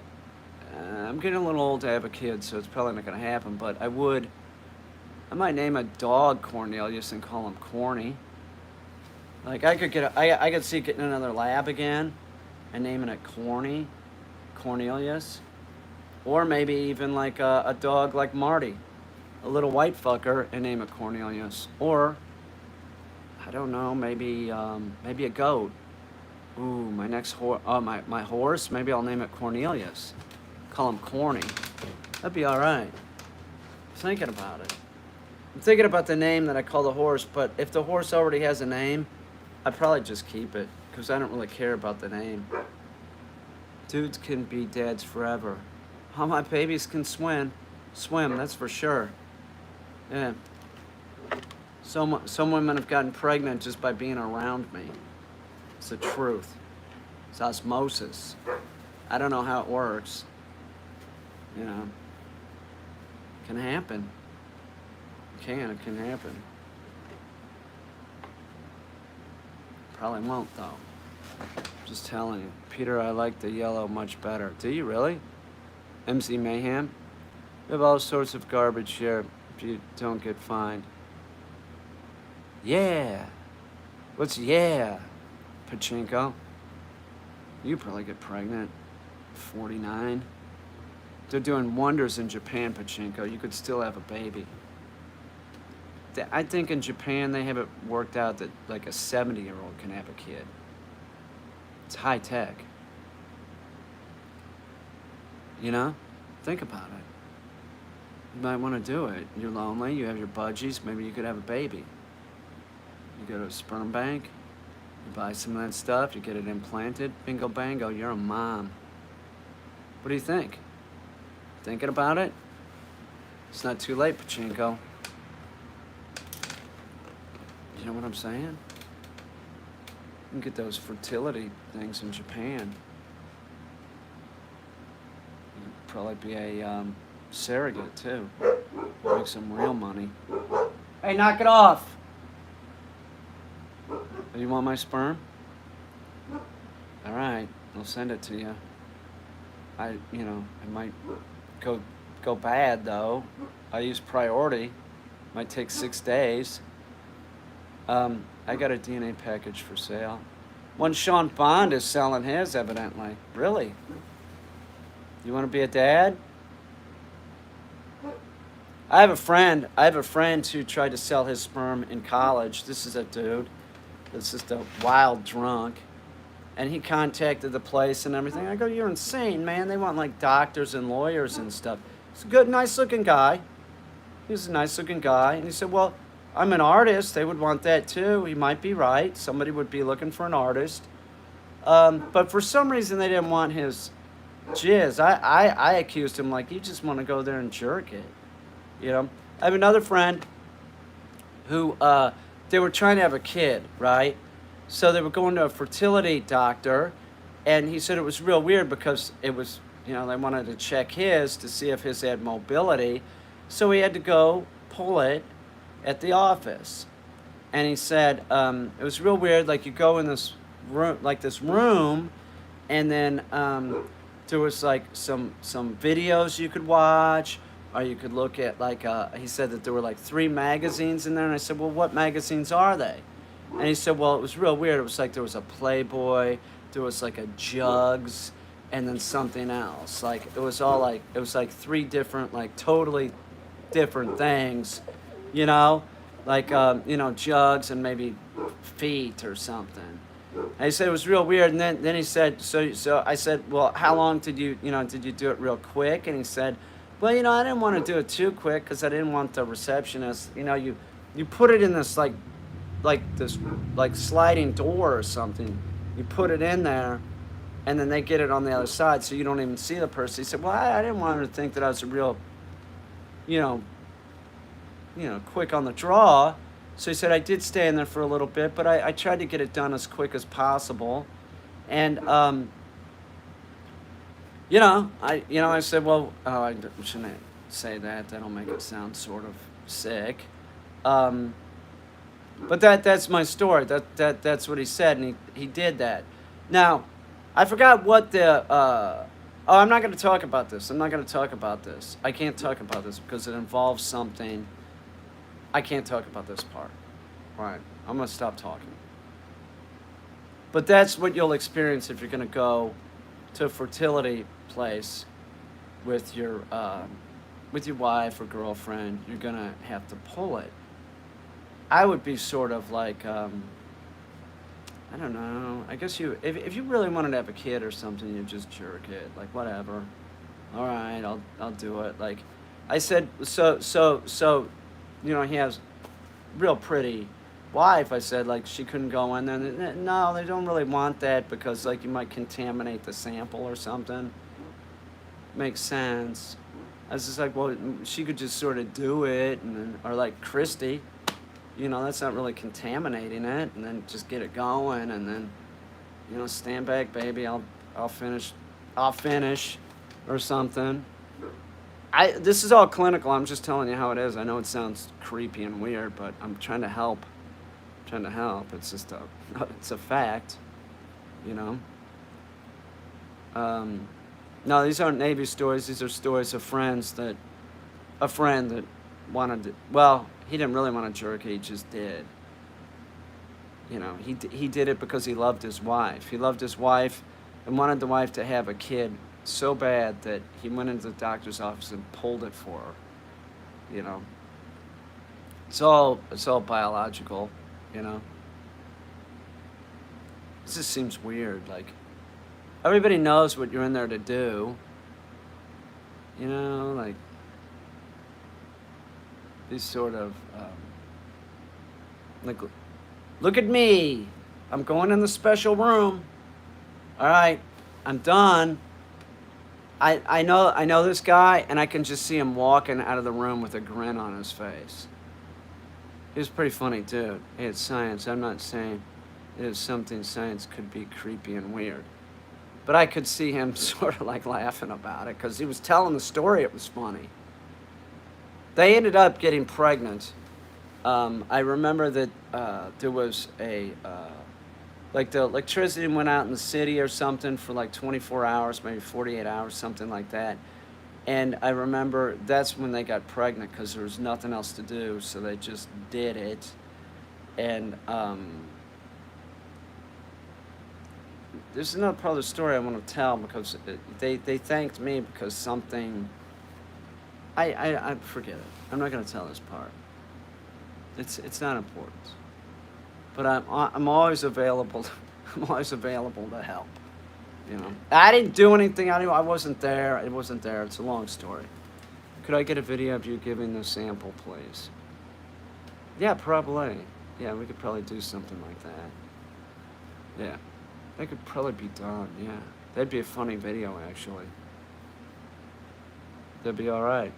I'm getting a little old to have a kid, so it's probably not going to happen. But I might name a dog Cornelius and call him Corny. Like, I could see getting another lab again and naming it Cornelius. Or maybe even like a dog like Marty, a little white fucker, and name it Cornelius. Or, I don't know, maybe a goat. Ooh, my next my horse, maybe I'll name it Cornelius. Call him Corny. That'd be all right. I'm thinking about it. I'm thinking about the name that I call the horse, but if the horse already has a name, I'd probably just keep it, because I don't really care about the name. Dudes can be dads forever. All my babies can swim, that's for sure. Yeah. Some women have gotten pregnant just by being around me. It's the truth. It's osmosis. I don't know how it works. It can happen. It can happen. Probably won't, though. Just telling you. Peter, I like the yellow much better. Do you really? MC Mayhem? We have all sorts of garbage here if you don't get fined. Yeah. What's yeah? Pachinko? You probably get pregnant. 49. They're doing wonders in Japan, Pachinko. You could still have a baby. I think in Japan they have it worked out that like a 70-year-old can have a kid. It's high tech. You know? Think about it. You might want to do it. You're lonely, you have your budgies, maybe you could have a baby. You go to a sperm bank, you buy some of that stuff, you get it implanted, bingo bango, you're a mom. What do you think? Thinking about it? It's not too late, Pachinko. You know what I'm saying? You can get those fertility things in Japan. You'd probably be a surrogate, too. Make some real money. Hey, knock it off! You want my sperm? All right, I'll send it to you. It might go bad, though. I use priority. Might take 6 days. I got a DNA package for sale. One Sean Bond is selling his, evidently. Really? You want to be a dad? I have a friend who tried to sell his sperm in college. This is a dude. This is the wild drunk. And he contacted the place and everything. I go, you're insane, man. They want like doctors and lawyers and stuff. He's a good, nice looking guy. He's a nice looking guy. And he said, well, I'm an artist. They would want that too. He might be right. Somebody would be looking for an artist. But for some reason, they didn't want his jizz. I accused him like, you just want to go there and jerk it. You know? I have another friend who, they were trying to have a kid, right? So they were going to a fertility doctor, and he said it was real weird because it was, they wanted to check his to see if his had mobility. So he had to go pull it at the office. And he said, it was real weird, like you go in this room, and then there was like some videos you could watch, or you could look at he said that there were like 3 magazines in there, and I said, well, what magazines are they? And he said, well, it was real weird. It was like there was a Playboy, there was like a Jugs, and then something else. Like, it was like 3 different, like totally different things, like, Jugs and maybe Feet or something. And he said it was real weird. And then he said, so I said, well, how long did you do it real quick? And he said, well, I didn't want to do it too quick because I didn't want the receptionist, you put it in this this sliding door or something. You put it in there, and then they get it on the other side, so you don't even see the person. He said, well, I didn't want her to think that I was a real, quick on the draw. So he said, I did stay in there for a little bit, but I tried to get it done as quick as possible. And, I said, well, I shouldn't say that. That'll make it sound sort of sick. But that's my story. That's what he said, and he did that. Now, I forgot what I'm not going to talk about this. I can't talk about this because it involves something. I can't talk about this part. All right, I'm going to stop talking. But that's what you'll experience if you're going to go to a fertility place with your wife or girlfriend. You're going to have to pull it. I would be sort of like, I don't know. I guess if you really wanted to have a kid or something, you just jerk it. Like, whatever. All right, I'll do it. Like, I said, so, he has real pretty wife. I said, like, she couldn't go in there. No, they don't really want that because, like, you might contaminate the sample or something. Makes sense. I was just like, well, she could just sort of do it, or like Christy. That's not really contaminating it, and then just get it going, and then, stand back, baby, I'll finish, or something. This is all clinical. I'm just telling you how it is. I know it sounds creepy and weird, but I'm trying to help trying to help. It's just it's a fact, you know. No, these aren't Navy stories. These are stories of a friend that wanted to, well, he didn't really want to jerk, he just did. You know, he did it because he loved his wife. He loved his wife and wanted the wife to have a kid so bad that he went into the doctor's office and pulled it for her. You know, it's all biological. You know, this just seems weird. Like, everybody knows what you're in there to do. You know, like these sort of like, look at me, I'm going in the special room. All right, I'm done. I know this guy, and I can just see him walking out of the room with a grin on his face. He was pretty funny, dude. Hey, it's science. I'm not saying it is something science could be creepy and weird. But I could see him sort of like laughing about it because he was telling the story. It was funny. They ended up getting pregnant. I remember that there was like the electricity went out in the city or something for like 24 hours, maybe 48 hours, something like that. And I remember that's when they got pregnant because there was nothing else to do, so they just did it. And there's another part of the story I want to tell because they thanked me because something. I forget it. I'm not going to tell this part. It's not important. But I'm always available. I'm always available to help. You know, I didn't do anything. I wasn't there. It wasn't there. It's a long story. Could I get a video of you giving the sample, please? Yeah, probably. Yeah, we could probably do something like that. Yeah, that could probably be done. Yeah, that'd be a funny video, actually. That'd be all right.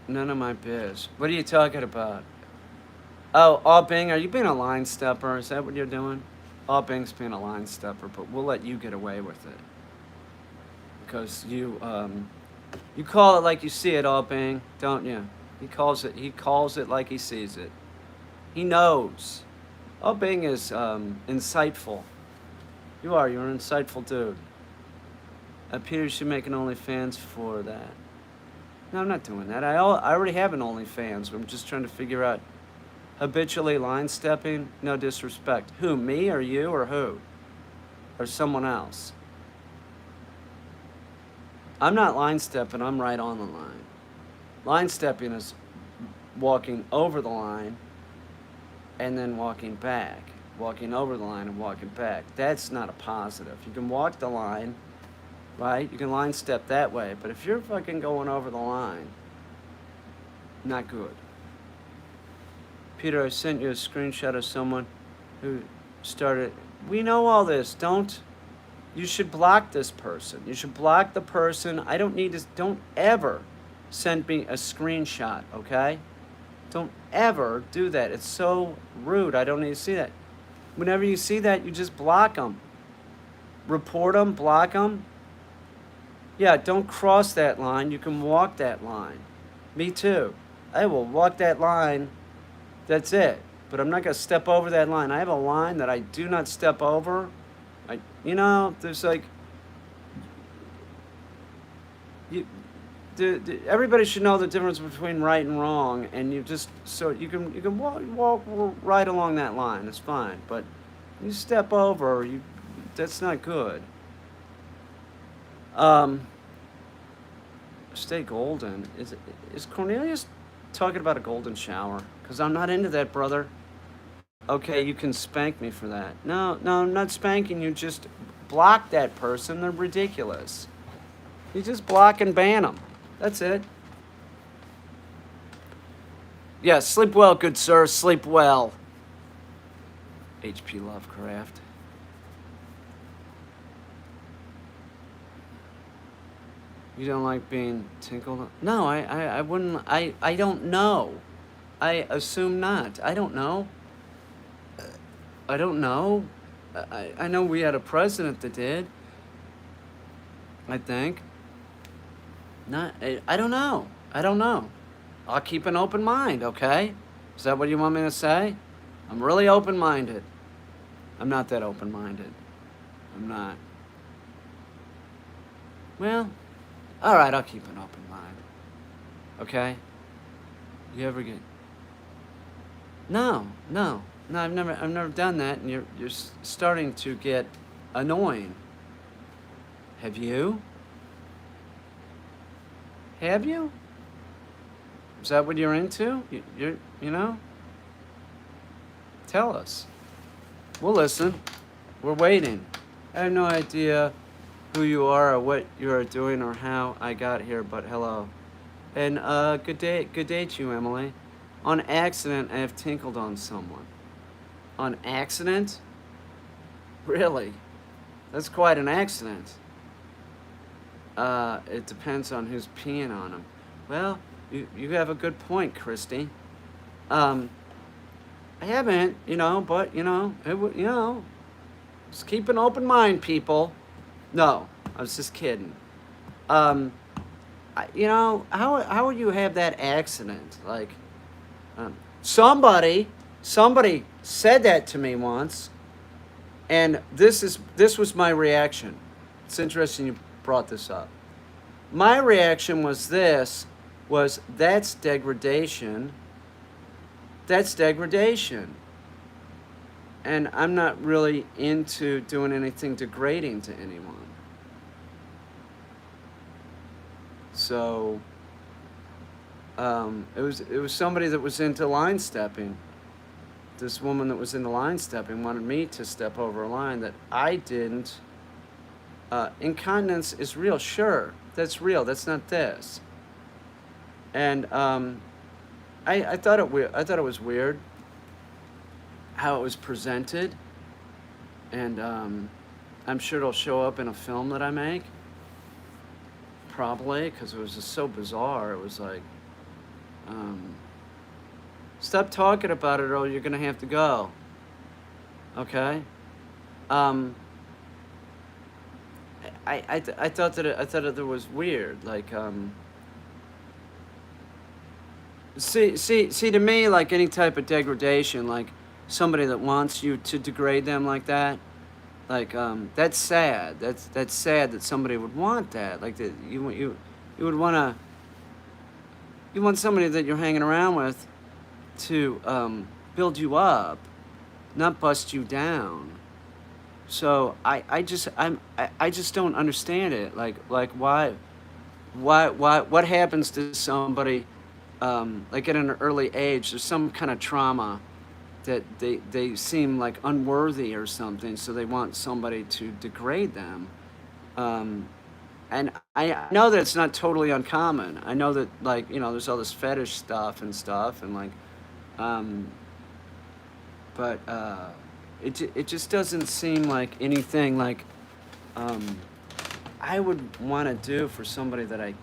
None of my biz. What are you talking about? Oh, Bing, are you being a line stepper? Is that what you're doing? Bing's being a line stepper, but we'll let you get away with it. Because you call it like you see it, Bing, don't you? He calls it like he sees it. He knows. Bing is insightful. You're an insightful dude. Peter should make an OnlyFans for that. No, I'm not doing that. I already have an OnlyFans. I'm just trying to figure out habitually line stepping. No disrespect. Who, me or you or who? Or someone else? I'm not line stepping. I'm right on the line. Line stepping is walking over the line and then walking back. Walking over the line and walking back. That's not a positive. You can walk the line, right? You can line step that way. But if you're fucking going over the line, not good. Peter, I sent you a screenshot of someone who started. We know all this. You should block this person. You should block the person. I don't need to. Don't ever send me a screenshot, okay? Don't ever do that. It's so rude. I don't need to see that. Whenever you see that, you just block them. Report them, block them. Yeah, don't cross that line. You can walk that line. Me too. I will walk that line. That's it. But I'm not going to step over that line. I have a line that I do not step over. There's like... everybody should know the difference between right and wrong, and you can walk right along that line. It's fine, but you step over, that's not good. Stay golden. Is Cornelius talking about a golden shower? Because I'm not into that, brother. Okay, you can spank me for that. No, I'm not spanking you. Just block that person. They're ridiculous. You just block and ban them. That's it. Yeah, sleep well, good sir. Sleep well. H.P. Lovecraft. You don't like being tinkled? No, I wouldn't. I don't know. I assume not. I don't know. I don't know. I know we had a president that did. I think. Not, I don't know. I don't know. I'll keep an open mind, okay? Is that what you want me to say? I'm really open minded. I'm not that open minded. I'm not. Well, all right, I'll keep an open mind. Okay? You ever get. No, no. No, I've never done that, and you're starting to get annoying. Have you? Have you? Is that what you're into? You know? Tell us. We'll listen. We're waiting. I have no idea who you are or what you are doing or how I got here, but hello. And good day to you, Emily. On accident, I have tinkled on someone. On accident? Really? That's quite an accident. It depends on who's peeing on them. Well, you have a good point, Christy. Um, I haven't, but just keep an open mind, people. No, I was just kidding. Um, how would you have that accident? Like, somebody said that to me once, and this was my reaction. It's interesting you brought this up. My reaction was that's degradation. That's degradation. And I'm not really into doing anything degrading to anyone. So it was somebody that was into line stepping. This woman that was into line stepping wanted me to step over a line that I didn't. Incontinence is real, sure. That's real. That's not this. And I thought it was weird how it was presented, and I'm sure it'll show up in a film that I make. Probably, because it was just so bizarre. It was like, stop talking about it, or you're gonna have to go. Okay. Um, I thought that it was weird. Like, see, to me, like any type of degradation, like somebody that wants you to degrade them like that, like that's sad. That's sad that somebody would want that. Like that you would wanna you want somebody that you're hanging around with to build you up, not bust you down. So I just don't understand it. Like why what happens to somebody like at an early age? There's some kind of trauma that they seem like unworthy or something, so they want somebody to degrade them. Um, and I know that it's not totally uncommon. I know that like there's all this fetish stuff and stuff, and like, um, but it just doesn't seem like anything like um, I would want to do for somebody that I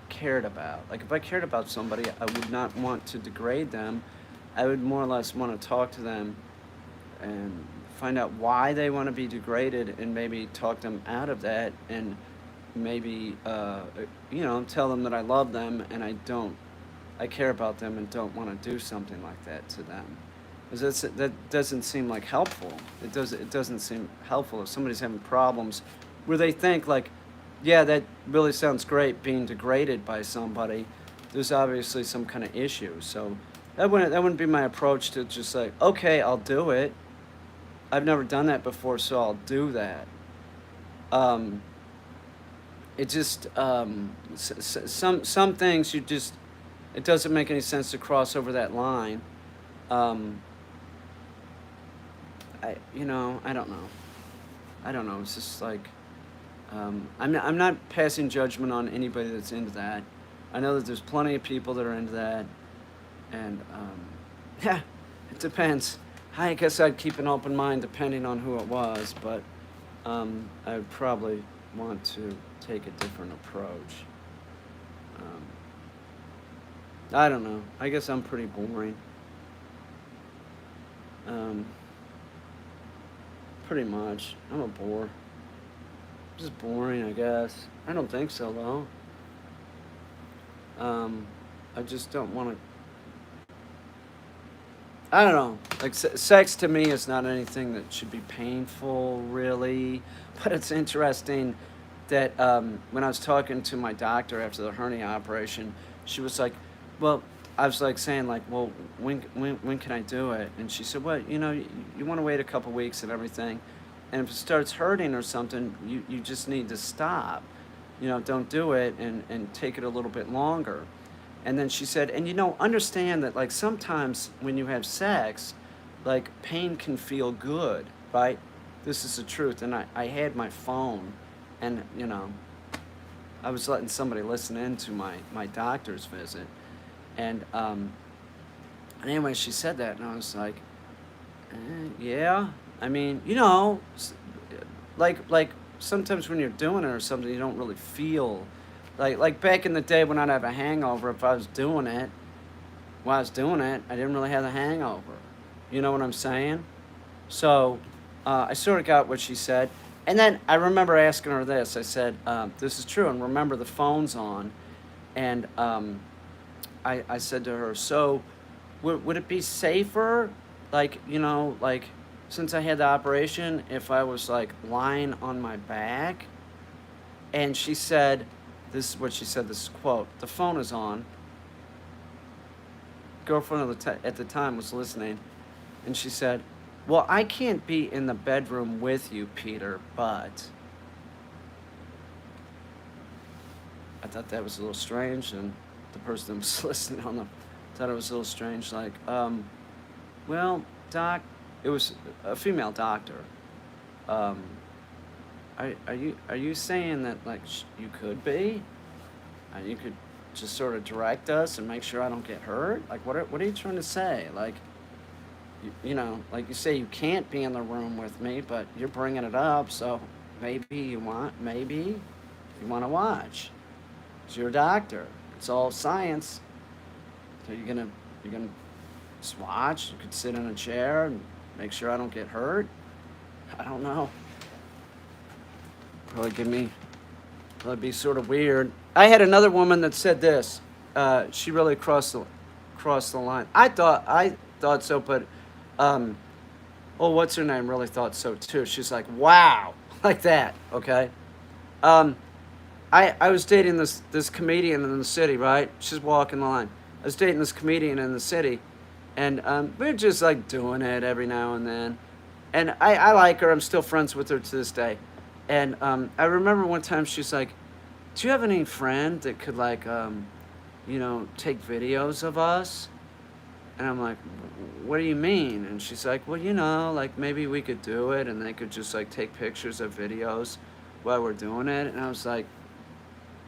cared about. Like if I cared about somebody, I would not want to degrade them. I would more or less want to talk to them and find out why they want to be degraded and maybe talk them out of that and maybe tell them that I love them and I care about them and don't want to do something like that to them. Because that doesn't seem like helpful. It doesn't seem helpful if somebody's having problems where they think like, yeah, that really sounds great being degraded by somebody. There's obviously some kind of issue. So that wouldn't be my approach to just like, okay, I'll do it. I've never done that before, so I'll do that. Um, it just some things you just it doesn't make any sense to cross over that line. Um, I don't know. I don't know. It's just like I'm not passing judgment on anybody that's into that. I know that there's plenty of people that are into that, and yeah, it depends. I guess I'd keep an open mind depending on who it was, but I would probably want to take a different approach. Um, I don't know. I guess I'm pretty boring. Um, Pretty much. I'm a bore. Just boring, I guess. I don't think so, though. I just don't want to. I don't know. Like sex to me is not anything that should be painful, really. But it's interesting that when I was talking to my doctor after the hernia operation, she was like, "Well," I was like saying like, "Well, when can I do it?" And she said, "Well, you want to wait a couple weeks and everything, and if it starts hurting or something, you just need to stop. Don't do it and take it a little bit longer." And then she said, and understand that like sometimes when you have sex, like pain can feel good, right? This is the truth. And I had my phone and, I was letting somebody listen in to my doctor's visit. And anyway, she said that and I was like, yeah. I mean, like sometimes when you're doing it or something, you don't really feel like back in the day when I'd have a hangover. If I was doing it, while I was doing it, I didn't really have the hangover. You know what I'm saying? So I sort of got what she said, and then I remember asking her this. I said, "This is true," and remember the phone's on, and I said to her, "So would it be safer, like like since I had the operation, if I was like lying on my back?" And she said, this is what she said, this is a quote, the phone is on. Girlfriend at the time was listening, and she said, "Well, I can't be in the bedroom with you, Peter, but..." I thought that was a little strange, and the person that was listening thought it was a little strange, like, "Well, doc," it was a female doctor, Are you saying that like you could be, you could just sort of direct us and make sure I don't get hurt? Like what are you trying to say? Like like you say you can't be in the room with me, but you're bringing it up, so maybe you want to watch. It's your doctor. It's all science. So you're gonna just watch. You could sit in a chair and make sure I don't get hurt. I don't know. Probably be sort of weird. I had another woman that said this. She really crossed the line. I thought so, but what's her name really thought so too. She's like, "Wow," like that. Okay. I was dating this comedian in the city, right? She's walking the line. I was dating this comedian in the city, and we're just like doing it every now and then. And I like her. I'm still friends with her to this day. And I remember one time she's like, "Do you have any friend that could like, take videos of us?" And I'm like, "What do you mean?" And she's like, "Well, like maybe we could do it, and they could just like take pictures of videos while we're doing it." And I was like,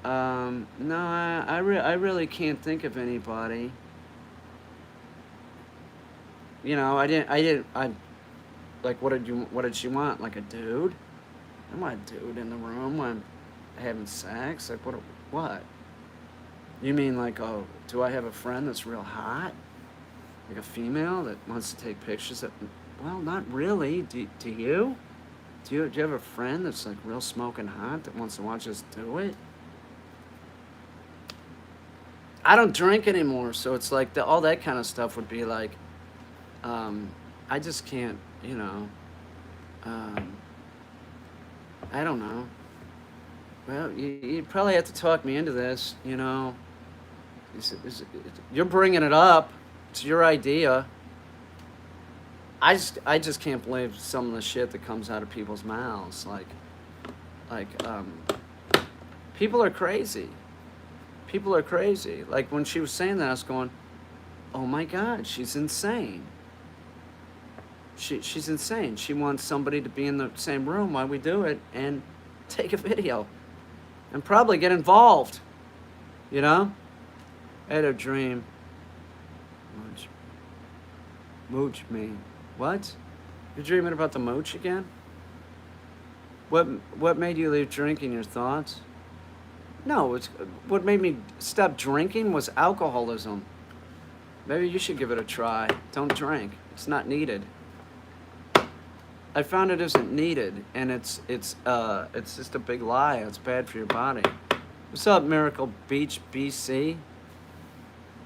"No, I really can't think of anybody." I like, what did she want? Like a dude? I don't want a dude in the room when I'm having sex. Like, what? You mean like, oh, do I have a friend that's real hot? Like a female that wants to take pictures of... Well, not really. Do you? Do you have a friend that's like real smoking hot that wants to watch us do it? I don't drink anymore, so it's like all that kind of stuff would be like, I just can't, I don't know. Well, you probably have to talk me into this, You're bringing it up. It's your idea. I just can't believe some of the shit that comes out of people's mouths. Like, people are crazy. People are crazy. Like, when she was saying that, I was going, oh my God, she's insane. She's insane. She wants somebody to be in the same room while we do it and take a video and probably get involved. I had a dream. Mooch me. What? You're dreaming about the mooch again? What made you leave drinking? Your thoughts? No, what made me stop drinking was alcoholism. Maybe you should give it a try. Don't drink. It's not needed. I found it isn't needed, and it's just a big lie. It's bad for your body. What's up, Miracle Beach, BC?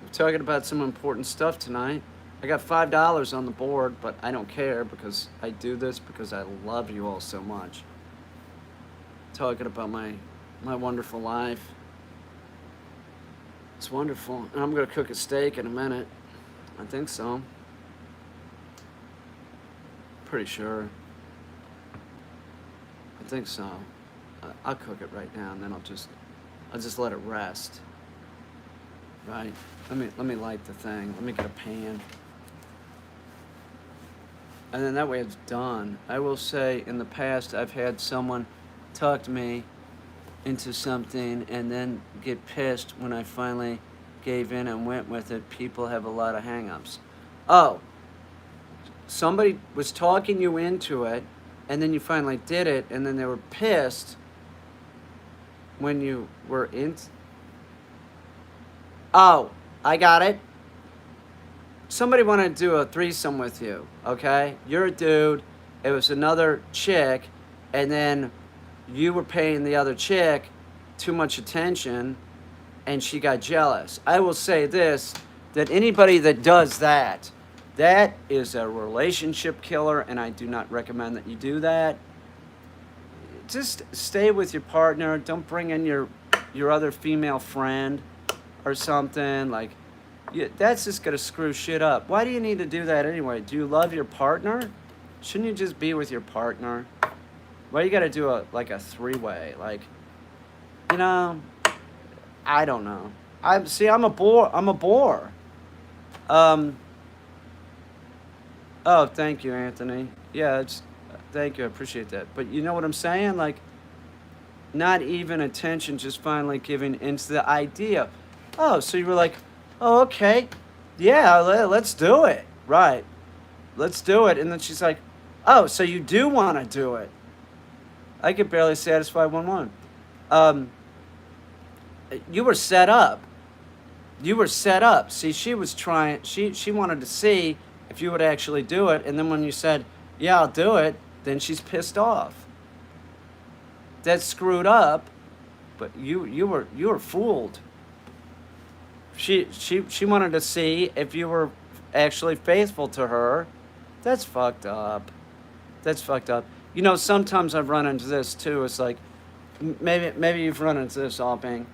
We're talking about some important stuff tonight. I got $5 on the board, but I don't care because I do this because I love you all so much. Talking about my wonderful life. It's wonderful. And I'm going to cook a steak in a minute. I think so. Pretty sure. I think so. I'll cook it right now, and then I'll just let it rest. Right? Let me light the thing. Let me get a pan. And then that way it's done. I will say, in the past, I've had someone talk me into something and then get pissed when I finally gave in and went with it. People have a lot of hang-ups. Oh, somebody was talking you into it, and then you finally did it, and then they were pissed when you were in. Oh, I got it. Somebody wanted to do a threesome with you, okay? You're a dude, it was another chick, and then you were paying the other chick too much attention, and she got jealous. I will say this, that anybody that does that is a relationship killer, and I do not recommend that you do that. Just stay with your partner. Don't bring in your other female friend or something. Like, that's just gonna screw shit up. Why do you need to do that anyway? Do you love your partner? Shouldn't you just be with your partner? Why you gotta do a three-way? Like, you know, I don't know. I'm a bore. Oh, thank you, Anthony. Yeah, thank you. I appreciate that. But you know what I'm saying? Like, not even attention, just finally giving into the idea. Oh, so you were like, oh, okay. Yeah, let's do it. Right. Let's do it. And then she's like, oh, so you do want to do it. I could barely satisfy one. You were set up. See, she was trying, she wanted to see if you would actually do it, and then when you said, yeah, I'll do it, then she's pissed off. That's screwed up, but you were fooled. She wanted to see if you were actually faithful to her. That's fucked up. You know, sometimes I've run into this too. It's like, maybe you've run into this, Alping.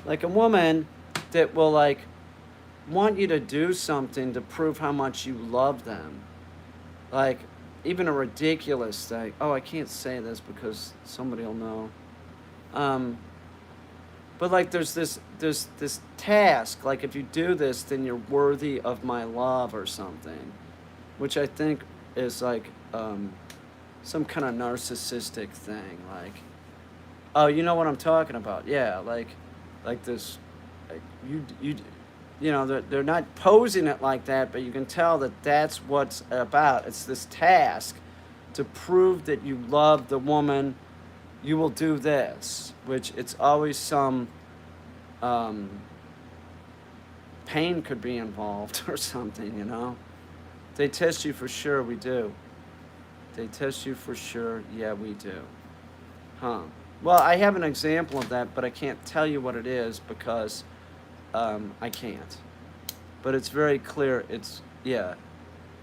Like a woman that will like want you to do something to prove how much you love them. Like, even a ridiculous thing. Oh, I can't say this because somebody will know. But like there's this task, like if you do this, then you're worthy of my love or something. Which I think is like some kind of narcissistic thing. Like, oh, you know what I'm talking about. Yeah, like this, like you know, they're not posing it like that, but you can tell that that's what's about. It's this task to prove that you love the woman. You will do this, which it's always some pain could be involved or something, you know. They test you for sure, we do. They test you for sure, yeah, we do. Huh. Well, I have an example of that, but I can't tell you what it is because I can't. But it's very clear. It's, yeah,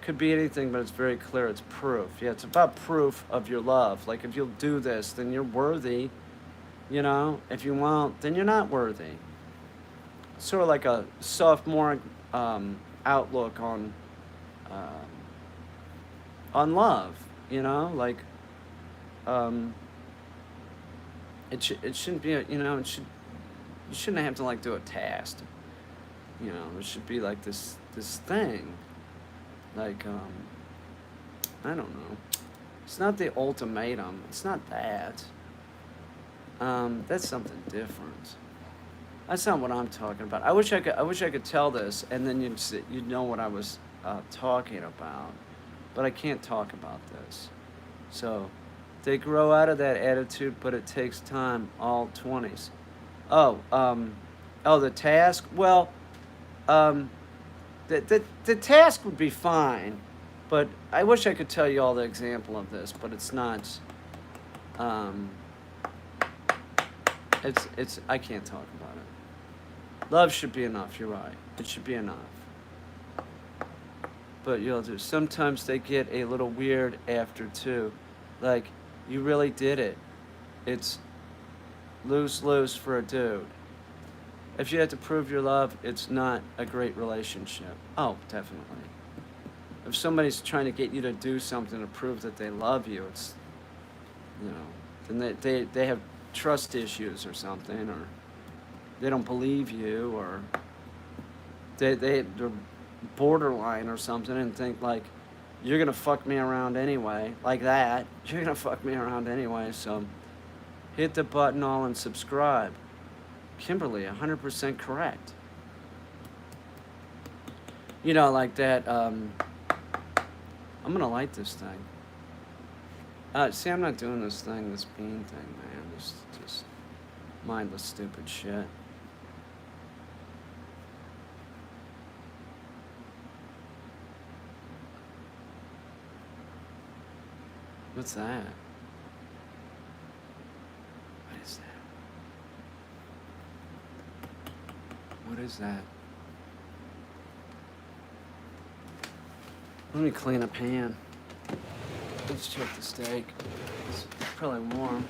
could be anything, but it's very clear. It's proof. Yeah, it's about proof of your love. Like, if you'll do this, then you're worthy. You know, if you won't, then you're not worthy. Sort of like a sophomore outlook on love. You know, like it shouldn't be you know, you shouldn't have to like do a task. You know, there should be like this thing. Like I don't know. It's not the ultimatum. It's not that. That's something different. That's not what I'm talking about. I wish I could tell this, and then you'd know what I was talking about. But I can't talk about this. So they grow out of that attitude, but it takes time. All 20s. Oh, the task. Well, the task would be fine, but I wish I could tell you all the example of this, but it's not. It's I can't talk about it. Love should be enough, you're right. It should be enough. But sometimes they get a little weird after too. Like, you really did it. It's lose-lose for a dude. If you have to prove your love, it's not a great relationship. Oh, definitely. If somebody's trying to get you to do something to prove that they love you, it's, then they have trust issues or something, or they don't believe you, or they're borderline or something and think like, you're gonna fuck me around anyway, like that. You're gonna fuck me around anyway, so hit the button all and subscribe. Kimberly, 100% correct. Like that, I'm gonna light this thing. See, I'm not doing this bean thing, man. This just mindless, stupid shit. What's that? What is that? What is that? Let me clean a pan. Let's check the steak. It's probably warm.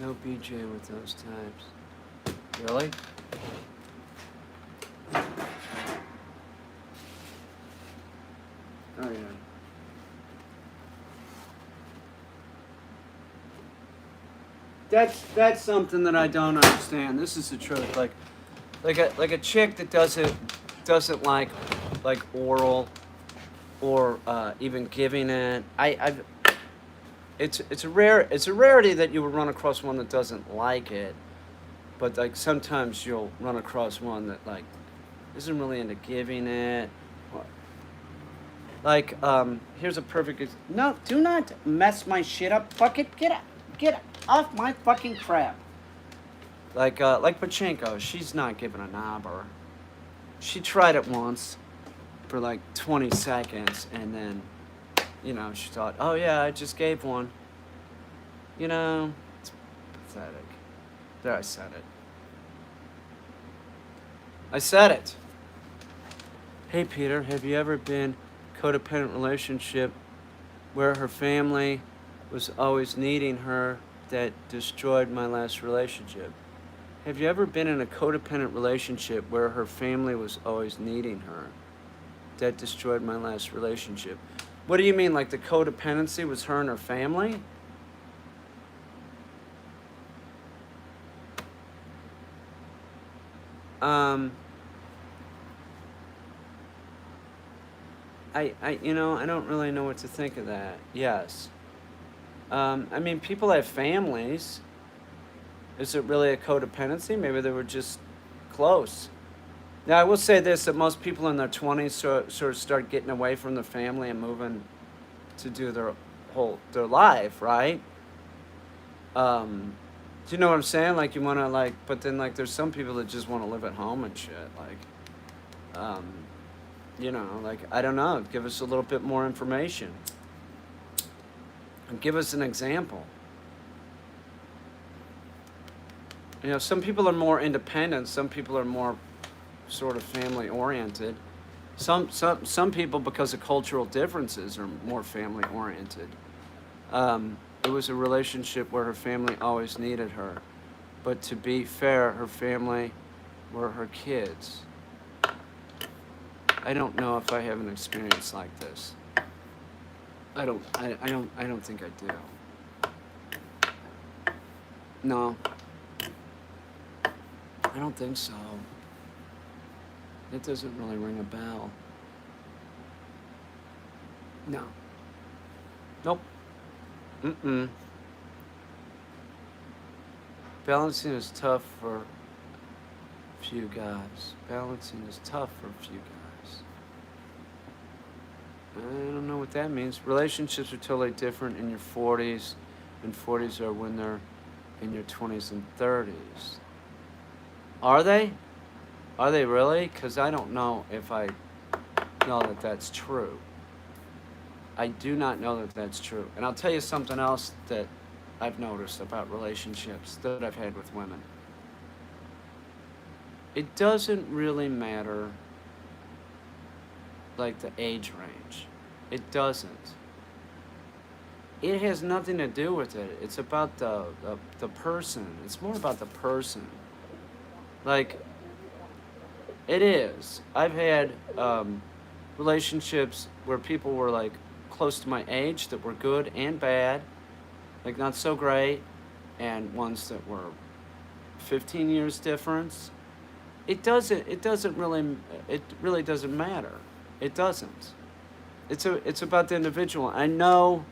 No BJ with those types. Really? Oh yeah. That's something that I don't understand. This is the truth. Like a chick that doesn't like oral or even giving it. It's a rarity that you would run across one that doesn't like it, but like sometimes you'll run across one that like isn't really into giving it. Like here's a perfect. No, do not mess my shit up. Fuck it, get off my fucking crap. Like Pachenko, she's not giving a knobber. She tried it once for like 20 seconds, and then, she thought, oh yeah, I just gave one. It's pathetic. There, I said it. I said it. Hey Peter, have you ever been codependent relationship where her family was always needing her that destroyed my last relationship? Have you ever been in a codependent relationship where her family was always needing her that destroyed my last relationship? What do you mean, like the codependency was her and her family? I don't really know what to think of that. Yes. I mean, people have families. Is it really a codependency? Maybe they were just close. Now, I will say this, that most people in their 20s sort of start getting away from the family and moving to do their life, right? Do you know what I'm saying? Like, you want to, but then, there's some people that just want to live at home and shit. I don't know. Give us a little bit more information. And give us an example. Some people are more independent. Some people are more sort of family oriented. Some people, because of cultural differences, are more family oriented. It was a relationship where her family always needed her. But to be fair, her family were her kids. I don't know if I have an experience like this. I don't think I do. No. I don't think so. It doesn't really ring a bell. No. Nope. Mm-mm. Balancing is tough for a few guys. Balancing is tough for a few guys. I don't know what that means. Relationships are totally different in your 40s, and 40s are when they're in your 20s and 30s. Are they? Are they really? Because I don't know if I know that that's true. I do not know that that's true. And I'll tell you something else that I've noticed about relationships that I've had with women. it doesn't really matter, like the age range. It doesn't. It has nothing to do with it. It's about the person. It's more about the person. Like, it is. I've had relationships where people were like close to my age that were good and bad, like not so great, and ones that were 15 years difference. It doesn't really, it really doesn't matter. It doesn't. It's about the individual. I know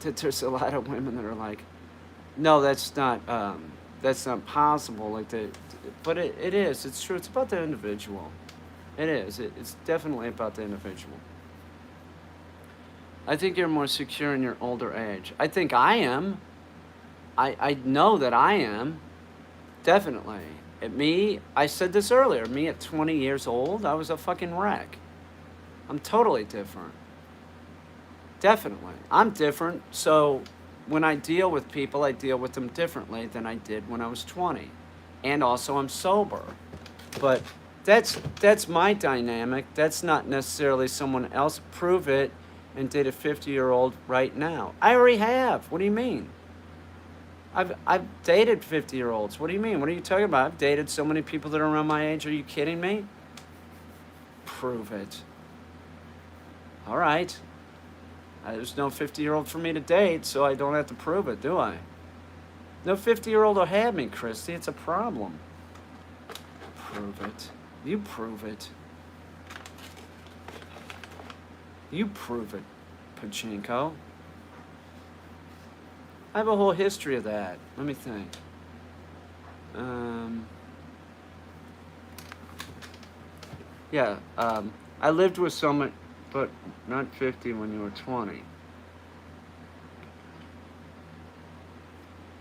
that there's a lot of women that are like, no, that's not possible. Like but it is. It's true. It's about the individual. It is. It's definitely about the individual. I think you're more secure in your older age. I think I am. I know that I am. Definitely. I said this earlier, me at 20 years old, I was a fucking wreck. I'm totally different. Definitely. I'm different, so when I deal with people, I deal with them differently than I did when I was 20. And also, I'm sober. But that's my dynamic. That's not necessarily someone else. Prove it and date a 50-year-old right now. I already have. What do you mean? I've dated 50-year-olds. What do you mean? What are you talking about? I've dated so many people that are around my age. Are you kidding me? Prove it. All right. There's no 50-year-old for me to date, so I don't have to prove it, do I? No 50-year-old will have me, Christy. It's a problem. Prove it. You prove it. You prove it, Pachinko. I have a whole history of that. Let me think. Yeah, I lived with someone, but not 50 when you were 20.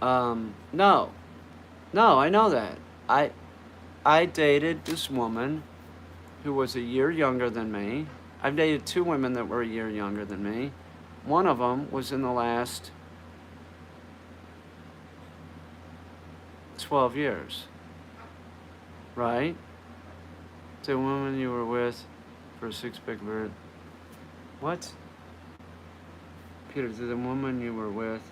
No. No, I know that. I dated this woman who was a year younger than me. I've dated two women that were a year younger than me. One of them was in the last 12 years, right? The woman you were with for a six-pack bird. What? Peter, the woman you were with.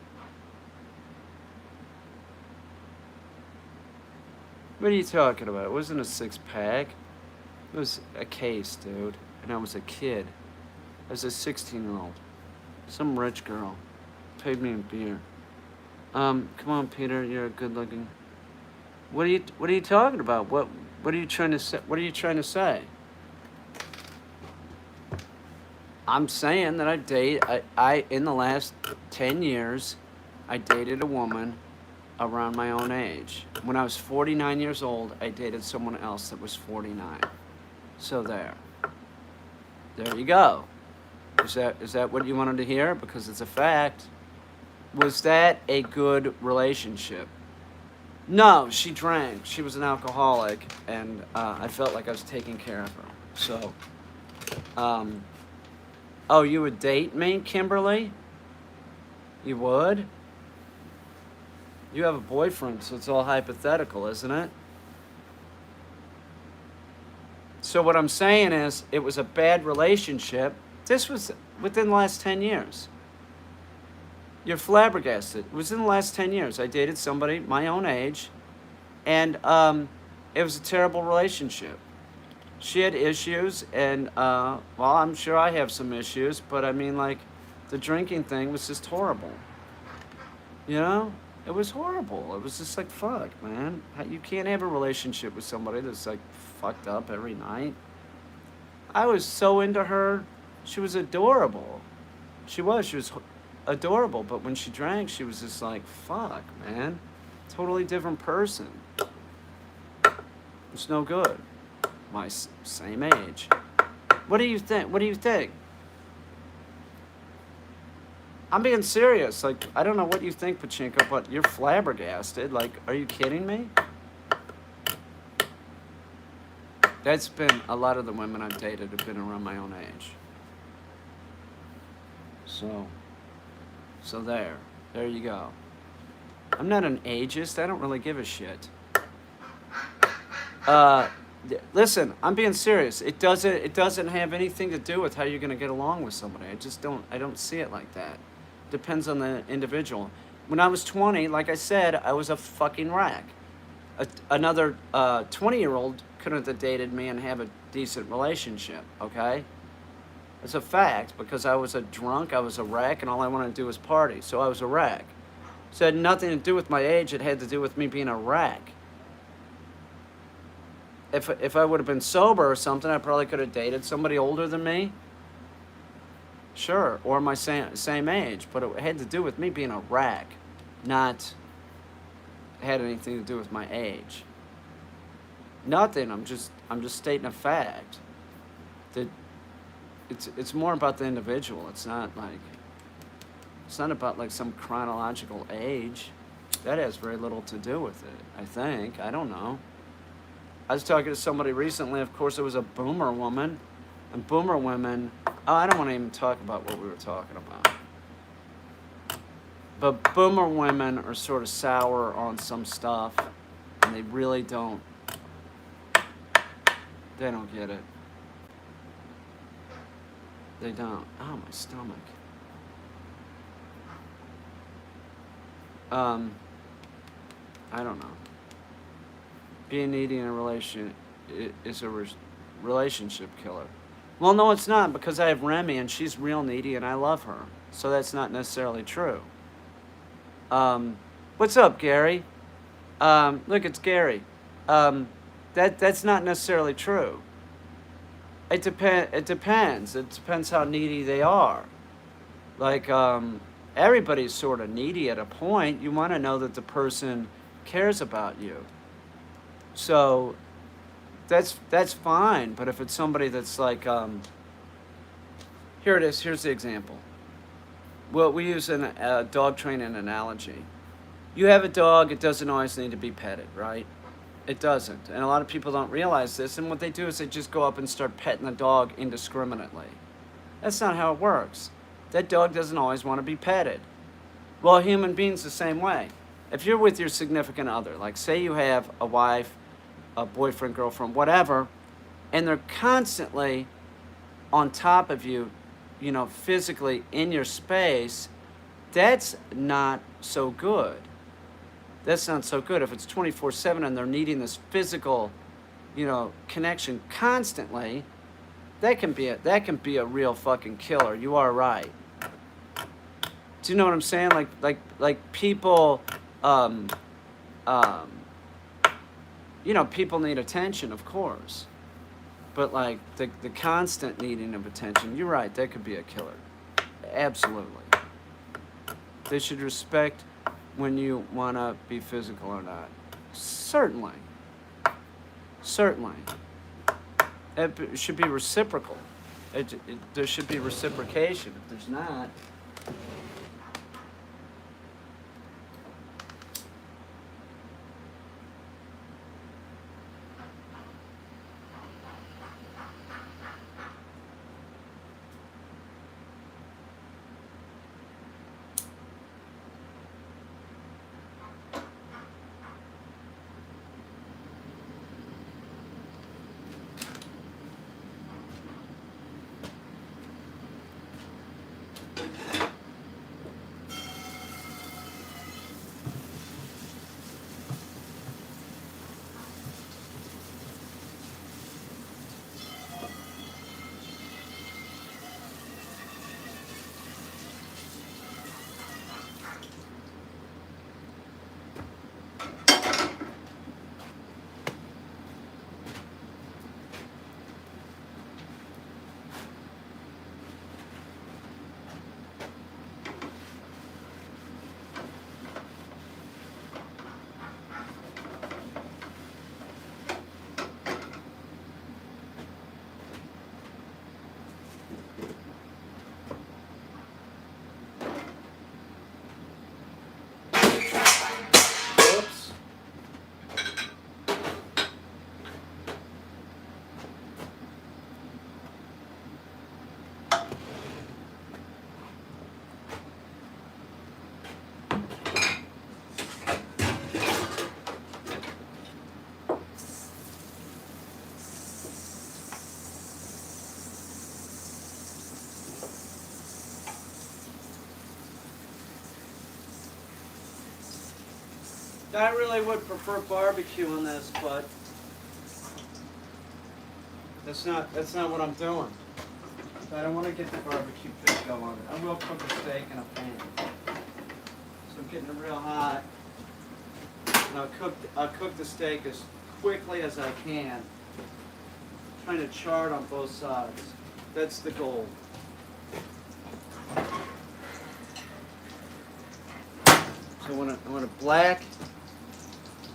What are you talking about? It wasn't a six-pack. It was a case, dude. And I was a kid. I was a 16-year-old. Some rich girl paid me in beer. Come on, Peter. You're good-looking. What are you talking about? What are you trying to say? What are you trying to say? I'm saying that I in the last 10 years, I dated a woman around my own age. When I was 49 years old, I dated someone else that was 49. So there. There you go. Is that what you wanted to hear? Because it's a fact. Was that a good relationship? No, she drank. She was an alcoholic, and I felt like I was taking care of her. So, oh, you would date me, Kimberly? You would? You have a boyfriend, so it's all hypothetical, isn't it? So what I'm saying is, it was a bad relationship. This was within the last 10 years. You're flabbergasted. It was in the last 10 years. I dated somebody my own age, and it was a terrible relationship. She had issues, and, well, I'm sure I have some issues, but I mean, like, the drinking thing was just horrible. You know? It was horrible. It was just like, fuck, man. You can't have a relationship with somebody that's, like, fucked up every night. I was so into her. She was adorable. She was adorable, but when she drank, she was just like, fuck, man. Totally different person. It's no good. My same age. What do you think? What do you think? I'm being serious. Like, I don't know what you think, Pachinko, but you're flabbergasted. Like, are you kidding me? That's been a lot of the women I've dated have been around my own age. So there you go. I'm not an ageist. I don't really give a shit. Listen, I'm being serious. It doesn't have anything to do with how you're going to get along with somebody. I don't see it like that. Depends on the individual. When I was 20, like I said, I was a fucking wreck. Another 20-year-old couldn't have dated me and have a decent relationship, okay? It's a fact because I was a drunk, I was a wreck, and all I wanted to do was party. So I was a wreck. So it had nothing to do with my age, it had to do with me being a wreck. If I would have been sober or something, I probably could have dated somebody older than me. Sure, or my same age, but it had to do with me being a wreck, not had anything to do with my age. Nothing. I'm just stating a fact. That it's more about the individual. It's not about like some chronological age. That has very little to do with it, I think. I don't know. I was talking to somebody recently, of course it was a boomer woman. And boomer women, I don't want to even talk about what we were talking about. But boomer women are sort of sour on some stuff, and they really don't get it. They don't. Oh, my stomach. I don't know. Being needy in a relation is a relationship killer. Well, no, it's not, because I have Remy and she's real needy and I love her. So that's not necessarily true. What's up, Gary? Look, it's Gary. That's not necessarily true. It depends. It depends how needy they are. Like, everybody's sort of needy at a point. You want to know that the person cares about you. So that's fine. But if it's somebody that's like, here it is. Here's the example. Well, we use a dog training analogy. You have a dog, it doesn't always need to be petted, right? It doesn't. And a lot of people don't realize this. And what they do is they just go up and start petting the dog indiscriminately. That's not how it works. That dog doesn't always want to be petted. Well, human beings the same way. If you're with your significant other, like say you have a wife, a boyfriend, girlfriend, whatever, and they're constantly on top of you, you know, physically in your space, that's not so good. That's not so good. If it's 24/7 and they're needing this physical, you know, connection constantly, that can be a real fucking killer. You are right. Do you know what I'm saying? Like people, you know, people need attention, of course. But like the constant needing of attention, you're right, that could be a killer. Absolutely. They should respect when you want to be physical or not. Certainly. Certainly. It should be reciprocal. There should be reciprocation. If there's not, I really would prefer barbecue on this, but that's not what I'm doing. I don't want to get the barbecue pit going. I will cook a steak in a pan. So I'm getting it real hot. And I'll cook the steak as quickly as I can. Trying to char it on both sides. That's the goal. So I want it black.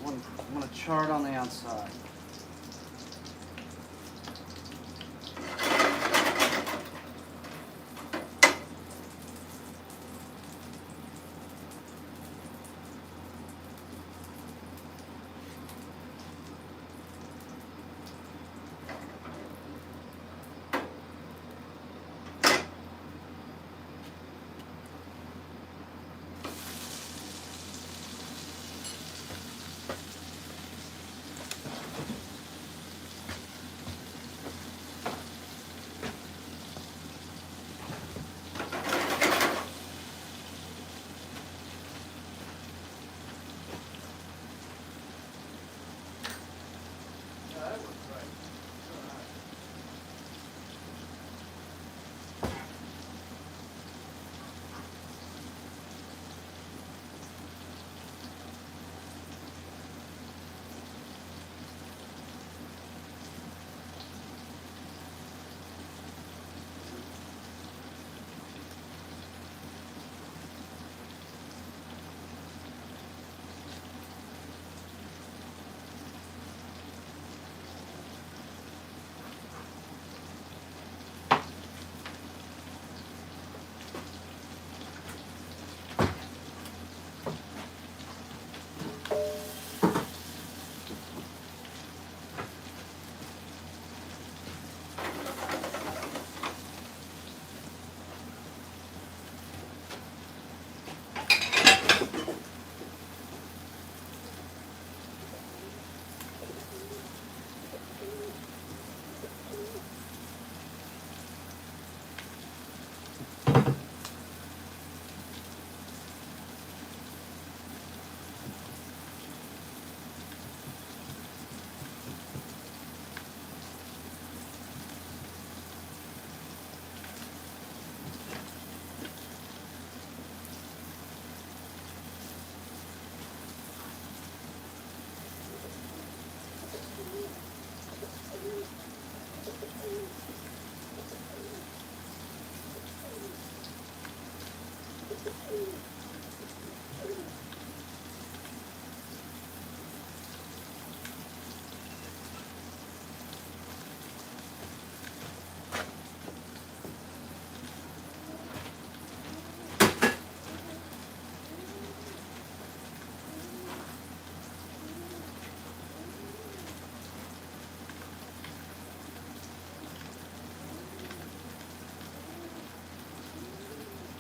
I want to char it on the outside.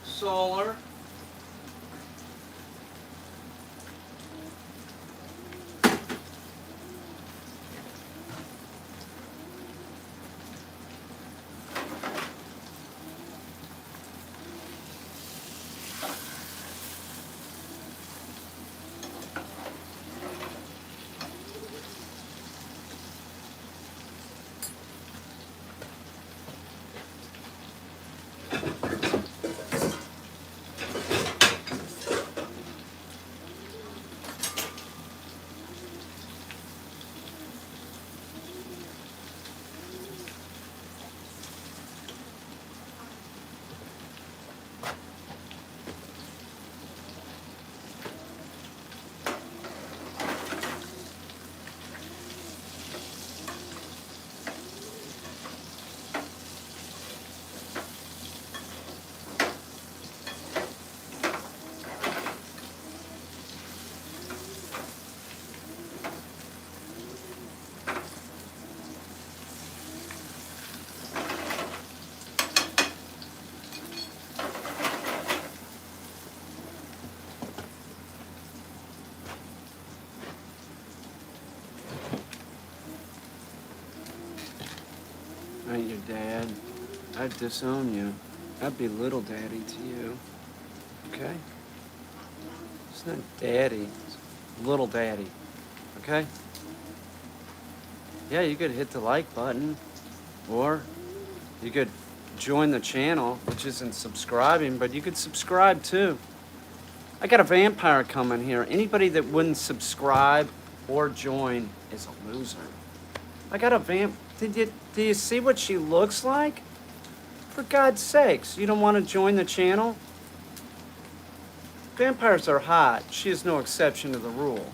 Solar. I ain't your dad. I'd disown you. I'd be little daddy to you. Okay? It's not daddy. Little Daddy. Okay? Yeah, you could hit the like button, or you could join the channel, which isn't subscribing, but you could subscribe too. I got a vampire coming here. Anybody that wouldn't subscribe or join is a loser. I got a do you see what she looks like? For God's sakes, you don't want to join the channel? Vampires are hot. She is no exception to the rule.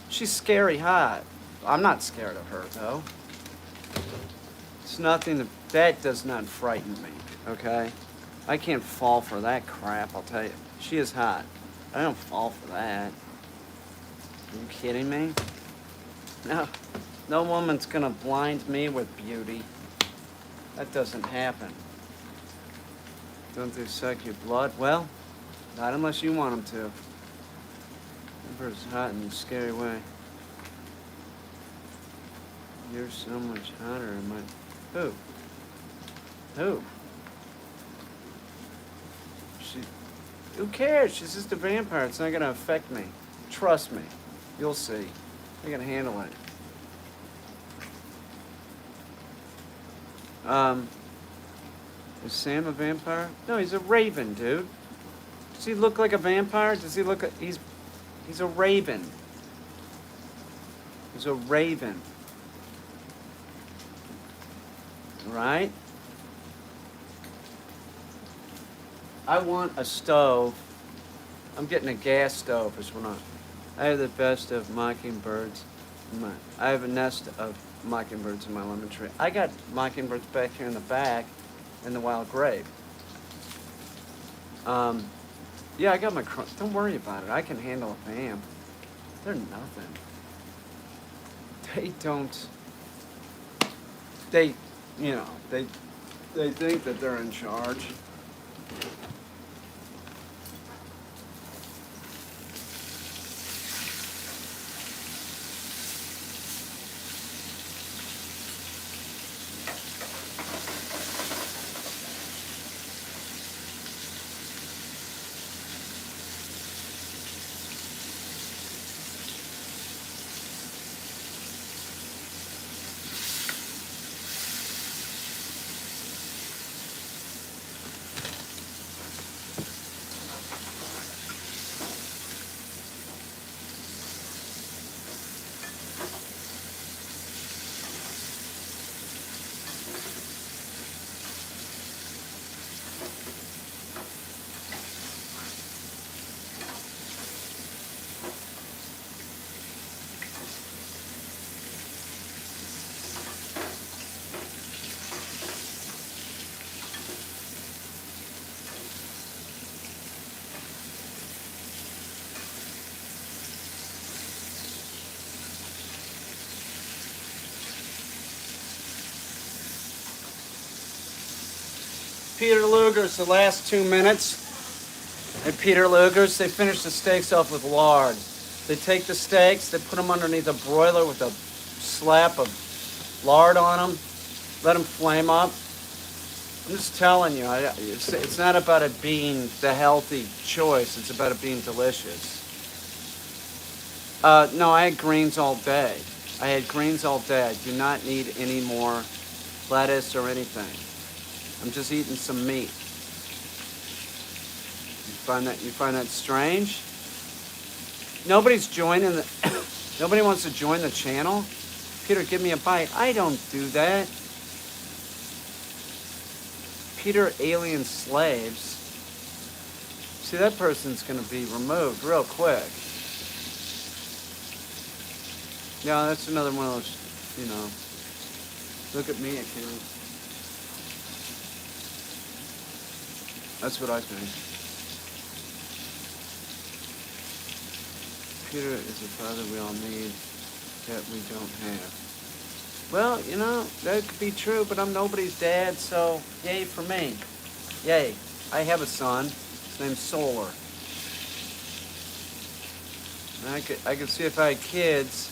She's scary hot. I'm not scared of her, though. It's nothing that does not frighten me, okay? I can't fall for that crap, I'll tell you. She is hot. I don't fall for that. Are you kidding me? No. No woman's gonna blind me with beauty. That doesn't happen. Don't they suck your blood? Well, not unless you want them to. Vampires hot in a scary way. You're so much hotter than my... Who? Who? Who cares? She's just a vampire. It's not going to affect me. Trust me. You'll see. I can handle it. Is Sam a vampire? No, he's a raven, dude. Does he look like a vampire? Does he look... He's a raven. He's a raven. Right? I want a stove. I'm getting a gas stove is what I have the best of mockingbirds. I have a nest of mockingbirds in my lemon tree. I got mockingbirds back here in the back in the wild grape. Yeah, I got my... Don't worry about it. I can handle a vamp. They're nothing. They don't... They... You know, they think that they're in charge. Peter Luger's the last 2 minutes. At Peter Luger's, they finish the steaks off with lard. They take the steaks, they put them underneath a broiler with a slap of lard on them, let them flame up. I'm just telling you, it's not about it being the healthy choice, it's about it being delicious. No, I had greens all day. I had greens all day. I do not need any more lettuce or anything. I'm just eating some meat. You find that strange? Nobody's joining the nobody wants to join the channel? Peter, give me a bite. I don't do that. Peter Alien Slaves. See, that person's gonna be removed real quick. Yeah, that's another one of those, you know. Look at me, Achilles. That's what I think. Peter is a father we all need that we don't have. Well, you know, that could be true, but I'm nobody's dad, so yay for me. Yay. I have a son. His name's Solar. And I could see if I had kids,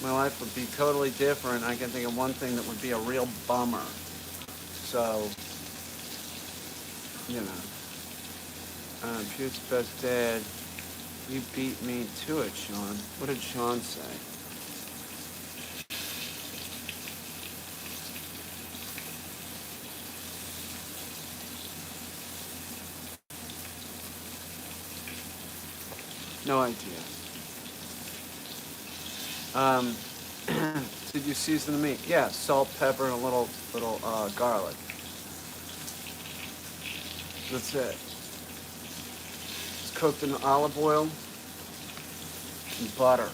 my life would be totally different. I can think of one thing that would be a real bummer. So, you know, Peter's best dad. You beat me to it, Sean. What did Sean say? No idea. Did you season the meat? Yeah, salt, pepper, and a little garlic. That's it. It's cooked in olive oil and butter.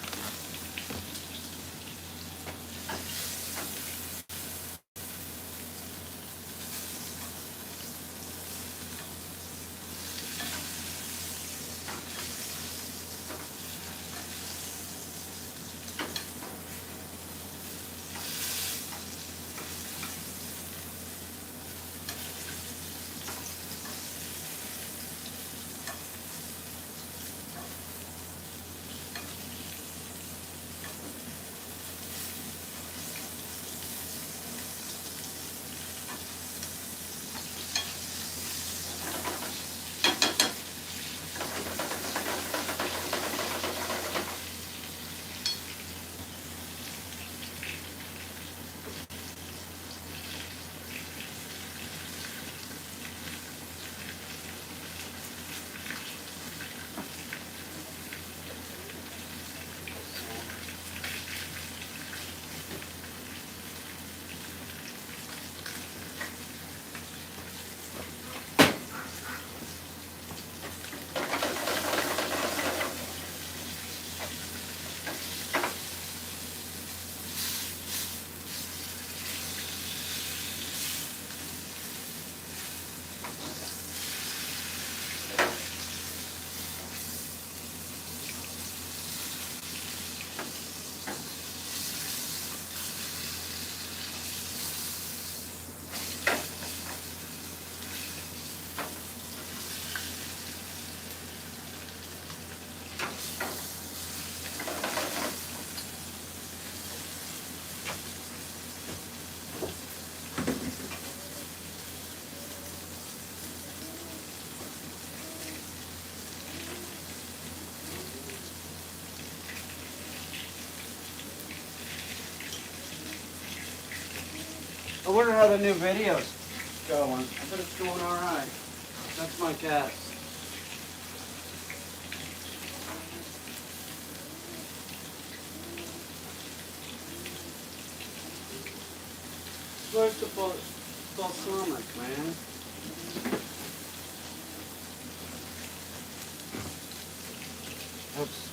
I wonder how the new video's going. I bet it's going all right. That's my guess. Where's the balsamic, man? Oops.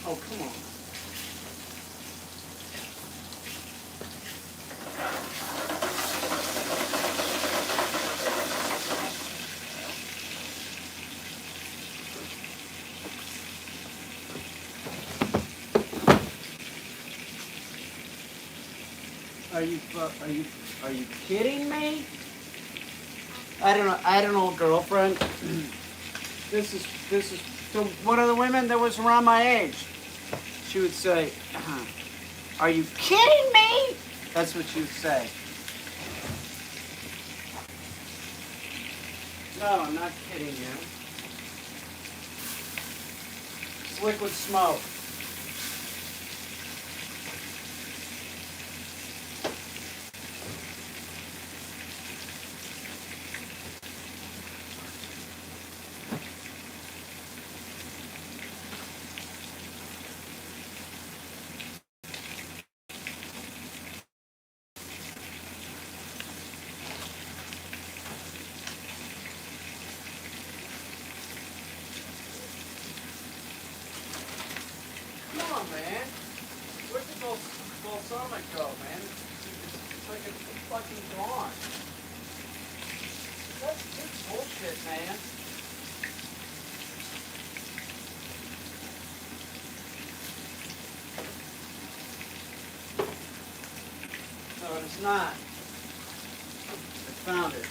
Oh, come on. Are you kidding me? I don't know. I had an old girlfriend. This is so one of the women that was around my age. She would say, "Are you kidding me?" That's what she would say. No, I'm not kidding you. It's liquid smoke. on, man. Where'd the balsamic go, man? It's like it's fucking gone. That's bullshit, man. No, it's not. I found it.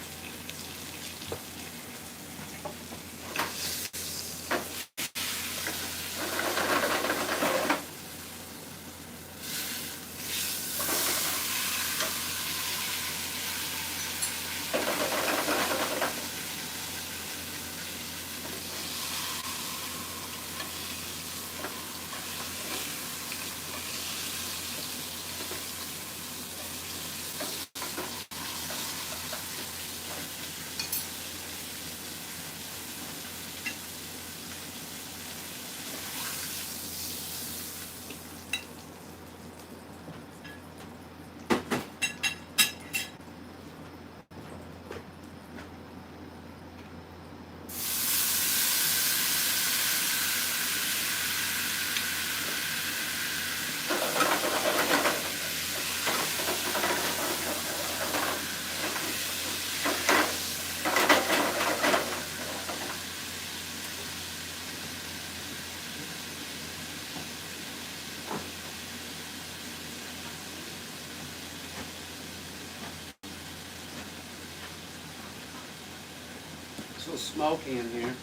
It's a little smoky in here.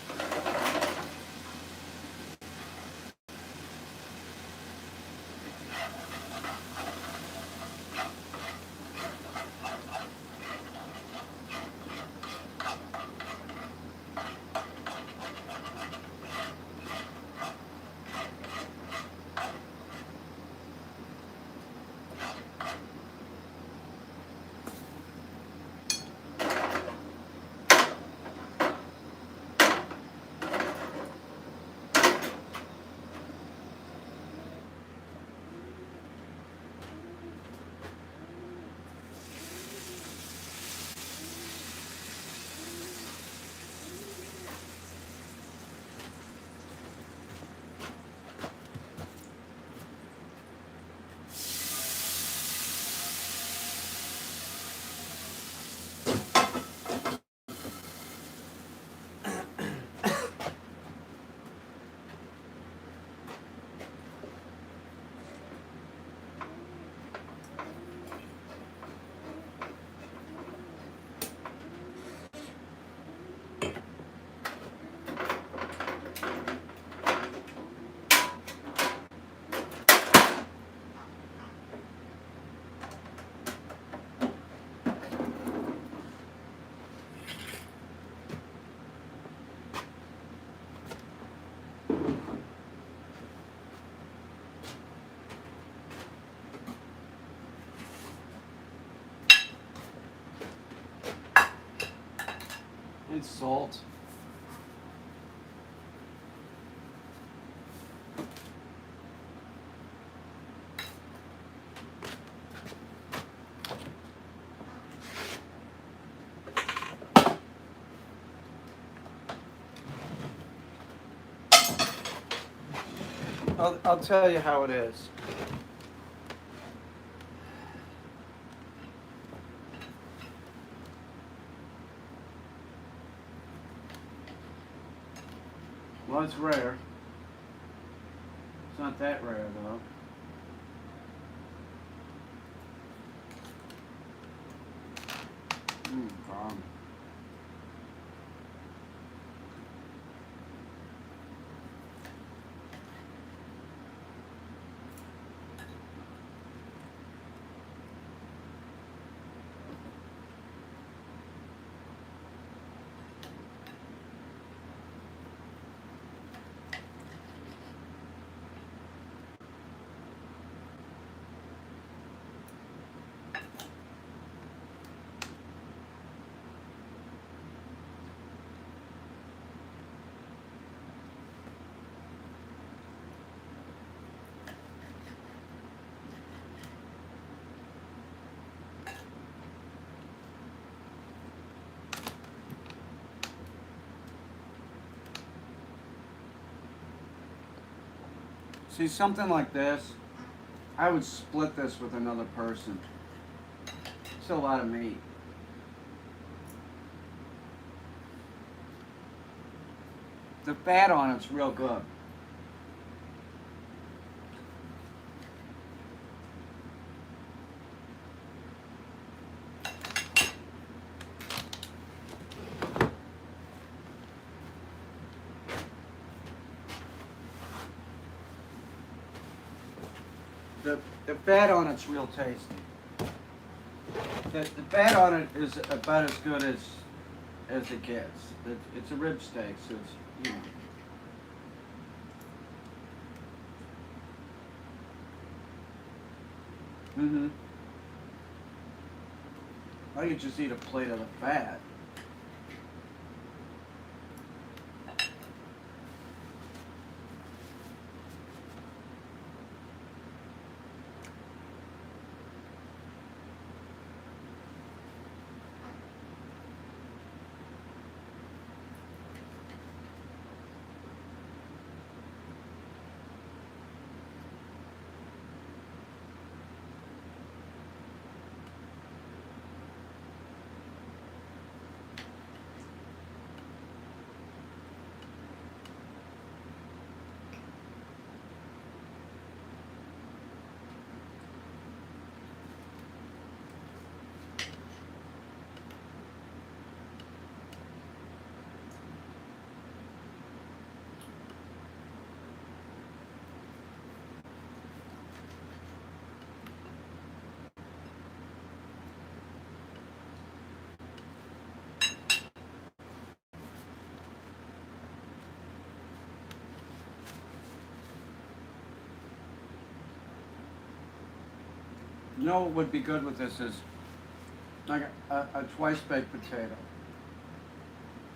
And salt. I'll tell you how it is. Well, it's rare. It's not that rare, though. Bomb. See, something like this, I would split this with another person. It's a lot of meat. The fat on it's real good. The fat on it's real tasty. The fat on it is about as good as it gets. It's a rib steak, so it's, you know. Mm-hmm. I could just eat a plate of the fat. You know what would be good with this is like a twice baked potato.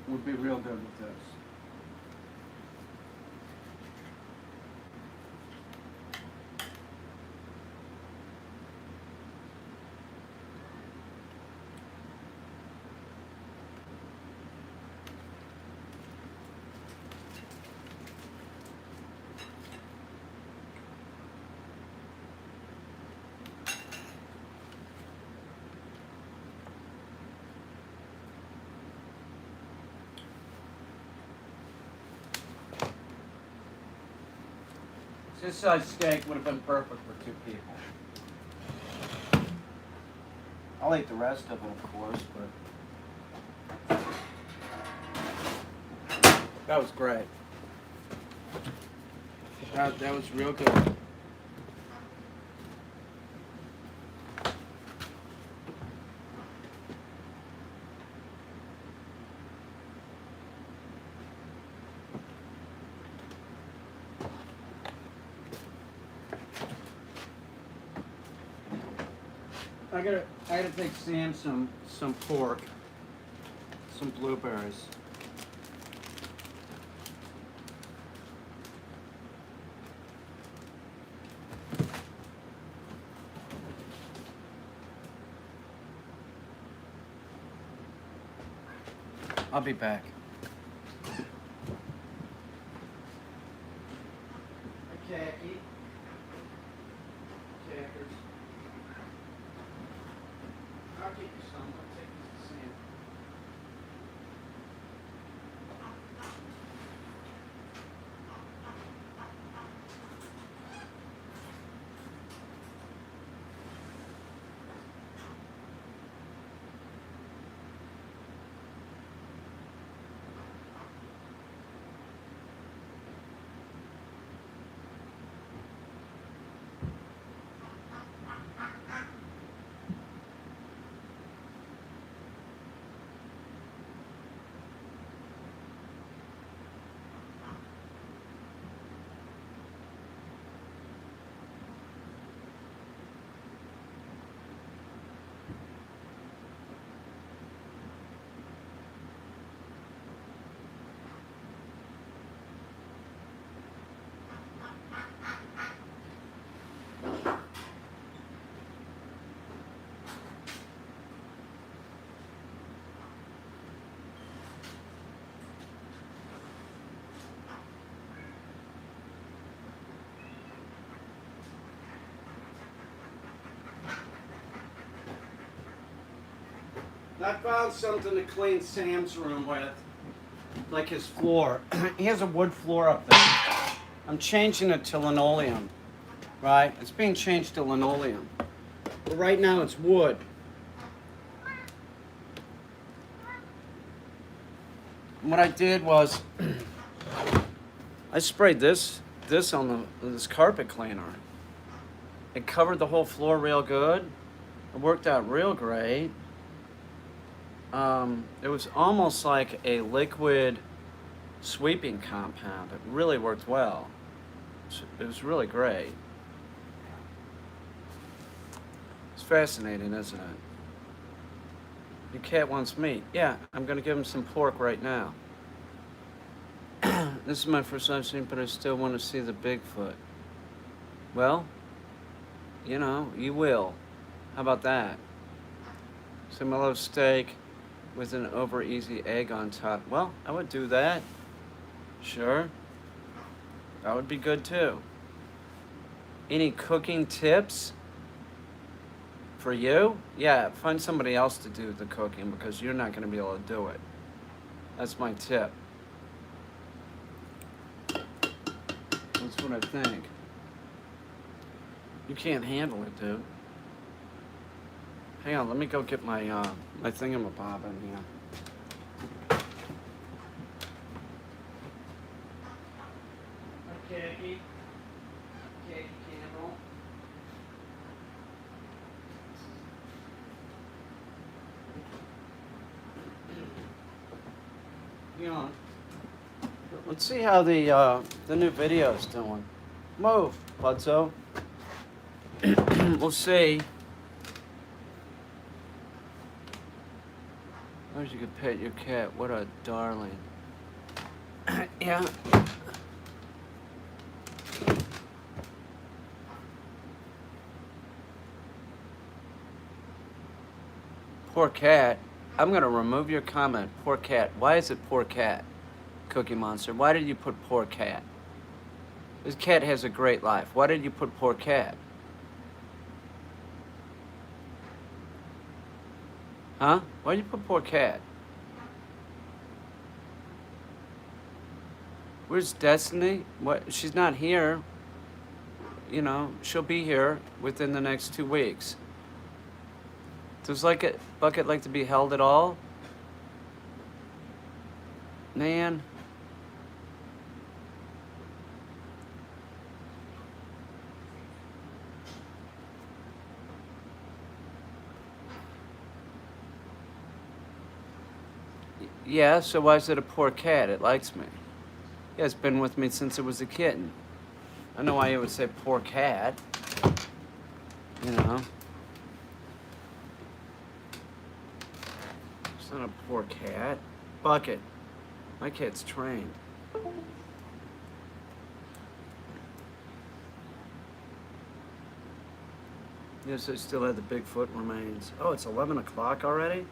Would be real good with this. This size steak would have been perfect for 2 people. I'll eat the rest of it, of course, but that was great. That was real good. I gotta take Sam some pork, some blueberries. I'll be back. Khaki. Checkers. I'll get you some. I'll take this to Sam. I found something to clean Sam's room with, like his floor. He has a wood floor up there. I'm changing it to linoleum, right? It's being changed to linoleum. But right now it's wood. And what I did was, I sprayed this on this carpet cleaner. It covered the whole floor real good. It worked out real great. It was almost like a liquid sweeping compound. It really worked well. It was really great. It's fascinating, isn't it? Your cat wants meat. Yeah, I'm gonna give him some pork right now. This is my first time seeing, but I still want to see the Bigfoot. Well, you know, you will. How about that? Some love steak with an over easy egg on top. Well, I would do that. Sure. That would be good too. Any cooking tips for you? Yeah, find somebody else to do the cooking because you're not going to be able to do it. That's my tip. That's what I think. You can't handle it, dude. Hang on, let me go get my my thingamabob in here. Khaki candle. Hang on. Let's see how the new video's doing. Move, Butzo. We'll see. I wish you could pet your cat. What a darling. Yeah. Poor cat. I'm gonna remove your comment. Poor cat. Why is it poor cat? Cookie Monster. Why did you put poor cat? This cat has a great life. Why did you put poor cat? Huh? Why did you put poor cat? Where's Destiny? What? She's not here. You know, she'll be here within the next 2 weeks. Does Bucket like to be held at all? Man. Yeah, so why is it a poor cat? It likes me. Yeah, it's been with me since it was a kitten. I know why you would say poor cat. You know. It's not a poor cat. Bucket. My cat's trained. Yes, I still have the Bigfoot remains. Oh, it's 11 o'clock already?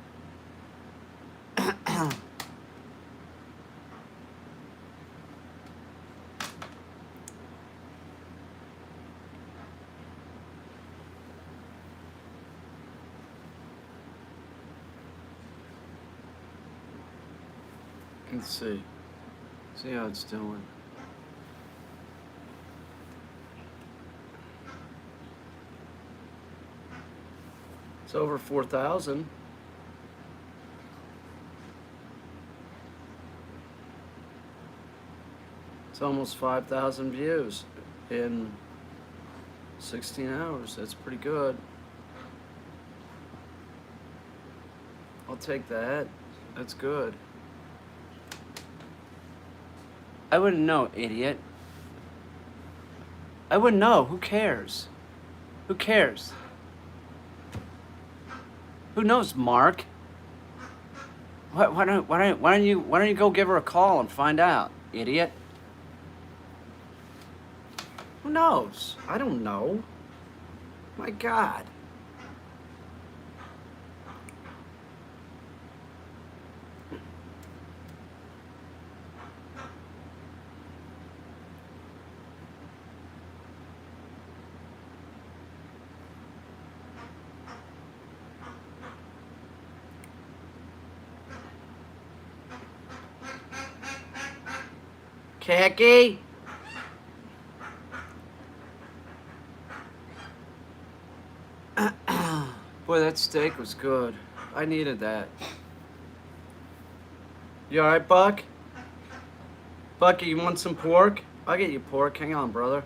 Let's see. See how it's doing. It's over 4,000. It's almost 5,000 views in 16 hours. That's pretty good. I'll take that. That's good. I wouldn't know, idiot. I wouldn't know. Who cares? Who cares? Who knows, Mark? Why don't you go give her a call and find out, idiot? Who knows? I don't know. My God. Khaki? Boy, that steak was good. I needed that. You alright, Buck? Bucky, you want some pork? I'll get you pork. Hang on, brother.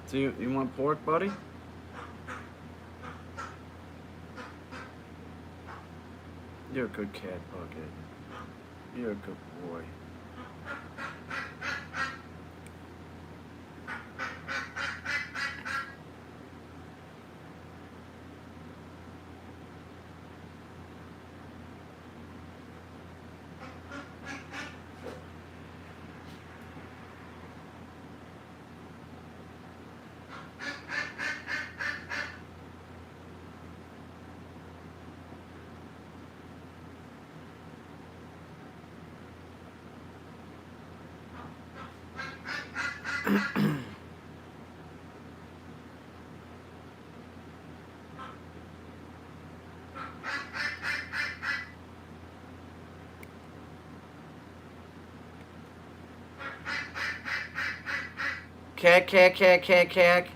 Do you want pork, buddy? You're a good cat, Bucket. You're a good boy. Cack.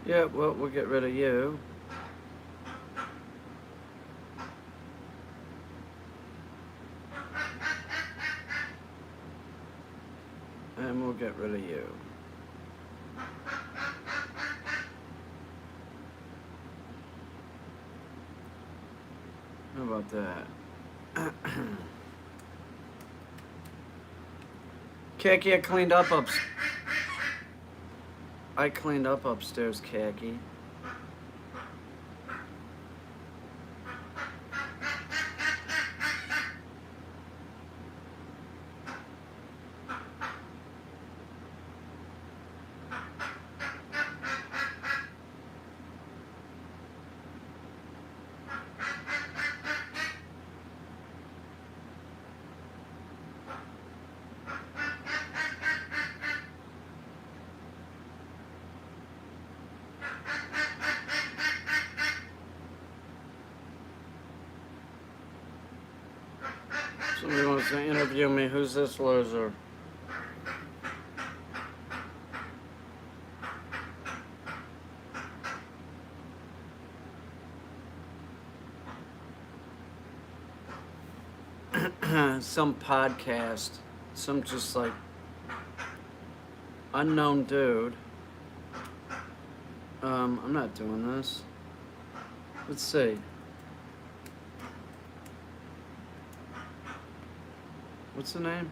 Yeah, well, we'll get rid of you. And we'll get rid of you. How about that? Khaki, I cleaned up I cleaned up upstairs, Khaki. Somebody wants to interview me. Who's this loser? Some podcast. Some just like unknown dude. I'm not doing this. Let's see. What's the name?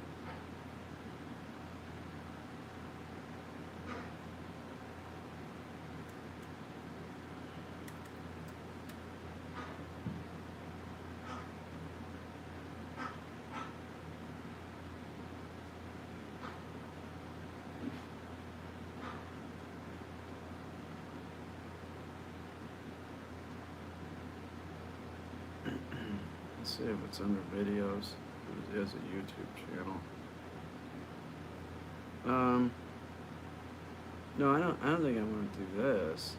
Let's see if it's under videos. It has a YouTube channel. No, I don't think I want to do this.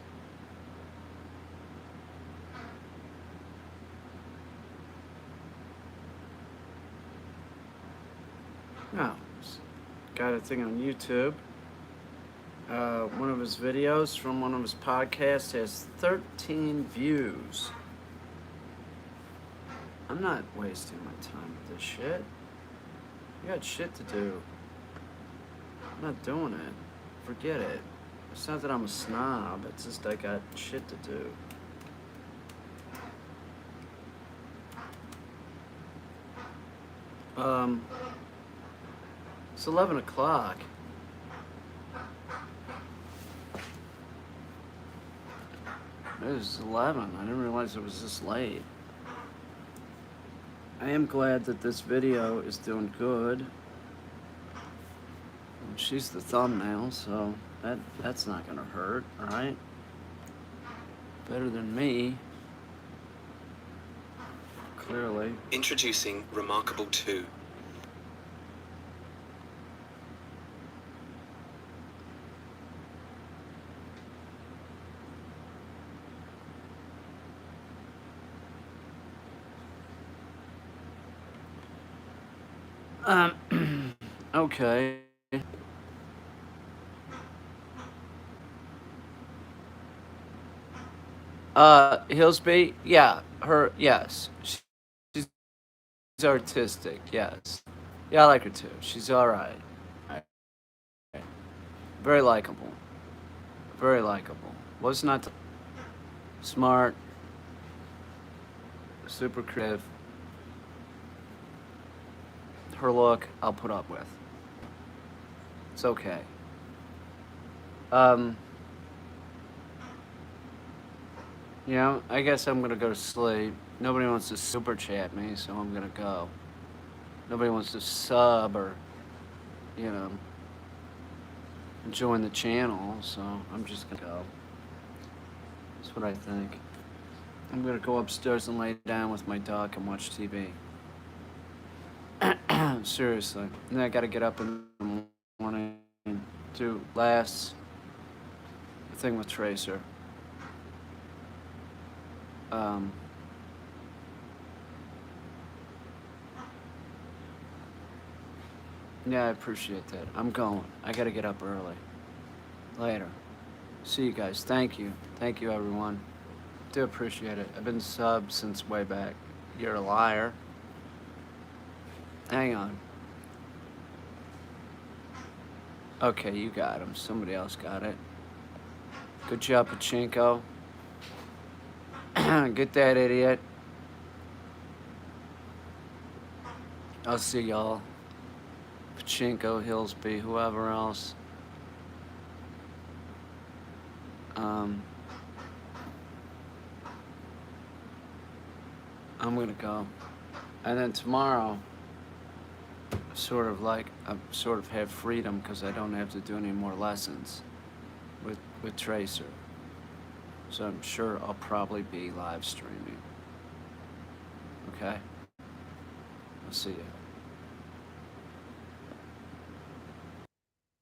No, got a thing on YouTube. One of his videos from one of his podcasts has 13 views. I'm not wasting my time with this shit. I got shit to do. I'm not doing it. Forget it. It's not that I'm a snob, it's just I got shit to do. It's 11 o'clock. It was 11. I didn't realize it was this late. I am glad that this video is doing good. She's the thumbnail, so That's not gonna hurt, all right? Better than me, clearly. Introducing Remarkable 2. Okay. Hillsby, yeah, yes. She's artistic, yes. Yeah, I like her too. She's alright. Very likable. Very likable. Was not smart, super creative. Her look, I'll put up with. It's okay. Um, I guess I'm gonna go to sleep. Nobody wants to super chat me, so I'm gonna go. Nobody wants to sub or, you know, join the channel, so I'm just gonna go. That's what I think. I'm gonna go upstairs and lay down with my dog and watch TV. Seriously. And then I gotta get up in the morning and do last thing with Tracer. Yeah, I appreciate that. I'm going. I gotta get up early. Later. See you guys. Thank you. Thank you, everyone. Do appreciate it. I've been subbed since way back. You're a liar. Hang on. Okay, you got him. Somebody else got it. Good job, Pachinko. Get that idiot. I'll see y'all. Pachinko, Hillsby, whoever else. I'm gonna go. And then tomorrow, I sort of have freedom because I don't have to do any more lessons with Tracer. So I'm sure I'll probably be live streaming. Okay? I'll see you.